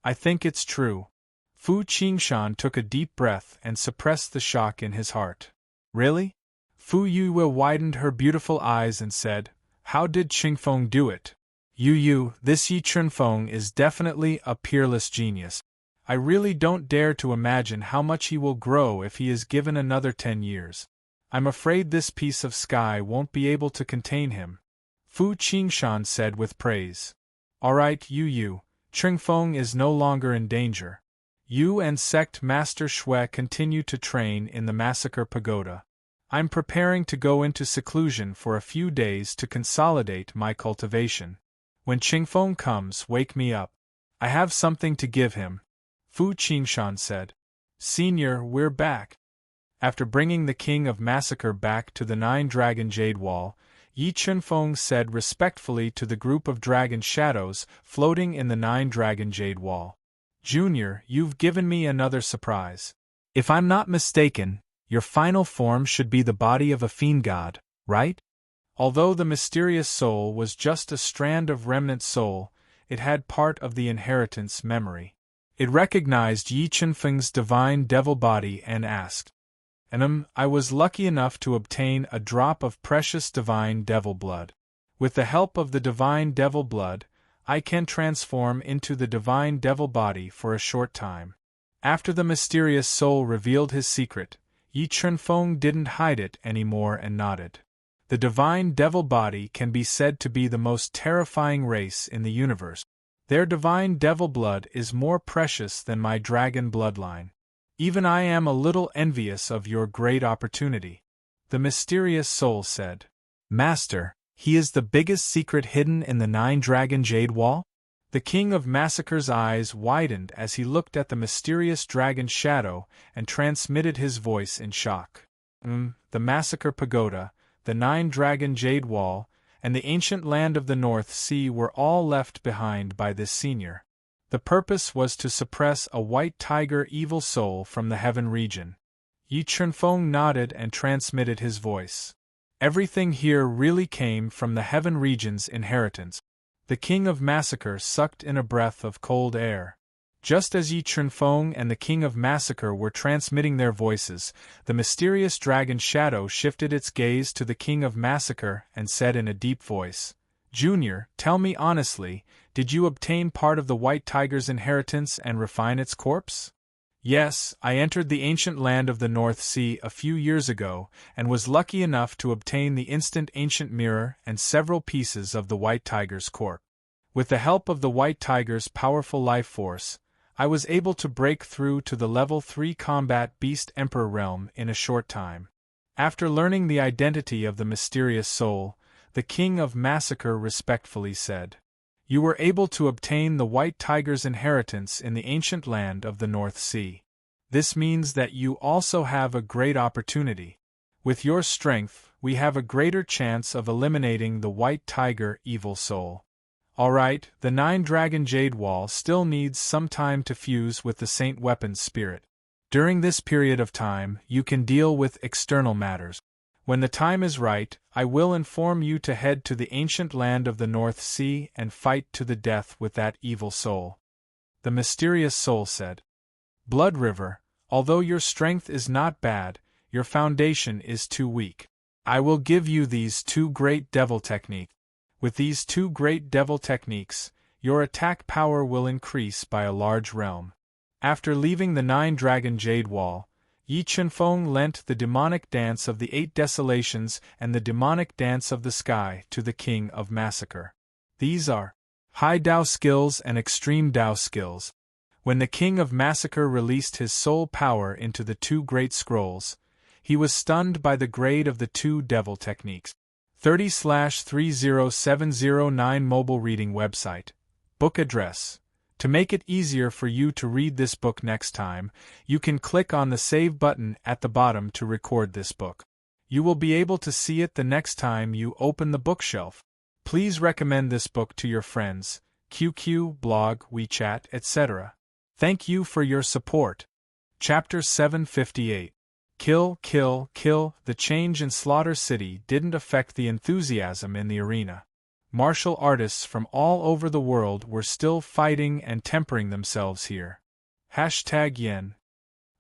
I think it's true. Fu Qingshan took a deep breath and suppressed the shock in his heart. Really? Fu Yue widened her beautiful eyes and said, How did Chingfeng do it? This Yi Chunfeng is definitely a peerless genius. I really don't dare to imagine how much he will grow if he is given another 10 years. I'm afraid this piece of sky won't be able to contain him. Fu Qingshan said with praise. Alright, Chingfeng is no longer in danger. You and Sect Master Shui continue to train in the Massacre Pagoda. I'm preparing to go into seclusion for a few days to consolidate my cultivation. When Chingfeng comes, wake me up. I have something to give him. Fu Qingshan said. Senior, we're back. After bringing the King of Massacre back to the 9-dragon jade wall, Yi Chunfeng said respectfully to the group of dragon shadows floating in the 9-dragon jade wall. Junior, you've given me another surprise. If I'm not mistaken, your final form should be the body of a fiend god, right? Although the mysterious soul was just a strand of remnant soul, it had part of the inheritance memory. It recognized Yi Chunfeng's divine devil body and asked, I was lucky enough to obtain a drop of precious divine devil blood. With the help of the divine devil blood, I can transform into the divine devil body for a short time. After the mysterious soul revealed his secret, Yi Chunfeng didn't hide it anymore and nodded. The divine devil body can be said to be the most terrifying race in the universe. Their divine devil blood is more precious than my dragon bloodline. Even I am a little envious of your great opportunity. The mysterious soul said. Master, he is the biggest secret hidden in the 9-dragon jade wall? The King of Massacre's eyes widened as he looked at the mysterious dragon shadow and transmitted his voice in shock. The Massacre Pagoda, the 9-dragon jade wall, and the ancient land of the North Sea were all left behind by this senior. The purpose was to suppress a white tiger evil soul from the heaven region. Yi Chunfeng nodded and transmitted his voice. Everything here really came from the heaven region's inheritance. The King of Massacre sucked in a breath of cold air. Just as Yi Chunfeng and the King of Massacre were transmitting their voices, the mysterious dragon shadow shifted its gaze to the King of Massacre and said in a deep voice, "Junior, tell me honestly, did you obtain part of the white tiger's inheritance and refine its corpse?" "Yes, I entered the ancient land of the North Sea a few years ago, and was lucky enough to obtain the instant ancient mirror and several pieces of the white tiger's corpse. With the help of the white tiger's powerful life force, I was able to break through to the level 3 combat beast emperor realm in a short time." After learning the identity of the mysterious soul, the King of Massacre respectfully said, "You were able to obtain the white tiger's inheritance in the ancient land of the North Sea. This means that you also have a great opportunity. With your strength, we have a greater chance of eliminating the white tiger evil soul. Alright, the 9-dragon jade wall still needs some time to fuse with the Saint Weapon's spirit. During this period of time, you can deal with external matters. When the time is right, I will inform you to head to the ancient land of the North Sea and fight to the death with that evil soul." The mysterious soul said, "Blood River, although your strength is not bad, your foundation is too weak. I will give you these 2 great devil techniques. With these 2 great devil techniques, your attack power will increase by a large realm." After leaving the 9-dragon jade wall, Yi Chunfeng lent the demonic dance of the 8 desolations and the demonic dance of the sky to the King of Massacre. These are high Dao skills and extreme Dao skills. When the King of Massacre released his soul power into the 2 great scrolls, he was stunned by the grade of the 2 devil techniques. 30/30709 Mobile Reading Website. Book address. To make it easier for you to read this book next time, you can click on the Save button at the bottom to record this book. You will be able to see it the next time you open the bookshelf. Please recommend this book to your friends, QQ, blog, WeChat, etc. Thank you for your support. Chapter 758. Kill, kill, kill. The change in Slaughter City didn't affect the enthusiasm in the arena. Martial artists from all over the world were still fighting and tempering themselves here. #Yen.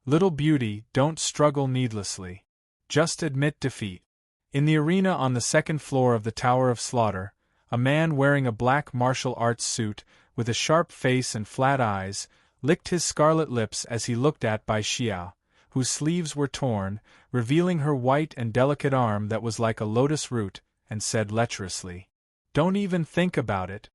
Little beauty, don't struggle needlessly. Just admit defeat. In the arena on the 2nd floor of the Tower of Slaughter, a man wearing a black martial arts suit, with a sharp face and flat eyes, licked his scarlet lips as he looked at Bai Xiao, whose sleeves were torn, revealing her white and delicate arm that was like a lotus root, and said lecherously, "Don't even think about it."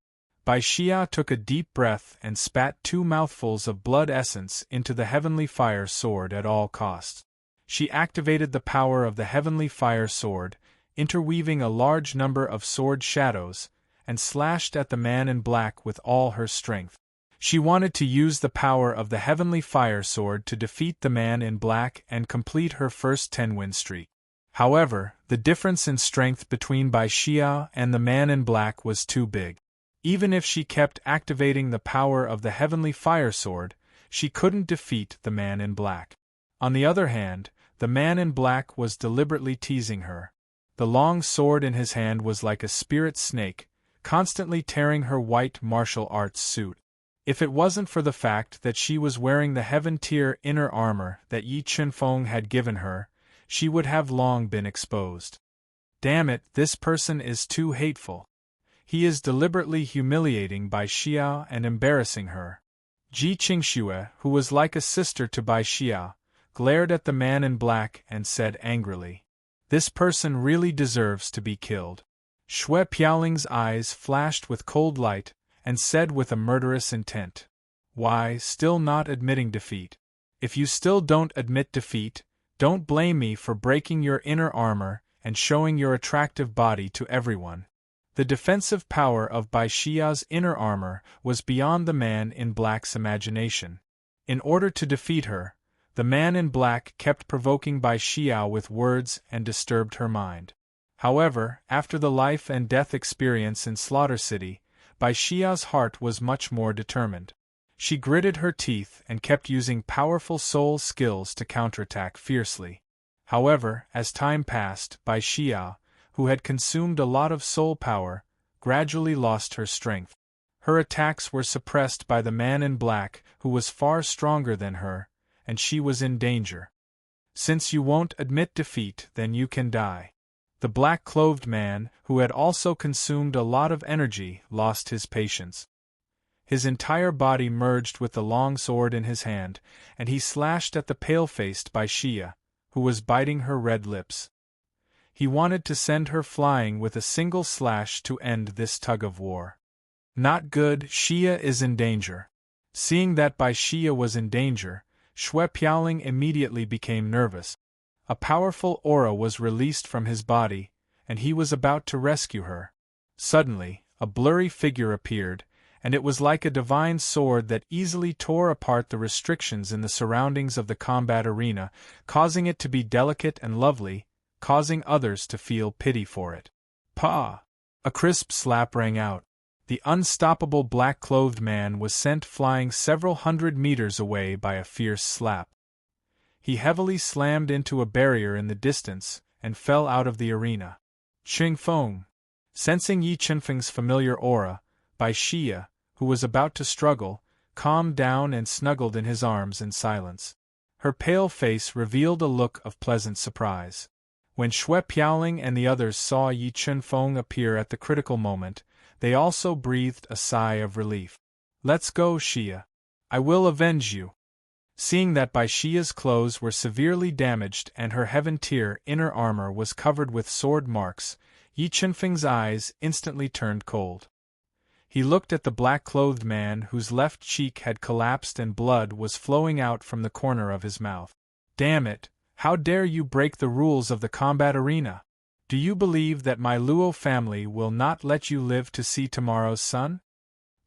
Bai Xia took a deep breath and spat 2 mouthfuls of blood essence into the heavenly fire sword at all costs. She activated the power of the heavenly fire sword, interweaving a large number of sword shadows, and slashed at the man in black with all her strength. She wanted to use the power of the heavenly fire sword to defeat the man in black and complete her first 10-win streak. However, the difference in strength between Bai Xia and the man in black was too big. Even if she kept activating the power of the heavenly fire sword, she couldn't defeat the man in black. On the other hand, the man in black was deliberately teasing her. The long sword in his hand was like a spirit snake, constantly tearing her white martial arts suit. If it wasn't for the fact that she was wearing the heaven-tier inner armor that Yi Chunfeng had given her, she would have long been exposed. Damn it, this person is too hateful. He is deliberately humiliating Bai Xia and embarrassing her. Ji Qingxue, who was like a sister to Bai Xia, glared at the man in black and said angrily, "This person really deserves to be killed." Xue Piaoling's eyes flashed with cold light, and said with a murderous intent, "Why, still not admitting defeat? If you still don't admit defeat, don't blame me for breaking your inner armor and showing your attractive body to everyone." The defensive power of Bai Xia's inner armor was beyond the man in black's imagination. In order to defeat her, the man in black kept provoking Bai Xia with words and disturbed her mind. However, after the life and death experience in Slaughter City, Bai Xia's heart was much more determined. She gritted her teeth and kept using powerful soul skills to counterattack fiercely. However, as time passed, Bai Xia, who had consumed a lot of soul power, gradually lost her strength. Her attacks were suppressed by the man in black, who was far stronger than her, and she was in danger. Since you won't admit defeat, then you can die. The black-clothed man, who had also consumed a lot of energy, lost his patience. His entire body merged with the long sword in his hand, and he slashed at the pale-faced Bai Xia, who was biting her red lips. He wanted to send her flying with a single slash to end this tug-of-war. Not good, Xia is in danger. Seeing that Bai Xia was in danger, Xue Piaoling immediately became nervous. A powerful aura was released from his body, and he was about to rescue her. Suddenly, a blurry figure appeared, and it was like a divine sword that easily tore apart the restrictions in the surroundings of the combat arena, causing it to be delicate and lovely, causing others to feel pity for it. "Pah!" A crisp slap rang out. The unstoppable black-clothed man was sent flying several hundred meters away by a fierce slap. He heavily slammed into a barrier in the distance and fell out of the arena. Qingfeng. Sensing Yi Qinfeng's familiar aura, Bai Xia, who was about to struggle, calmed down and snuggled in his arms in silence. Her pale face revealed a look of pleasant surprise. When Xue Piaoling and the others saw Yi Qinfeng appear at the critical moment, they also breathed a sigh of relief. "Let's go, Xia. I will avenge you." Seeing that Bai Xia's clothes were severely damaged and her heaven-tier inner armor was covered with sword marks, Yi Qinfeng's eyes instantly turned cold. He looked at the black-clothed man whose left cheek had collapsed and blood was flowing out from the corner of his mouth. "Damn it, how dare you break the rules of the combat arena? Do you believe that my Luo family will not let you live to see tomorrow's sun?"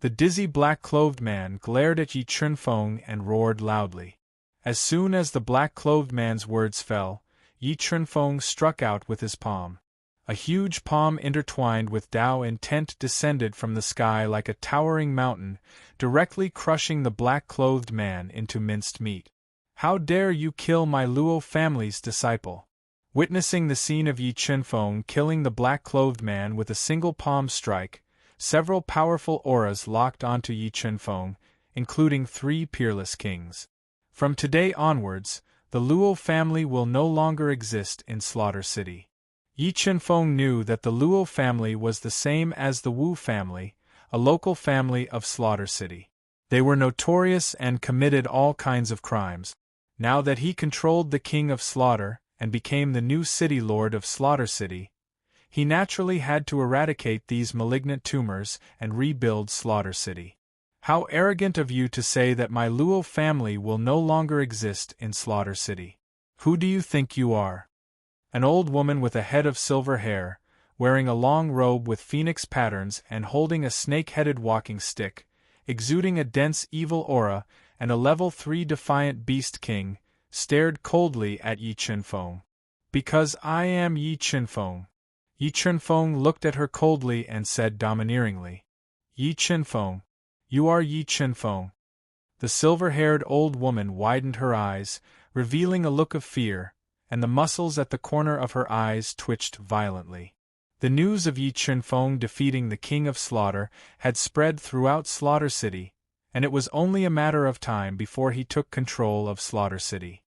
The dizzy black-clothed man glared at Yi Qinfeng and roared loudly. As soon as the black-clothed man's words fell, Yi Qinfeng struck out with his palm. A huge palm intertwined with Tao intent descended from the sky like a towering mountain, directly crushing the black-clothed man into minced meat. "How dare you kill my Luo family's disciple?" Witnessing the scene of Yi Qinfeng killing the black-clothed man with a single palm strike, several powerful auras locked onto Yi Qinfeng, including 3 peerless kings. From today onwards, the Luo family will no longer exist in Slaughter City. Yi Qinfeng knew that the Luo family was the same as the Wu family, a local family of Slaughter City. They were notorious and committed all kinds of crimes. Now that he controlled the King of Slaughter and became the new city lord of Slaughter City, he naturally had to eradicate these malignant tumors and rebuild Slaughter City. "How arrogant of you to say that my Luo family will no longer exist in Slaughter City. Who do you think you are?" An old woman with a head of silver hair, wearing a long robe with phoenix patterns and holding a snake-headed walking stick, exuding a dense evil aura and a level 3 defiant beast king, stared coldly at Yi Qinfeng. "Because I am Yi Qinfeng." Yi Qinfeng looked at her coldly and said domineeringly, "Yi Qinfeng. You are Yi Qinfeng." The silver-haired old woman widened her eyes, revealing a look of fear, and the muscles at the corner of her eyes twitched violently. The news of Yi Qinfeng defeating the King of Slaughter had spread throughout Slaughter City, and it was only a matter of time before he took control of Slaughter City.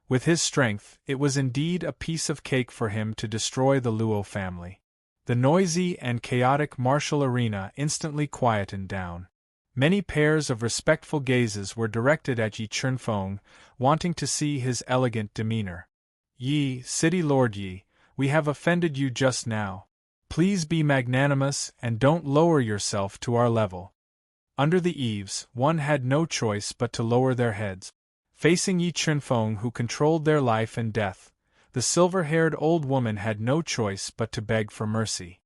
With his strength, it was indeed a piece of cake for him to destroy the Luo family. The noisy and chaotic martial arena instantly quietened down. Many pairs of respectful gazes were directed at Yi Qinfeng, wanting to see his elegant demeanor. "Yi, City Lord Yi, we have offended you just now. Please be magnanimous and don't lower yourself to our level." Under the eaves, one had no choice but to lower their heads. Facing Yi Qinfeng, who controlled their life and death, the silver-haired old woman had no choice but to beg for mercy.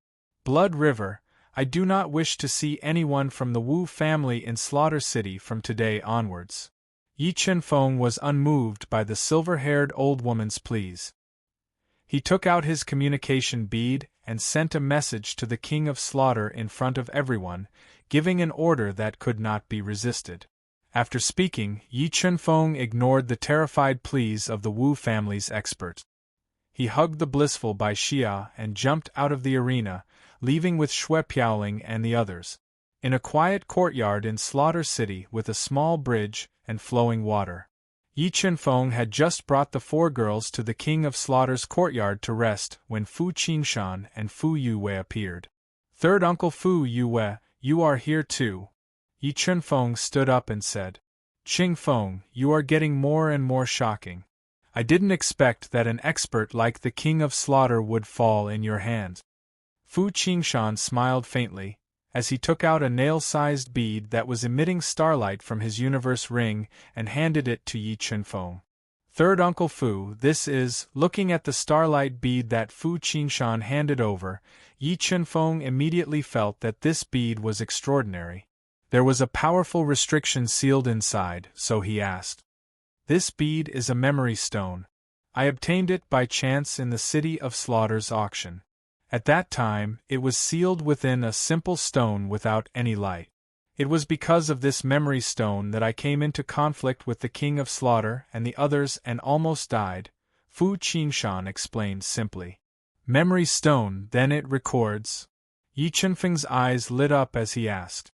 "Blood River, I do not wish to see anyone from the Wu family in Slaughter City from today onwards." Yi Qinfeng was unmoved by the silver-haired old woman's pleas. He took out his communication bead and sent a message to the King of Slaughter in front of everyone, giving an order that could not be resisted. After speaking, Yi Chunfeng ignored the terrified pleas of the Wu family's experts. He hugged the blissful Bai Xia and jumped out of the arena, leaving with Shui Piaoling and the others. In a quiet courtyard in Slaughter City with a small bridge and flowing water. Yi Chunfeng had just brought the 4 girls to the King of Slaughter's courtyard to rest when Fu Qingshan and Fu Yue appeared. "Third Uncle Fu Yue, you are here too." Yi Chunfeng stood up and said, "Qing Feng, you are getting more and more shocking. I didn't expect that an expert like the King of Slaughter would fall in your hands." Fu Qingshan smiled faintly, as he took out a nail-sized bead that was emitting starlight from his universe ring and handed it to Yi Chunfeng. "Third Uncle Fu, this is," looking at the starlight bead that Fu Qingshan handed over, Yi Chunfeng immediately felt that this bead was extraordinary. There was a powerful restriction sealed inside, so he asked. "This bead is a memory stone. I obtained it by chance in the City of Slaughter's auction. At that time, it was sealed within a simple stone without any light. It was because of this memory stone that I came into conflict with the King of Slaughter and the others and almost died," Fu Qingshan explained simply. "Memory stone, then it records?" Yi Chunfeng's eyes lit up as he asked.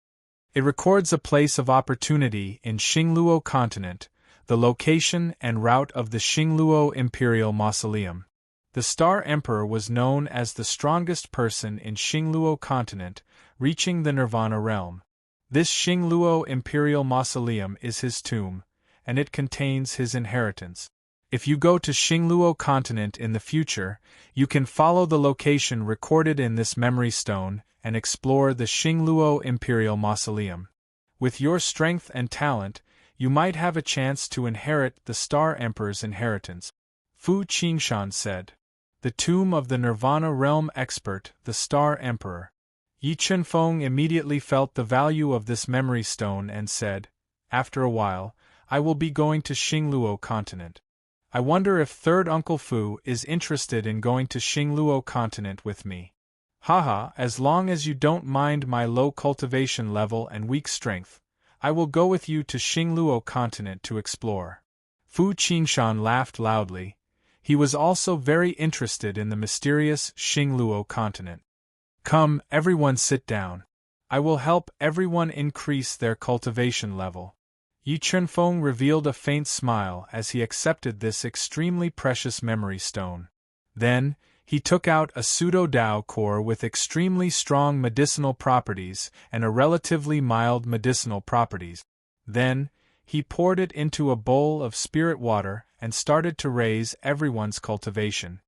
"It records a place of opportunity in Xingluo continent, the location and route of the Xingluo Imperial Mausoleum. The Star Emperor was known as the strongest person in Xingluo continent, reaching the Nirvana realm. This Xingluo Imperial Mausoleum is his tomb, and it contains his inheritance. If you go to Xingluo continent in the future, you can follow the location recorded in this memory stone and explore the Xingluo Imperial Mausoleum. With your strength and talent, you might have a chance to inherit the Star Emperor's inheritance," Fu Qingshan said. "The tomb of the Nirvana realm expert, the Star Emperor." Yi Chunfeng immediately felt the value of this memory stone and said, "After a while, I will be going to Xingluo continent. I wonder if Third Uncle Fu is interested in going to Xingluo continent with me. Haha, as long as you don't mind my low cultivation level and weak strength, I will go with you to Xingluo continent to explore." Fu Qingshan laughed loudly. He was also very interested in the mysterious Xingluo continent. "Come, everyone sit down. I will help everyone increase their cultivation level." Yi Chunfeng revealed a faint smile as he accepted this extremely precious memory stone. Then, he took out a pseudo-Dao core with extremely strong medicinal properties and a relatively mild medicinal properties. Then, he poured it into a bowl of spirit water and started to raise everyone's cultivation.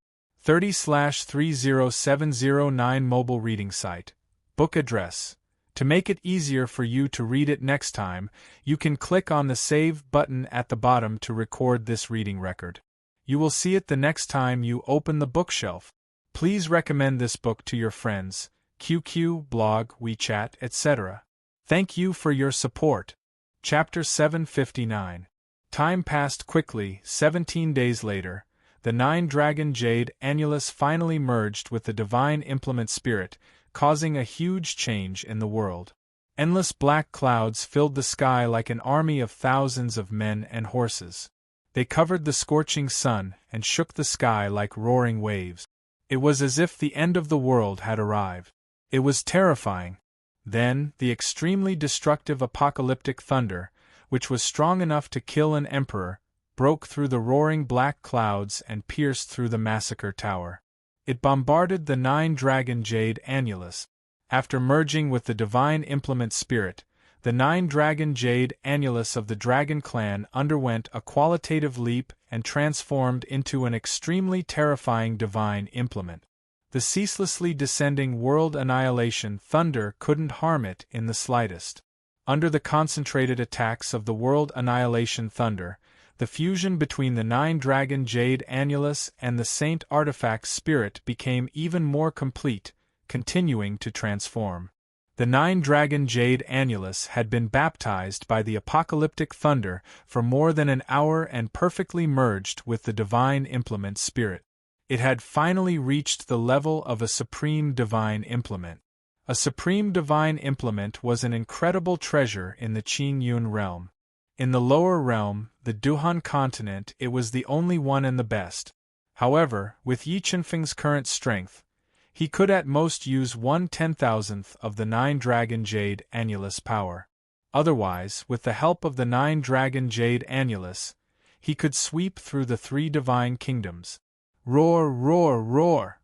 30/30709 Mobile Reading Site. Book address. To make it easier for you to read it next time, you can click on the Save button at the bottom to record this reading record. You will see it the next time you open the bookshelf. Please recommend this book to your friends, QQ, blog, WeChat, etc. Thank you for your support. Chapter 759. Time passed quickly. 17 days later, the 9-dragon jade annulus finally merged with the divine implement spirit, causing a huge change in the world. Endless black clouds filled the sky like an army of thousands of men and horses. They covered the scorching sun and shook the sky like roaring waves. It was as if the end of the world had arrived. It was terrifying. Then, the extremely destructive apocalyptic thunder, which was strong enough to kill an emperor, broke through the roaring black clouds and pierced through the massacre tower. It bombarded the 9-dragon jade annulus. After merging with the divine implement spirit, the 9-dragon jade annulus of the dragon clan underwent a qualitative leap and transformed into an extremely terrifying divine implement. The ceaselessly descending world annihilation thunder couldn't harm it in the slightest. Under the concentrated attacks of the world annihilation thunder, the fusion between the 9-dragon jade annulus and the saint artifact spirit became even more complete, continuing to transform. The 9-dragon jade annulus had been baptized by the apocalyptic thunder for more than an hour and perfectly merged with the divine implement spirit. It had finally reached the level of a supreme divine implement. A supreme divine implement was an incredible treasure in the Qin Yun realm. In the lower realm, the Duhan continent, it was the only one and the best. However, with Yi Qianfeng's current strength, he could at most use 1/10,000th of the 9-dragon jade annulus power. Otherwise, with the help of the 9-dragon jade annulus, he could sweep through the 3 divine kingdoms. Roar, roar, roar!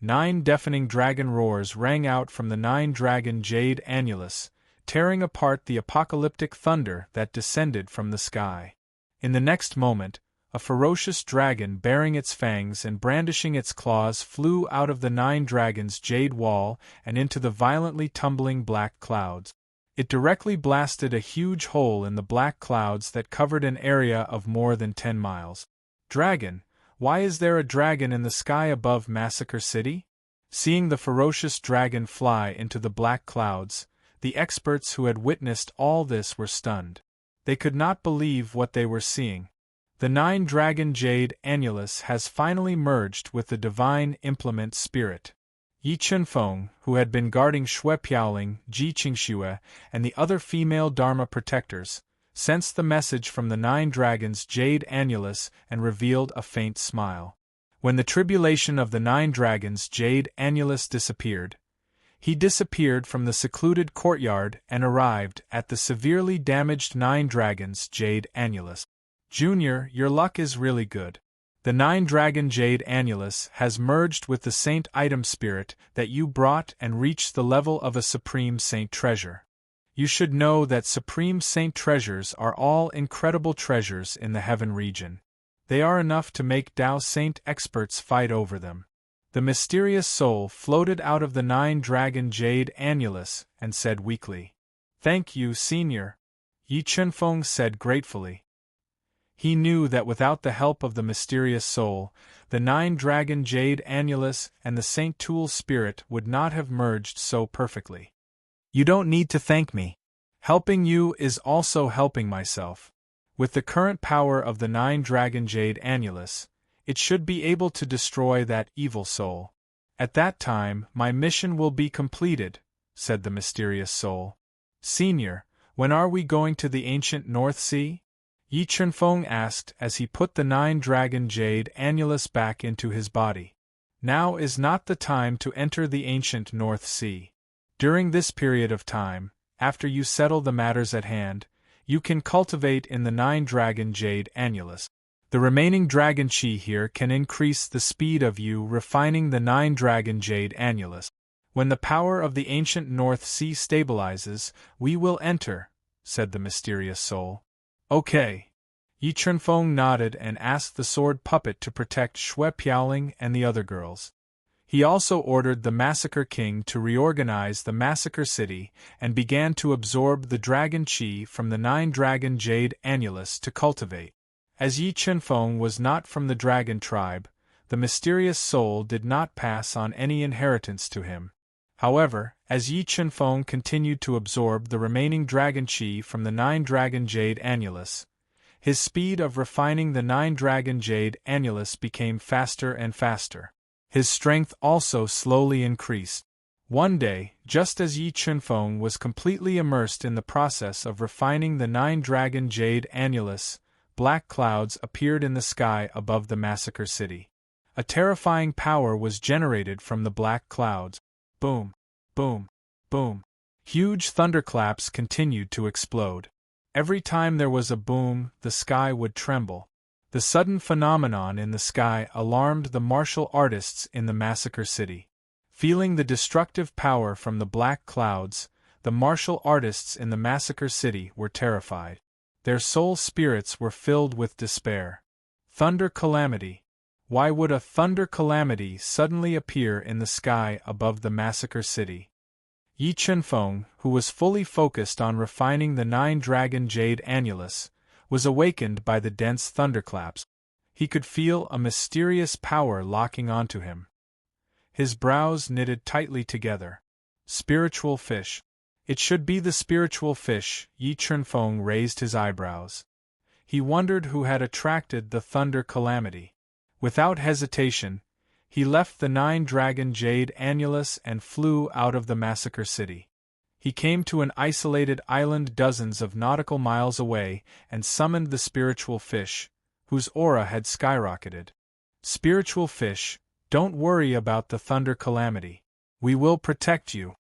9 deafening dragon roars rang out from the 9-dragon jade annulus, tearing apart the apocalyptic thunder that descended from the sky. In the next moment, a ferocious dragon bearing its fangs and brandishing its claws flew out of the 9 dragons' jade wall and into the violently tumbling black clouds. It directly blasted a huge hole in the black clouds that covered an area of more than 10 miles. Dragon, why is there a dragon in the sky above Massacre City? Seeing the ferocious dragon fly into the black clouds, the experts who had witnessed all this were stunned. They could not believe what they were seeing. The 9-dragon jade annulus has finally merged with the divine implement spirit. Yi Qianfeng, who had been guarding Xue Piaoling, Ji Qingxue, and the other female Dharma protectors, sensed the message from the 9 dragons' jade annulus and revealed a faint smile. When the tribulation of the 9 dragons' jade annulus disappeared, he disappeared from the secluded courtyard and arrived at the severely damaged 9 dragons' jade annulus. Junior, your luck is really good. The 9-dragon jade annulus has merged with the saint item spirit that you brought and reached the level of a supreme saint treasure. You should know that supreme saint treasures are all incredible treasures in the heaven region. They are enough to make Tao saint experts fight over them. The mysterious soul floated out of the 9-dragon jade annulus and said weakly, "Thank you, Senior," Yi Qianfeng said gratefully. He knew that without the help of the mysterious soul, the 9-dragon jade annulus and the Saint Tool spirit would not have merged so perfectly. You don't need to thank me. Helping you is also helping myself. With the current power of the 9-dragon jade annulus, it should be able to destroy that evil soul. At that time, my mission will be completed, said the mysterious soul. Senior, when are we going to the ancient North Sea? Yi Qianfeng asked as he put the 9-dragon jade annulus back into his body. Now is not the time to enter the ancient North Sea. During this period of time, after you settle the matters at hand, you can cultivate in the 9-dragon jade annulus. The remaining dragon chi here can increase the speed of you refining the 9-dragon jade annulus. When the power of the ancient North Sea stabilizes, we will enter, said the mysterious soul. Okay. Yi Qianfeng nodded and asked the sword puppet to protect Xue Piaoling and the other girls. He also ordered the Massacre King to reorganize the Massacre City and began to absorb the dragon chi from the 9-dragon jade annulus to cultivate. As Yi Qianfeng was not from the dragon tribe, the mysterious soul did not pass on any inheritance to him. However, as Yi Qianfeng continued to absorb the remaining dragon chi from the 9-dragon jade annulus, his speed of refining the 9-dragon jade annulus became faster and faster. His strength also slowly increased. One day, just as Yi Qianfeng was completely immersed in the process of refining the 9-dragon jade annulus, black clouds appeared in the sky above the Massacre City. A terrifying power was generated from the black clouds. Boom, boom, boom. Huge thunderclaps continued to explode. Every time there was a boom, the sky would tremble. The sudden phenomenon in the sky alarmed the martial artists in the Massacre City. Feeling the destructive power from the black clouds, the martial artists in the Massacre City were terrified. Their soul spirits were filled with despair. Thunder calamity. Why would a thunder calamity suddenly appear in the sky above the Massacre City? Yi Qianfeng, who was fully focused on refining the 9-dragon jade annulus, was awakened by the dense thunderclaps. He could feel a mysterious power locking onto him. His brows knitted tightly together. Spiritual fish. It should be the spiritual fish. Yi Qianfeng raised his eyebrows. He wondered who had attracted the thunder calamity. Without hesitation, He left the 9-dragon jade annulus and flew out of the massacre city. He came to an isolated island dozens of nautical miles away and summoned the spiritual fish, whose aura had skyrocketed. Spiritual fish, don't worry about the thunder calamity. We will protect you.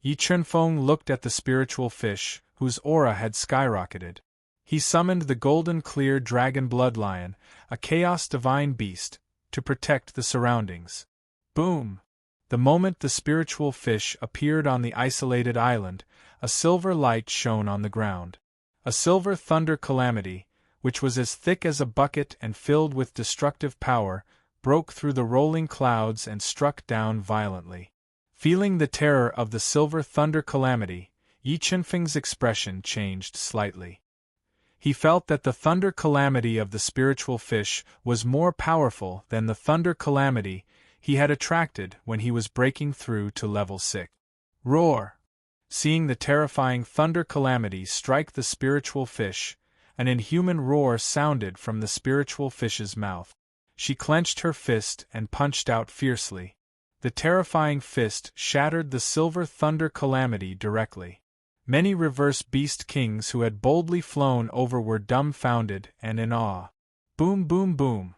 Yi Chunfeng looked at the spiritual fish, whose aura had skyrocketed. He summoned the golden clear dragon bloodlion, a chaos divine beast, to protect the surroundings. Boom! The moment the spiritual fish appeared on the isolated island, a silver light shone on the ground. A silver thunder calamity, which was as thick as a bucket and filled with destructive power, broke through the rolling clouds and struck down violently. Feeling the terror of the silver thunder calamity, Yi Chunfeng's expression changed slightly. He felt that the thunder calamity of the spiritual fish was more powerful than the thunder calamity he had attracted when he was breaking through to level 6. Roar! Seeing the terrifying thunder calamity strike the spiritual fish, an inhuman roar sounded from the spiritual fish's mouth. She clenched her fist and punched out fiercely. The terrifying fist shattered the silver thunder calamity directly. Many reverse beast kings who had boldly flown over were dumbfounded and in awe. Boom, boom, boom.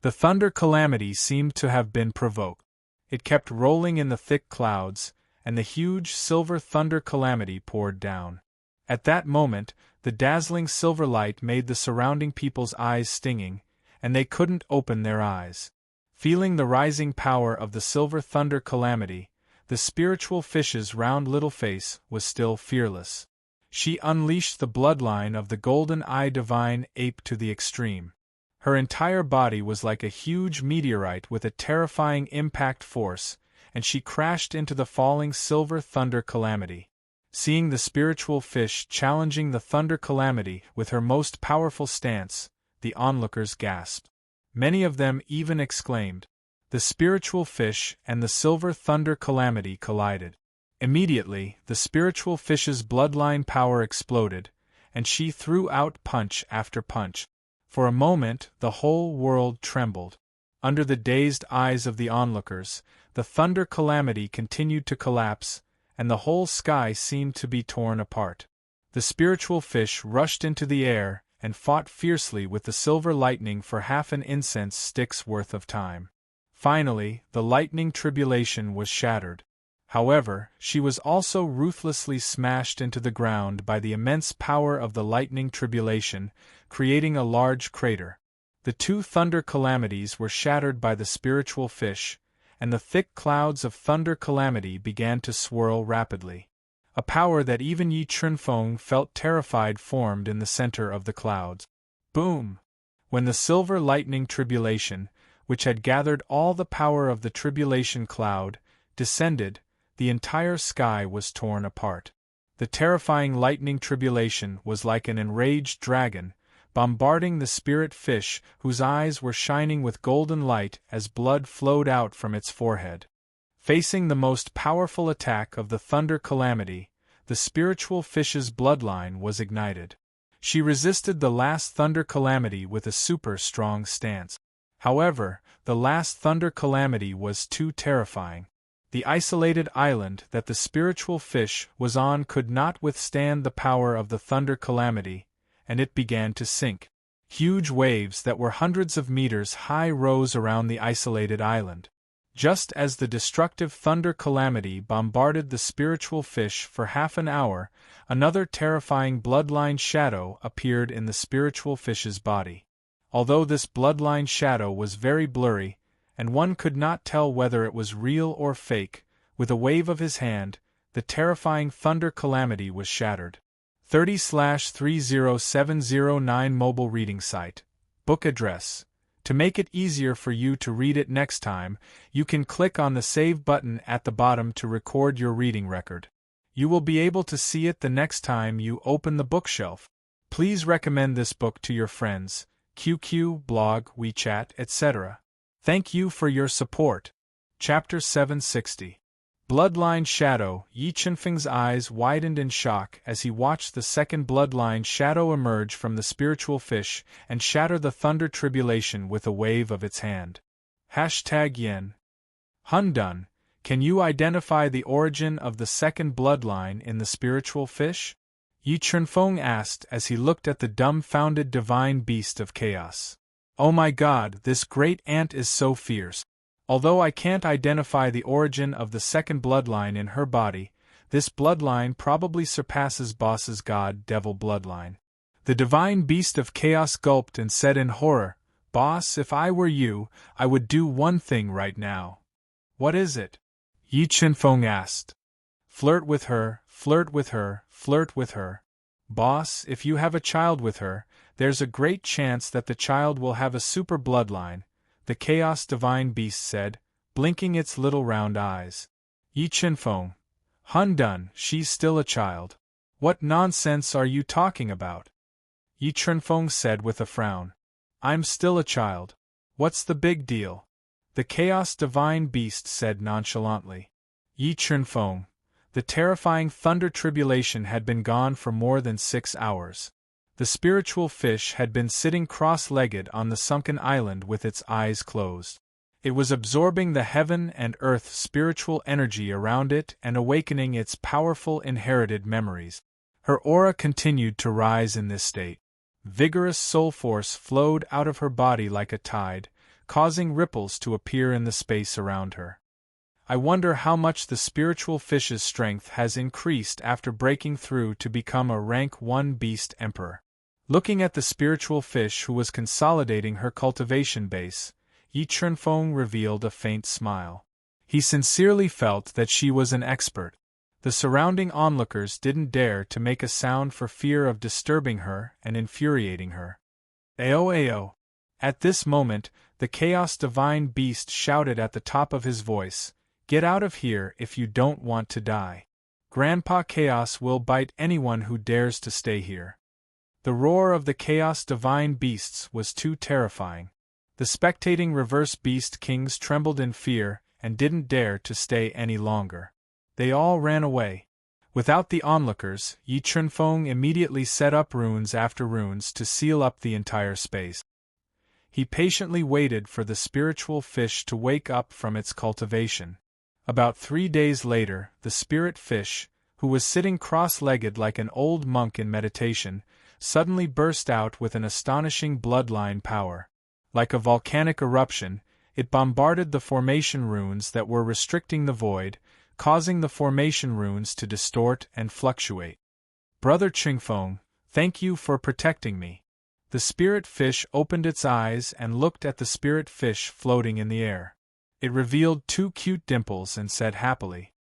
The thunder calamity seemed to have been provoked. It kept rolling in the thick clouds, and the huge silver thunder calamity poured down. At that moment, the dazzling silver light made the surrounding people's eyes stinging, and they couldn't open their eyes. Feeling the rising power of the silver thunder calamity, the spiritual fish's round little face was still fearless. She unleashed the bloodline of the golden eye divine ape to the extreme. Her entire body was like a huge meteorite with a terrifying impact force, and she crashed into the falling silver thunder calamity. Seeing the spiritual fish challenging the thunder calamity with her most powerful stance, the onlookers gasped. Many of them even exclaimed. The spiritual fish and the silver thunder calamity collided. Immediately, the spiritual fish's bloodline power exploded, and she threw out punch after punch. For a moment, the whole world trembled. Under the dazed eyes of the onlookers, the thunder calamity continued to collapse, and the whole sky seemed to be torn apart. The spiritual fish rushed into the air and fought fiercely with the silver lightning for half an incense stick's worth of time. Finally, the lightning tribulation was shattered. However, she was also ruthlessly smashed into the ground by the immense power of the lightning tribulation, creating a large crater. The two thunder calamities were shattered by the spiritual fish, and the thick clouds of thunder calamity began to swirl rapidly. A power that even Yi Chunfeng felt terrified formed in the center of the clouds. Boom! When the silver lightning tribulation, which had gathered all the power of the tribulation cloud, descended, the entire sky was torn apart. The terrifying lightning tribulation was like an enraged dragon, bombarding the spirit fish whose eyes were shining with golden light as blood flowed out from its forehead. Facing the most powerful attack of the thunder calamity, the spiritual fish's bloodline was ignited. She resisted the last thunder calamity with a super strong stance. However, the last thunder calamity was too terrifying. The isolated island that the spiritual fish was on could not withstand the power of the thunder calamity, and it began to sink. Huge waves that were hundreds of meters high rose around the isolated island. Just as the destructive thunder calamity bombarded the spiritual fish for half an hour, another terrifying bloodline shadow appeared in the spiritual fish's body. Although this bloodline shadow was very blurry, and one could not tell whether it was real or fake, with a wave of his hand, the terrifying thunder calamity was shattered. 30/30709 Mobile Reading Site. Book address. To make it easier for you to read it next time, you can click on the Save button at the bottom to record your reading record. You will be able to see it the next time you open the bookshelf. Please recommend this book to your friends, QQ, blog, WeChat, etc. Thank you for your support. Chapter 760. Bloodline Shadow. Yi Chunfeng's eyes widened in shock as he watched the second bloodline shadow emerge from the spiritual fish and shatter the thunder tribulation with a wave of its hand. #yen. Hundun, can you identify the origin of the second bloodline in the spiritual fish? Yi Chunfeng asked as he looked at the dumbfounded divine beast of chaos. Oh my god, this great ant is so fierce. Although I can't identify the origin of the second bloodline in her body, this bloodline probably surpasses Boss's god-devil bloodline. The divine beast of chaos gulped and said in horror, Boss, if I were you, I would do one thing right now. What is it? Yi Chunfeng asked. Flirt with her, flirt with her, flirt with her. Boss, if you have a child with her, there's a great chance that the child will have a super bloodline, the chaos divine beast said, blinking its little round eyes. Yi Chunfeng. Hundun, she's still a child. What nonsense are you talking about? Yi Chunfeng said with a frown. I'm still a child. What's the big deal? The chaos divine beast said nonchalantly. Yi Chunfeng. The terrifying thunder tribulation had been gone for more than 6 hours. The spiritual fish had been sitting cross-legged on the sunken island with its eyes closed. It was absorbing the heaven and earth spiritual energy around it and awakening its powerful inherited memories. Her aura continued to rise in this state. Vigorous soul force flowed out of her body like a tide, causing ripples to appear in the space around her. I wonder how much the spiritual fish's strength has increased after breaking through to become a rank 1 beast emperor. Looking at the spiritual fish who was consolidating her cultivation base, Yi Chunfeng revealed a faint smile. He sincerely felt that she was an expert. The surrounding onlookers didn't dare to make a sound for fear of disturbing her and infuriating her. Ao. At this moment, the chaos divine beast shouted at the top of his voice, Get out of here if you don't want to die. Grandpa Chaos will bite anyone who dares to stay here. The roar of the chaos divine beasts was too terrifying. The spectating reverse beast kings trembled in fear and didn't dare to stay any longer. They all ran away. Without the onlookers, Yi Chunfeng immediately set up runes after runes to seal up the entire space. He patiently waited for the spiritual fish to wake up from its cultivation. About 3 days later, the spirit fish, who was sitting cross-legged like an old monk in meditation, suddenly burst out with an astonishing bloodline power. Like a volcanic eruption, it bombarded the formation runes that were restricting the void, causing the formation runes to distort and fluctuate. Brother Chunfeng, thank you for protecting me. The spirit fish opened its eyes and looked at the spirit fish floating in the air. It revealed 2 cute dimples and said happily.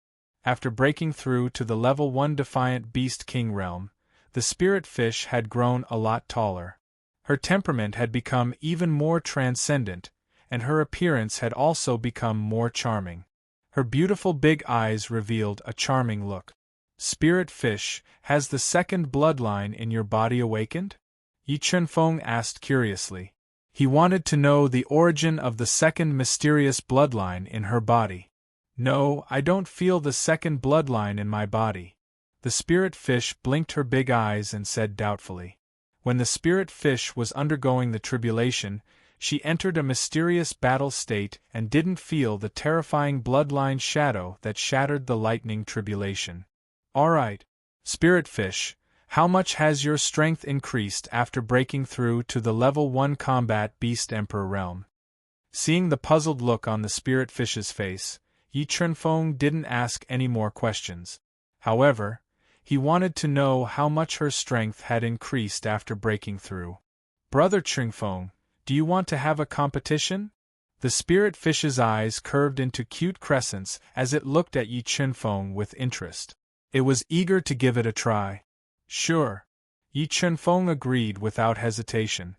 After breaking through to the level 1 defiant beast king realm, the spirit fish had grown a lot taller. Her temperament had become even more transcendent, and her appearance had also become more charming. Her beautiful big eyes revealed a charming look. Spirit fish, has the second bloodline in your body awakened? Yi Chunfeng asked curiously. He wanted to know the origin of the second mysterious bloodline in her body. No, I don't feel the second bloodline in my body. The spirit fish blinked her big eyes and said doubtfully. When the spirit fish was undergoing the tribulation, she entered a mysterious battle state and didn't feel the terrifying bloodline shadow that shattered the lightning tribulation. Alright, spirit fish, how much has your strength increased after breaking through to the level 1 combat beast emperor realm? Seeing the puzzled look on the spirit fish's face, Yi Chunfeng didn't ask any more questions. However, he wanted to know how much her strength had increased after breaking through. Brother Chunfeng, do you want to have a competition? The spirit fish's eyes curved into cute crescents as it looked at Yi Chunfeng with interest. It was eager to give it a try. Sure. Yi Chunfeng agreed without hesitation.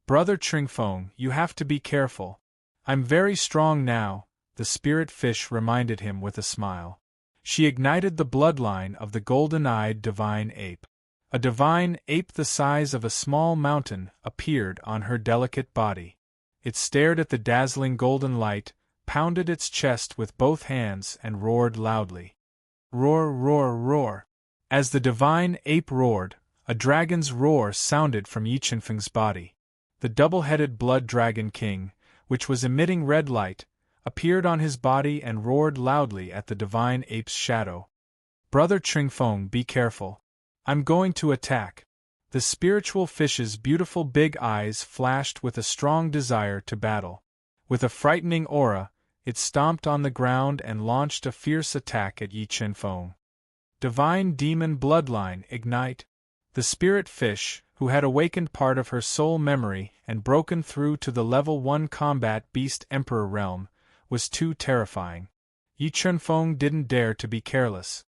Brother Chunfeng, you have to be careful. I'm very strong now, the spirit fish reminded him with a smile. She ignited the bloodline of the golden-eyed divine ape. A divine ape the size of a small mountain appeared on her delicate body. It stared at the dazzling golden light, pounded its chest with both hands and roared loudly. Roar, roar, roar. As the divine ape roared, a dragon's roar sounded from Yi Chunfeng's body. The double-headed blood dragon king, which was emitting red light, appeared on his body and roared loudly at the divine ape's shadow. "Brother Chingfeng, be careful. I'm going to attack." The spiritual fish's beautiful big eyes flashed with a strong desire to battle. With a frightening aura, it stomped on the ground and launched a fierce attack at Yi Chingfeng. Divine Demon Bloodline Ignite. The spirit fish, who had awakened part of her soul memory and broken through to the level 1 combat beast emperor realm, was too terrifying. Yi Chingfeng didn't dare to be careless.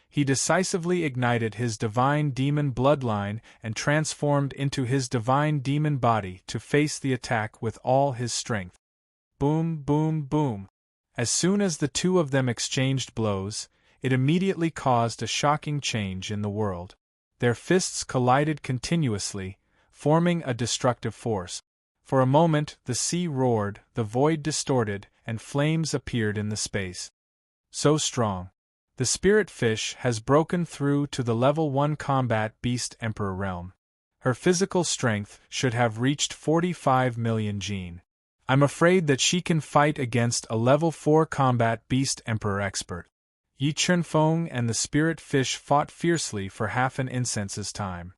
He decisively ignited his divine demon bloodline and transformed into his divine demon body to face the attack with all his strength. Boom, boom, boom. As soon as the two of them exchanged blows, it immediately caused a shocking change in the world. Their fists collided continuously, forming a destructive force. For a moment the sea roared, the void distorted, and flames appeared in the space. So strong. The spirit fish has broken through to the level 1 combat beast emperor realm. Her physical strength should have reached 45 million gene. I'm afraid that she can fight against a level 4 combat beast emperor expert. Yi Chingfeng and the spirit fish fought fiercely for half an incense's time.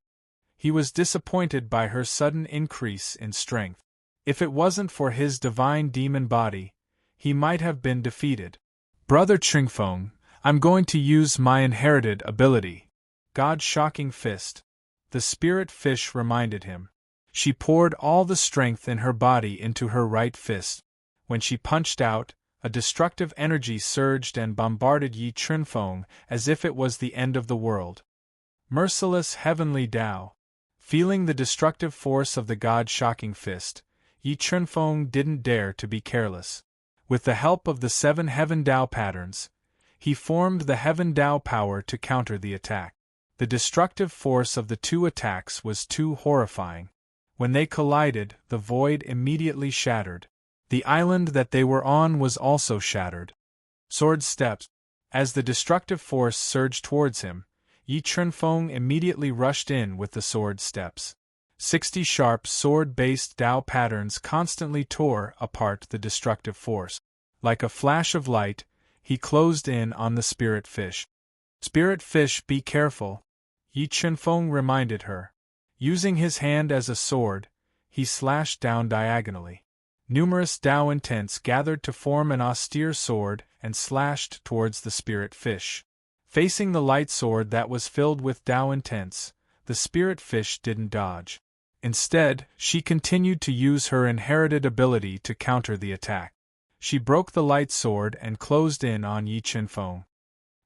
He was disappointed by her sudden increase in strength. If it wasn't for his divine demon body, he might have been defeated. "Brother Chingfeng, I'm going to use my inherited ability." God-shocking fist. The spirit fish reminded him. She poured all the strength in her body into her right fist. When she punched out, a destructive energy surged and bombarded Yi Chingfeng as if it was the end of the world. Merciless heavenly Tao. Feeling the destructive force of the God-shocking fist, Yi Chingfeng didn't dare to be careless. With the help of the 7 Heaven Tao patterns, he formed the Heaven Tao power to counter the attack. The destructive force of the two attacks was too horrifying. When they collided, the void immediately shattered. The island that they were on was also shattered. Sword steps. As the destructive force surged towards him, Yi Chingfeng immediately rushed in with the sword steps. 60 sharp sword-based Tao patterns constantly tore apart the destructive force. Like a flash of light, he closed in on the spirit fish. "Spirit fish, be careful," Yi Chingfeng reminded her. Using his hand as a sword, he slashed down diagonally. Numerous Tao intents gathered to form an austere sword and slashed towards the spirit fish. Facing the light sword that was filled with Tao intents, the spirit fish didn't dodge. Instead, she continued to use her inherited ability to counter the attack. She broke the light sword and closed in on Yi Chingfeng.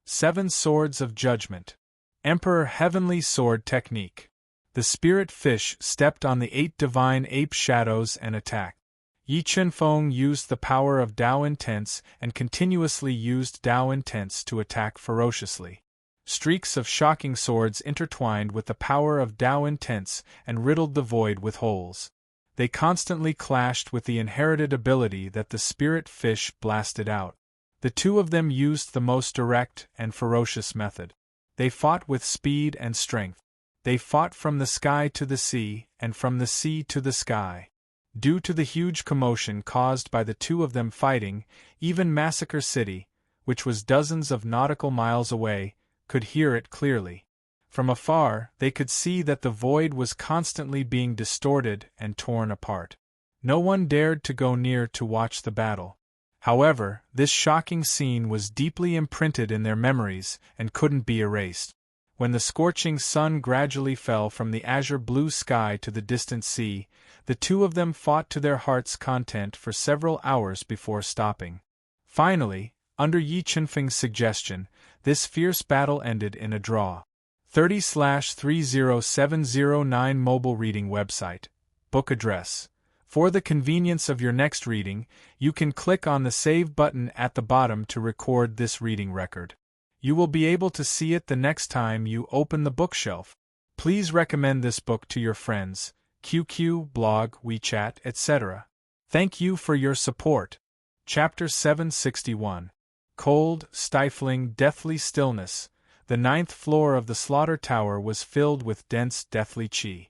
7 Swords of Judgment. Emperor Heavenly Sword Technique. The spirit fish stepped on the 8 divine ape shadows and attacked. Yi Chingfeng used the power of Tao intents and continuously used Tao intents to attack ferociously. Streaks of shocking swords intertwined with the power of Tao intents and riddled the void with holes. They constantly clashed with the inherited ability that the spirit fish blasted out. The two of them used the most direct and ferocious method. They fought with speed and strength. They fought from the sky to the sea, and from the sea to the sky. Due to the huge commotion caused by the two of them fighting, even Massacre City, which was dozens of nautical miles away, could hear it clearly. From afar, they could see that the void was constantly being distorted and torn apart. No one dared to go near to watch the battle. However, this shocking scene was deeply imprinted in their memories and couldn't be erased. When the scorching sun gradually fell from the azure blue sky to the distant sea, the two of them fought to their heart's content for several hours before stopping. Finally, under Yi Chingfeng's suggestion, this fierce battle ended in a draw. 30/30709 Mobile Reading Website. Book address. For the convenience of your next reading, you can click on the Save button at the bottom to record this reading record. You will be able to see it the next time you open the bookshelf. Please recommend this book to your friends, QQ, blog, WeChat, etc. Thank you for your support. Chapter 761. Cold, stifling, deathly stillness. The 9th floor of the Slaughter Tower was filled with dense, deathly qi.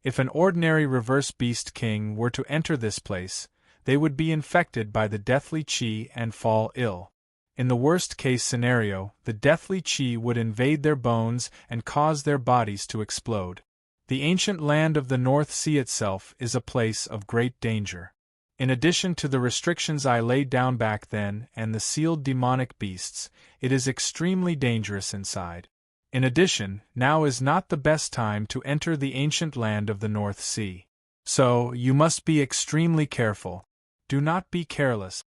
If an ordinary reverse beast king were to enter this place, they would be infected by the deathly qi and fall ill. In the worst-case scenario, the deathly qi would invade their bones and cause their bodies to explode. The ancient land of the North Sea itself is a place of great danger. In addition to the restrictions I laid down back then and the sealed demonic beasts, it is extremely dangerous inside. In addition, now is not the best time to enter the ancient land of the North Sea. So, you must be extremely careful. Do not be careless.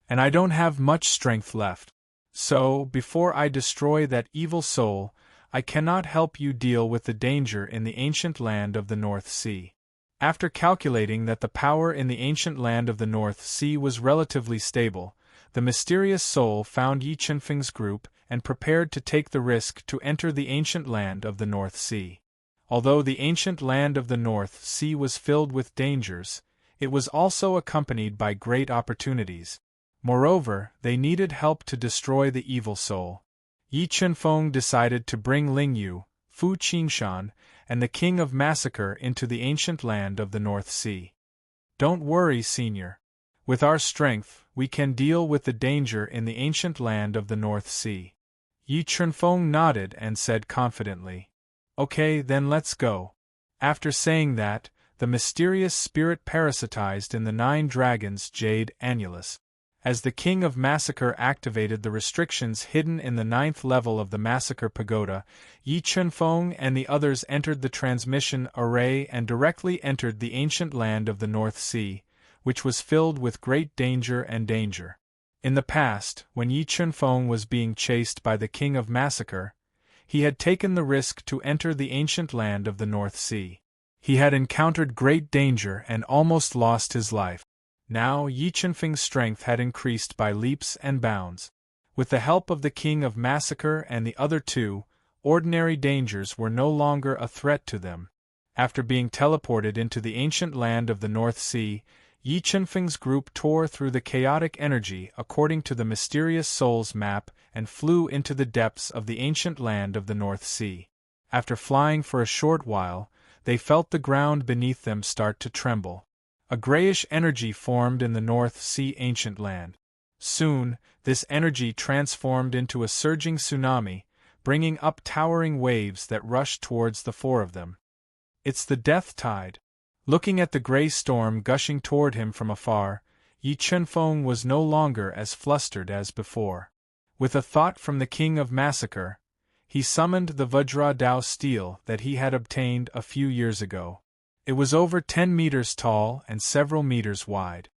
And I don't have much strength left. So, before I destroy that evil soul, I cannot help you deal with the danger in the ancient land of the North Sea. After calculating that the power in the ancient land of the North Sea was relatively stable, the mysterious soul found Yi Chunfeng's group and prepared to take the risk to enter the ancient land of the North Sea. Although the ancient land of the North Sea was filled with dangers, it was also accompanied by great opportunities. Moreover, they needed help to destroy the evil soul. Yi Chunfeng decided to bring Ling Yu, Fu Qingshan, and the King of Massacre into the ancient land of the North Sea. Don't worry, Senior. With our strength, we can deal with the danger in the ancient land of the North Sea. Yi Chunfeng nodded and said confidently, "Okay, then let's go." After saying that, the mysterious spirit parasitized in the 9 dragons' jade annulus. As the King of Massacre activated the restrictions hidden in the 9th level of the Massacre Pagoda, Yi Chunfeng and the others entered the transmission array and directly entered the ancient land of the North Sea, which was filled with great danger and danger. In the past, when Yi Chunfeng was being chased by the King of Massacre, he had taken the risk to enter the ancient land of the North Sea. He had encountered great danger and almost lost his life. Now Yi Chunfeng's strength had increased by leaps and bounds. With the help of the King of Massacre and the other 2, ordinary dangers were no longer a threat to them. After being teleported into the ancient land of the North Sea, Yi Chunfeng's group tore through the chaotic energy according to the mysterious soul's map and flew into the depths of the ancient land of the North Sea. After flying for a short while, they felt the ground beneath them start to tremble. A grayish energy formed in the North Sea ancient land. Soon, this energy transformed into a surging tsunami, bringing up towering waves that rushed towards the 4 of them. It's the death tide. Looking at the gray storm gushing toward him from afar, Yi Chunfeng was no longer as flustered as before. With a thought from the King of Massacre, he summoned the Vajra Dao steel that he had obtained a few years ago. It was over 10 meters tall and several meters wide.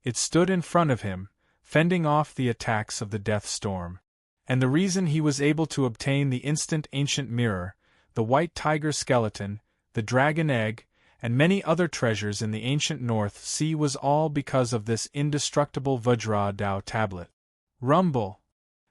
It stood in front of him, fending off the attacks of the death storm. And the reason he was able to obtain the instant ancient mirror, the white tiger skeleton, the dragon egg, and many other treasures in the ancient North Sea was all because of this indestructible Vajra Dao tablet. Rumble!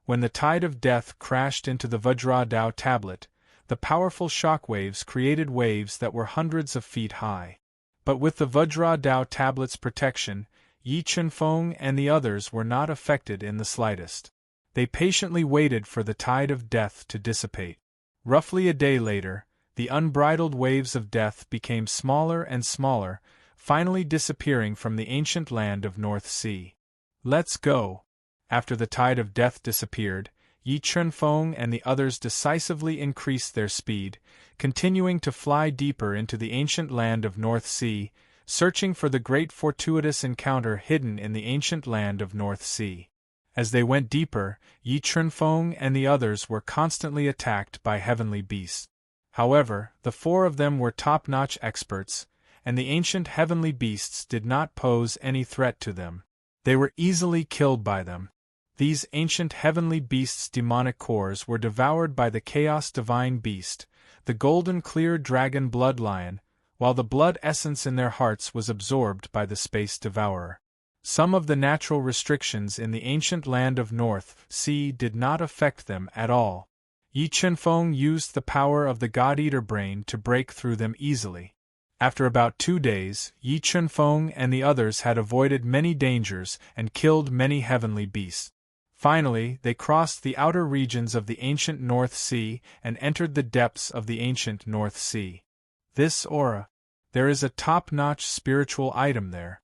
When the tide of death crashed into the Vajra Dao tablet, the powerful shockwaves created waves that were hundreds of feet high. But with the Vajra Dao tablet's protection, Yi Chunfeng and the others were not affected in the slightest. They patiently waited for the tide of death to dissipate. Roughly a day later, the unbridled waves of death became smaller and smaller, finally disappearing from the ancient land of North Sea. Let's go! After the tide of death disappeared, Yi Chunfeng and the others decisively increased their speed, continuing to fly deeper into the ancient land of North Sea, searching for the great fortuitous encounter hidden in the ancient land of North Sea. As they went deeper, Yi Chunfeng and the others were constantly attacked by heavenly beasts. However, the 4 of them were top-notch experts, and the ancient heavenly beasts did not pose any threat to them. They were easily killed by them. These ancient heavenly beasts' demonic cores were devoured by the chaos divine beast, the golden clear dragon blood lion, while the blood essence in their hearts was absorbed by the space devourer. Some of the natural restrictions in the ancient land of North Sea did not affect them at all. Yi Chunfeng used the power of the God-Eater brain to break through them easily. After about 2 days, Yi Chunfeng and the others had avoided many dangers and killed many heavenly beasts. Finally, they crossed the outer regions of the ancient North Sea and entered the depths of the ancient North Sea. This aura. There is a top-notch spiritual item there.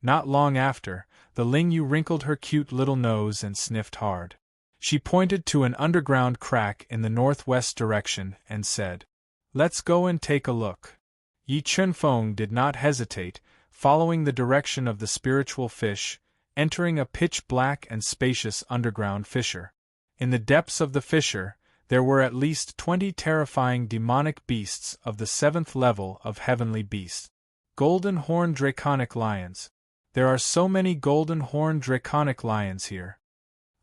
Not long after, the Lingyu wrinkled her cute little nose and sniffed hard. She pointed to an underground crack in the northwest direction and said, "Let's go and take a look." Yi Chunfeng did not hesitate, following the direction of the spiritual fish, entering a pitch-black and spacious underground fissure. In the depths of the fissure, there were at least 20 terrifying demonic beasts of the 7th level of heavenly beasts. Golden horned draconic lions. There are so many golden horned draconic lions here.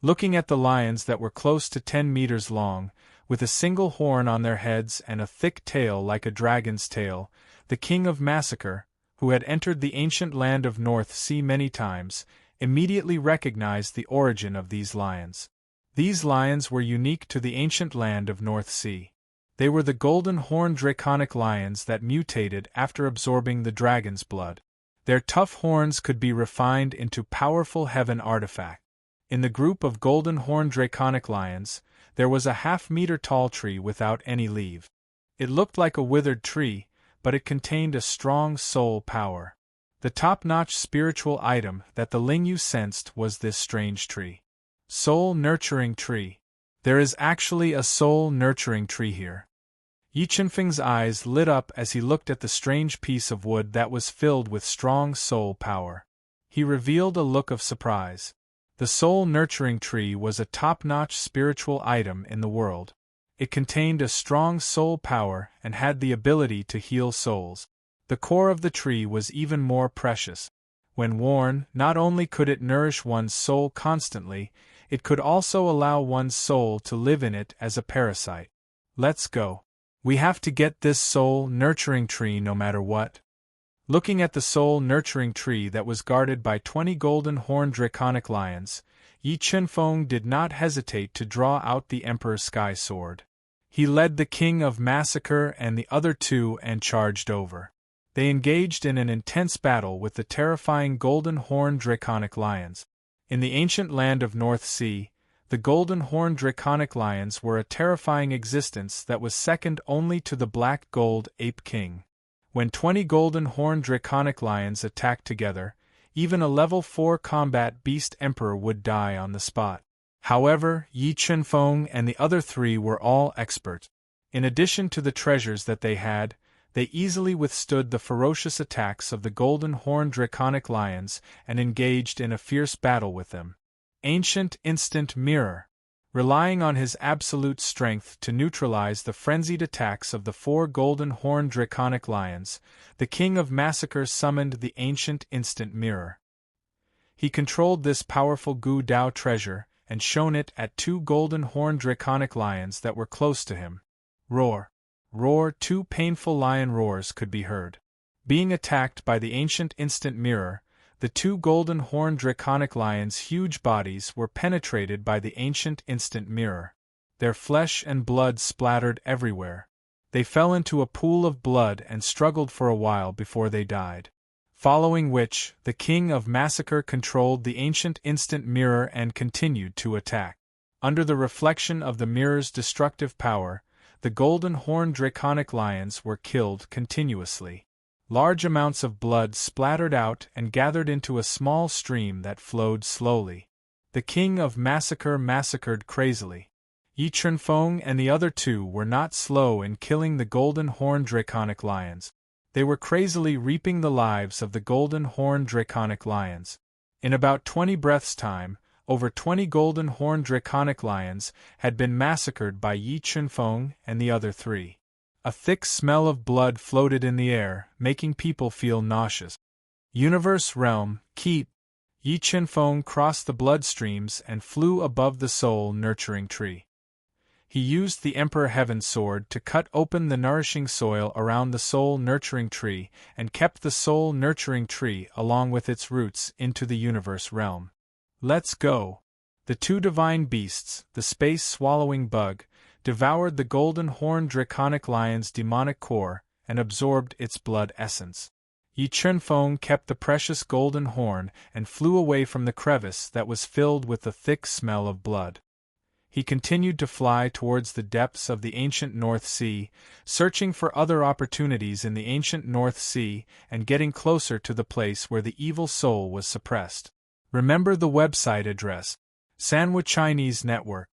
Looking at the lions that were close to 10 meters long, with a single horn on their heads and a thick tail like a dragon's tail, the King of Massacre, who had entered the ancient land of North Sea many times, immediately recognized the origin of these lions. These lions were unique to the ancient land of North Sea. They were the golden horned draconic lions that mutated after absorbing the dragon's blood. Their tough horns could be refined into powerful heaven artifacts. In the group of golden horned draconic lions, there was a half-meter-tall tree without any leaves. It looked like a withered tree, but it contained a strong soul power. The top-notch spiritual item that the Lingyu sensed was this strange tree. Soul-nurturing tree. There is actually a soul-nurturing tree here. Yi Chunfeng's eyes lit up as he looked at the strange piece of wood that was filled with strong soul power. He revealed a look of surprise. The soul-nurturing tree was a top-notch spiritual item in the world. It contained a strong soul power and had the ability to heal souls. The core of the tree was even more precious. When worn, not only could it nourish one's soul constantly, it could also allow one's soul to live in it as a parasite. Let's go. We have to get this soul-nurturing tree no matter what. Looking at the soul-nurturing tree that was guarded by 20 golden horned draconic lions, Yi Chunfeng did not hesitate to draw out the Emperor's Sky Sword. He led the King of Massacre and the other two and charged over. They engaged in an intense battle with the terrifying golden horned draconic lions. In the ancient land of North Sea, the golden horned draconic lions were a terrifying existence that was second only to the black gold ape king. When 20 golden horned draconic lions attacked together, even a level 4 combat beast emperor would die on the spot. However, Yi Chunfeng and the other three were all experts. In addition to the treasures that they had, they easily withstood the ferocious attacks of the golden horned draconic lions and engaged in a fierce battle with them. Ancient Instant Mirror. Relying on his absolute strength to neutralize the frenzied attacks of the 4 golden horned draconic lions, the King of Massacre summoned the Ancient Instant Mirror. He controlled this powerful Gu Dao treasure and shone it at 2 golden horned draconic lions that were close to him. Roar! Roar! 2 painful lion roars could be heard. Being attacked by the Ancient Instant Mirror, the 2 golden horned draconic lions' huge bodies were penetrated by the Ancient Instant Mirror. Their flesh and blood splattered everywhere. They fell into a pool of blood and struggled for a while before they died. Following which, the King of Massacre controlled the Ancient Instant Mirror and continued to attack. Under the reflection of the mirror's destructive power, the golden horned draconic lions were killed continuously. Large amounts of blood splattered out and gathered into a small stream that flowed slowly. The King of Massacre massacred crazily. Yi Chunfeng and the other two were not slow in killing the golden horned draconic lions. They were crazily reaping the lives of the golden horned draconic lions. In about 20 breaths' time, over 20 golden horned draconic lions had been massacred by Yi Chunfeng and the other three. A thick smell of blood floated in the air, making people feel nauseous. Universe Realm, Keep. Yi Chunfeng crossed the bloodstreams and flew above the soul-nurturing tree. He used the Emperor Heaven Sword to cut open the nourishing soil around the soul-nurturing tree and kept the soul-nurturing tree along with its roots into the Universe Realm. Let's go! The 2 divine beasts, the space-swallowing bug, devoured the golden horned draconic lion's demonic core and absorbed its blood essence. Yi Chunfeng kept the precious golden horn and flew away from the crevice that was filled with the thick smell of blood. he continued to fly towards the depths of the ancient North Sea, searching for other opportunities in the ancient North Sea and getting closer to the place where the evil soul was suppressed. Remember the website address: Sanwa Chinese Network.